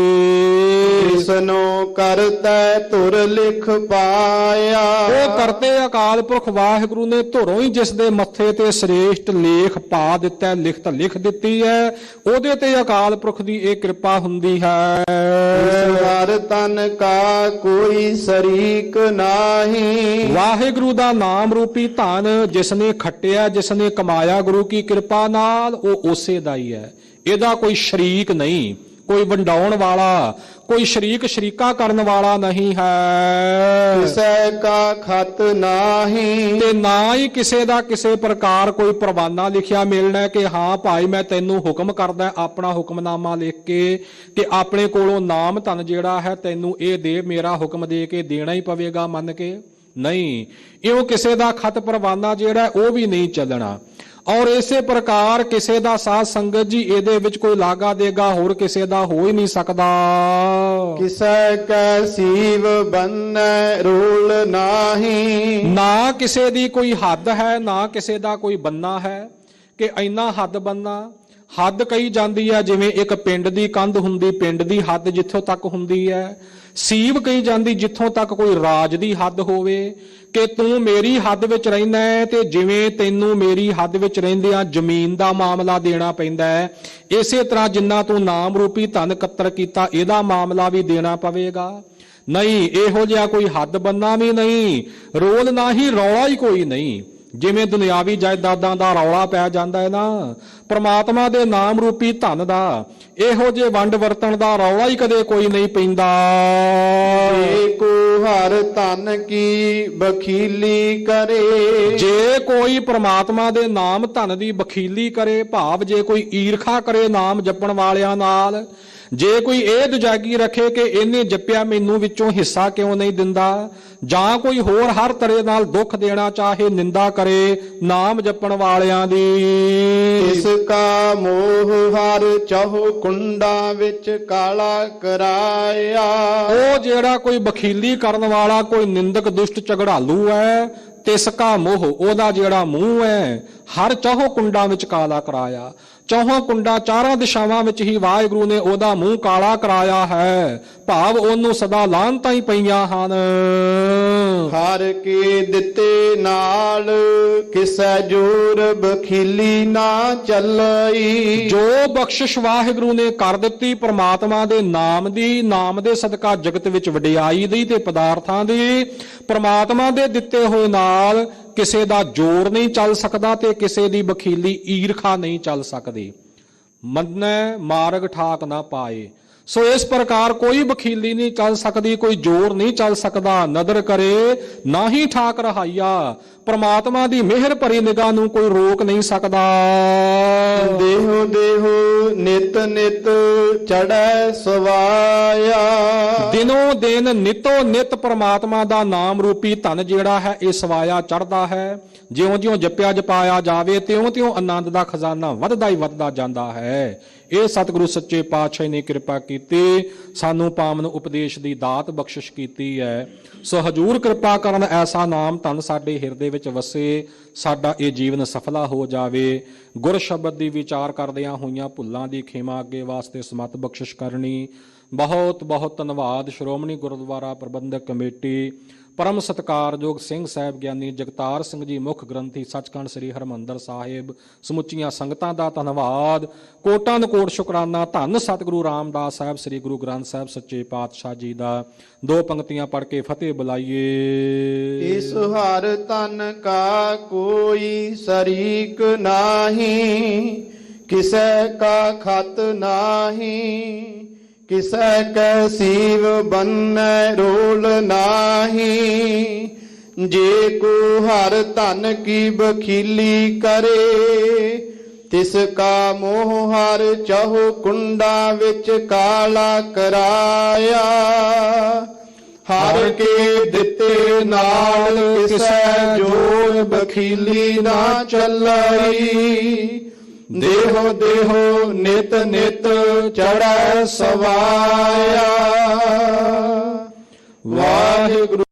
ਜਿਸਨੂੰ ਕਰਤੈ ਧੁਰ ਲਿਖ ਪਾਇਆ। ਉਹ ਕਰਤੇ ਅਕਾਲ ਪੁਰਖ ਵਾਹਿਗੁਰੂ ਨੇ ਧੁਰੋਂ ਹੀ ਜਿਸ ਦੇ ਮੱਥੇ ਤੇ ਸ੍ਰੇਸ਼ਟ ਲੇਖ ਪਾ ਦਿੱਤਾ, ਲਿਖਤ ਲਿਖ ਦਿੱਤੀ ਹੈ, ਉਹਦੇ ਤੇ ਅਕਾਲ ਪੁਰਖ ਦੀ ਇਹ ਕਿਰਪਾ ਹੁੰਦੀ ਹੈ। ਹਰ ਤਨ ਕਾ ਕੋਈ ਸ਼ਰੀਕ ਨਾਹੀ। ਵਾਹਿਗੁਰੂ ਦਾ ਨਾਮ ਰੂਪੀ ਧਨ ਜਿਸ ਨੇ ਖੱਟਿਆ, ਜਿਸ ਨੇ ਕਮਾਇਆ ਗੁਰੂ ਕੀ ਕਿਰਪਾ ਨਾਲ, ਉਹ ਉਸੇ ਦਾ ਹੀ ਹੈ। ਇਹਦਾ ਕੋਈ ਸ਼ਰੀਕ ਨਹੀਂ, ਕੋਈ ਵੰਡਾਉਣ ਵਾਲਾ, ਕੋਈ ਸ਼ਰੀਕਾ ਕਰਨ ਵਾਲਾ ਨਹੀਂ ਹੈ। ਕਿਸੇ ਕਾ ਖਤ ਨਾਹੀ। ਤੇ ਨਾ ਹੀ ਕਿਸੇ ਦਾ ਕਿਸੇ ਪ੍ਰਕਾਰ ਕੋਈ ਪਰਵਾਨਾ ਲਿਖਿਆ ਮਿਲਣਾ ਕਿ ਹਾਂ ਭਾਈ ਮੈਂ ਤੈਨੂੰ ਹੁਕਮ ਕਰਦਾ, ਆਪਣਾ ਹੁਕਮਨਾਮਾ ਲਿਖ ਕੇ ਤੇ ਆਪਣੇ ਕੋਲੋਂ ਨਾਮ ਧਨ ਜਿਹੜਾ ਹੈ ਤੈਨੂੰ ਇਹ ਦੇ, ਮੇਰਾ ਹੁਕਮ ਦੇ ਕੇ ਦੇਣਾ ਹੀ ਪਵੇਗਾ ਮੰਨ ਕੇ। ਨਹੀਂ, ਇਉਂ ਕਿਸੇ ਦਾ ਖਤ ਪਰਵਾਨਾ ਜਿਹੜਾ ਉਹ ਵੀ ਨਹੀਂ ਚੱਲਣਾ। ਔਰ ਇਸੇ ਪ੍ਰਕਾਰ ਕਿਸੇ ਦਾ ਸਾਧ ਸੰਗਤ ਜੀ ਇਹਦੇ ਵਿੱਚ ਕੋਈ ਲਾਗਾ ਦੇਗਾ ਹੋਰ ਕਿਸੇ ਦਾ ਹੋ ਹੀ ਨਹੀਂ ਸਕਦਾ। ਕਿਸੈ ਕੈ ਸੀਵ ਬੰਨੈ ਰੋਲ ਨਾਹੀ। ਨਾ ਕਿਸੇ ਦੀ ਕੋਈ ਹੱਦ ਹੈ, ਨਾ ਕਿਸੇ ਦਾ ਕੋਈ ਬੰਨਾ ਹੈ ਕਿ ਇੰਨਾ ਹੱਦ ਬੰਨਾ। ਹੱਦ ਕਹੀ ਜਾਂਦੀ ਹੈ ਜਿਵੇਂ ਇੱਕ ਪਿੰਡ ਦੀ ਕੰਧ ਹੁੰਦੀ, ਪਿੰਡ ਦੀ ਹੱਦ ਜਿੱਥੋਂ ਤੱਕ ਹੁੰਦੀ ਹੈ। ਸੀਬ ਕਹੀ ਜਾਂਦੀ ਜਿੱਥੋਂ ਤੱਕ ਕੋਈ ਰਾਜ ਦੀ ਹੱਦ ਹੋਵੇ ਕਿ ਤੂੰ ਮੇਰੀ ਹੱਦ ਵਿੱਚ ਰਹਿੰਦਾ ਹੈ ਤੇ ਜਿਵੇਂ ਤੈਨੂੰ ਮੇਰੀ ਹੱਦ ਵਿੱਚ ਰਹਿੰਦਿਆਂ ਜ਼ਮੀਨ ਦਾ ਮਾਮਲਾ ਦੇਣਾ ਪੈਂਦਾ ਹੈ, ਇਸੇ ਤਰ੍ਹਾਂ ਜਿੰਨਾ ਤੂੰ ਨਾਮ ਰੂਪੀ ਧਨ ਇਕੱਤਰ ਕੀਤਾ ਇਹਦਾ ਮਾਮਲਾ ਵੀ ਦੇਣਾ ਪਵੇਗਾ। ਨਹੀਂ, ਇਹੋ ਜਿਹਾ ਕੋਈ ਹੱਦ ਬੰਨਾ ਵੀ ਨਹੀਂ, ਰੋਲ ਨਾ ਹੀ ਰੌਲਾ ਹੀ ਕੋਈ ਨਹੀਂ। ਜਿਵੇਂ ਦੁਨਿਆਵੀ ਜਾਇਦਾਦਾਂ ਦਾ ਰੌਲਾ ਪੈ ਜਾਂਦਾ ਹੈ ਨਾ, ਪ੍ਰਮਾਤਮਾ ਦੇ ਨਾਮ ਰੂਪੀ ਧਨ ਦਾ ਇਹੋ ਜਿਹੇ ਵੰਡ ਵਰਤਣ ਦਾ ਰੌਲਾ ਹੀ ਕਦੇ ਕੋਈ ਨਹੀਂ ਪੈਂਦਾ। ਏਕੋ ਹਰ ਧਨ ਕੀ ਬਖੀਲੀ ਕਰੇ। ਜੇ ਕੋਈ ਪ੍ਰਮਾਤਮਾ ਦੇ ਨਾਮ ਧਨ ਦੀ ਬਖੀਲੀ ਕਰੇ, ਭਾਵ ਜੇ ਕੋਈ ਈਰਖਾ ਕਰੇ ਨਾਮ ਜਪਣ ਵਾਲਿਆਂ ਨਾਲ, ਜੇ ਕੋਈ ਇਹ ਦੁਜਾਗੀ ਰੱਖੇ ਕਿ ਇਹਨੇ ਜਪਿਆ ਮੈਨੂੰ ਵਿੱਚੋਂ ਹਿੱਸਾ ਕਿਉਂ ਨਹੀਂ ਦਿੰਦਾ, ਜਾਂ ਕੋਈ ਹੋਰ ਹਰ ਤਰ੍ਹਾਂ ਨਾਲ ਦੁੱਖ ਦੇਣਾ ਚਾਹੇ, ਨਿੰਦਾ ਕਰੇ ਨਾਮ ਜਪਣ ਵਾਲਿਆਂ ਦੀ, ਇਸ ਕਾ ਮੋਹ ਹਰ ਚਹੁ ਕੁੰਡਾਂ ਵਿੱਚ ਕਾਲਾ ਕਰਾਇਆ। ਉਹ ਜਿਹੜਾ ਕੋਈ ਬਖੀਲੀ ਕਰਨ ਵਾਲਾ, ਕੋਈ ਨਿੰਦਕ ਦੁਸ਼ਟ ਝਗੜਾਲੂ ਹੈ, ਤਿਸ ਕਾ ਮੋਹ, ਉਹਦਾ ਜਿਹੜਾ ਮੂੰਹ ਹੈ ਹਰ ਚਹੁ ਕੁੰਡਾਂ ਵਿੱਚ ਕਾਲਾ ਕਰਾਇਆ। ਚੌਹਾਂ ਕੁੰਡਾਂ ਚਾਰਾਂ ਦਿਸ਼ਾਵਾਂ ਵਿੱਚ ਹੀ ਵਾਹਿਗੁਰੂ ਨੇ ਉਹਦਾ ਮੂੰਹ ਕਾਲਾ ਕਰਾਇਆ ਹੈ, ਭਾਵ ਉਹਨੂੰ ਸਦਾ ਲਾਹਨਤਾਂ ਹੀ ਪਈਆਂ ਹਨ। ਹਰ ਕੇ ਦਿੱਤੇ ਨਾਲ ਕਿਸੈ ਜੋਰ ਬਖੀਲੀ ਨਾ ਚੱਲਈ। ਜੋ ਬਖਸ਼ਿਸ਼ ਵਾਹਿਗੁਰੂ ਨੇ ਕਰ ਦਿੱਤੀ ਪ੍ਰਮਾਤਮਾ ਦੇ ਨਾਮ ਦੀ, ਨਾਮ ਦੇ ਸਦਕਾ ਜਗਤ ਵਿੱਚ ਵਡਿਆਈ ਦੀ ਤੇ ਪਦਾਰਥਾਂ ਦੀ, ਪ੍ਰਮਾਤਮਾ ਦੇ ਦਿੱਤੇ ਹੋਏ ਨਾਲ ਕਿਸੇ ਦਾ ਜੋਰ ਨਹੀਂ ਚੱਲ ਸਕਦਾ ਤੇ ਕਿਸੇ ਦੀ ਬਖੀਲੀ ਈਰਖਾ ਨਹੀਂ ਚੱਲ ਸਕਦੀ। ਮੰਨੈ ਮਾਰਗ ਠਾਕ ਨਾ ਪਾਏ। ਸੋ ਇਸ ਪ੍ਰਕਾਰ ਕੋਈ ਬਖੀਲੀ ਨਹੀਂ ਚੱਲ ਸਕਦੀ, ਕੋਈ ਜ਼ੋਰ ਨਹੀਂ ਚੱਲ ਸਕਦਾ। ਨਦਰ ਕਰੇ ਨਾ ਹੀ ਠਾਕ ਰਹਾਈਆ, ਪ੍ਰਮਾਤਮਾ ਦੀ ਮਿਹਰ ਭਰੀ ਨਿਗਾਹ ਨੂੰ ਕੋਈ ਰੋਕ ਨਹੀਂ ਸਕਦਾ। ਦੇਹੋ ਦੇਹੋ ਨਿਤ ਨਿਤ ਚੜੈ ਸਵਾਇਆ। ਦਿਨੋਂ ਦਿਨ ਨਿਤੋ ਨਿਤ ਪ੍ਰਮਾਤਮਾ ਦਾ ਨਾਮ ਰੂਪੀ ਧਨ ਜਿਹੜਾ ਹੈ ਇਹ ਸਵਾਇਆ ਚੜਦਾ ਹੈ। ਜਿਉਂ-ਜਿਉਂ ਜਪਿਆ ਜਪਾਇਆ ਜਾਵੇ ਤਿਉਂ-ਤਿਉਂ ਆਨੰਦ ਦਾ ਖਜ਼ਾਨਾ ਵੱਧਦਾ ਹੀ ਵੱਧਦਾ ਜਾਂਦਾ ਹੈ। ਇਹ ਸਤਿਗੁਰੂ ਸੱਚੇ ਪਾਤਸ਼ਾਹ ਨੇ ਕਿਰਪਾ ਕੀਤੀ, ਸਾਨੂੰ ਪਾਵਨ ਉਪਦੇਸ਼ ਦੀ ਦਾਤ ਬਖਸ਼ਿਸ਼ ਕੀਤੀ ਹੈ। ਸੋ ਹਜੂਰ ਕਿਰਪਾ ਕਰਨ ਐਸਾ ਨਾਮ ਧਨ ਸਾਡੇ ਹਿਰਦੇ ਵਿੱਚ ਵਸੇ, ਸਾਡਾ ਇਹ ਜੀਵਨ ਸਫਲਾ ਹੋ ਜਾਵੇ। ਗੁਰ ਸ਼ਬਦ ਦੀ ਵਿਚਾਰ ਕਰਦਿਆਂ ਹੋਈਆਂ ਭੁੱਲਾਂ ਦੀ ਖਿਮਾ ਅੱਗੇ ਵਾਸਤੇ ਸਮਤ ਬਖਸ਼ਿਸ਼ ਕਰਨੀ। ਬਹੁਤ ਬਹੁਤ ਧੰਨਵਾਦ ਸ਼੍ਰੋਮਣੀ ਗੁਰਦੁਆਰਾ ਪ੍ਰਬੰਧਕ ਕਮੇਟੀ, ਪਰਮ ਸਤਿਕਾਰਯੋਗ ਸਿੰਘ ਸਾਹਿਬ ਗਿਆਨੀ ਜਗਤਾਰ ਸਿੰਘ ਜੀ ਮੁੱਖ ਗ੍ਰੰਥੀ ਸੱਚਖੰਡ ਸ੍ਰੀ ਹਰਿਮੰਦਰ ਸਾਹਿਬ, ਸਮੁੱਚੀਆਂ ਸੰਗਤਾਂ ਦਾ ਧੰਨਵਾਦ। ਕੋਟਾਂ ਕੋਟ ਸ਼ੁਕਰਾਨਾ ਧੰਨ ਸਤਿਗੁਰੂ ਰਾਮਦਾਸ ਸਾਹਿਬ ਸ੍ਰੀ ਗੁਰੂ ਗ੍ਰੰਥ ਸਾਹਿਬ ਸੱਚੇ ਪਾਤਸ਼ਾਹ ਜੀ ਦਾ। ਦੋ ਪੰਕਤੀਆਂ ਪੜ੍ਹ ਕੇ ਫਤਿਹ ਬੁਲਾਈਏ। ਇਸ ਹਰ ਤਨ ਕਾ ਕੋਈ ਸ਼ਰੀਕ ਨਾਹੀ, ਕਿਸੈ ਕਾ ਖਤ ਨਾਹੀ। ਕਿਸੈ ਕੈ ਸੀਵ ਬੰਨੈ ਰੋਲ ਨਾਹੀ। ਜੇ ਕੋ ਹਰ ਧਨ ਕੀ ਬਖੀਲੀ ਕਰੇ, ਤਿਸ ਕਾ ਮੋਹ ਹਰ ਚਹੁ ਕੁੰਡਾ ਵਿੱਚ ਕਾਲਾ ਕਰਾਇਆ। ਹਰ ਕੇ ਦਿੱਤੇ ਨਾਲ ਕਿਸੈ ਜੋੜ ਬਖੀਲੀ ਨਾ ਚੱਲਈ। ਦੇਹੋ ਦੇਹੋ ਨਿਤ ਨਿਤ ਚੜੈ ਸਵਾਇਆ। ਵਾਹਿਗੁਰੂ।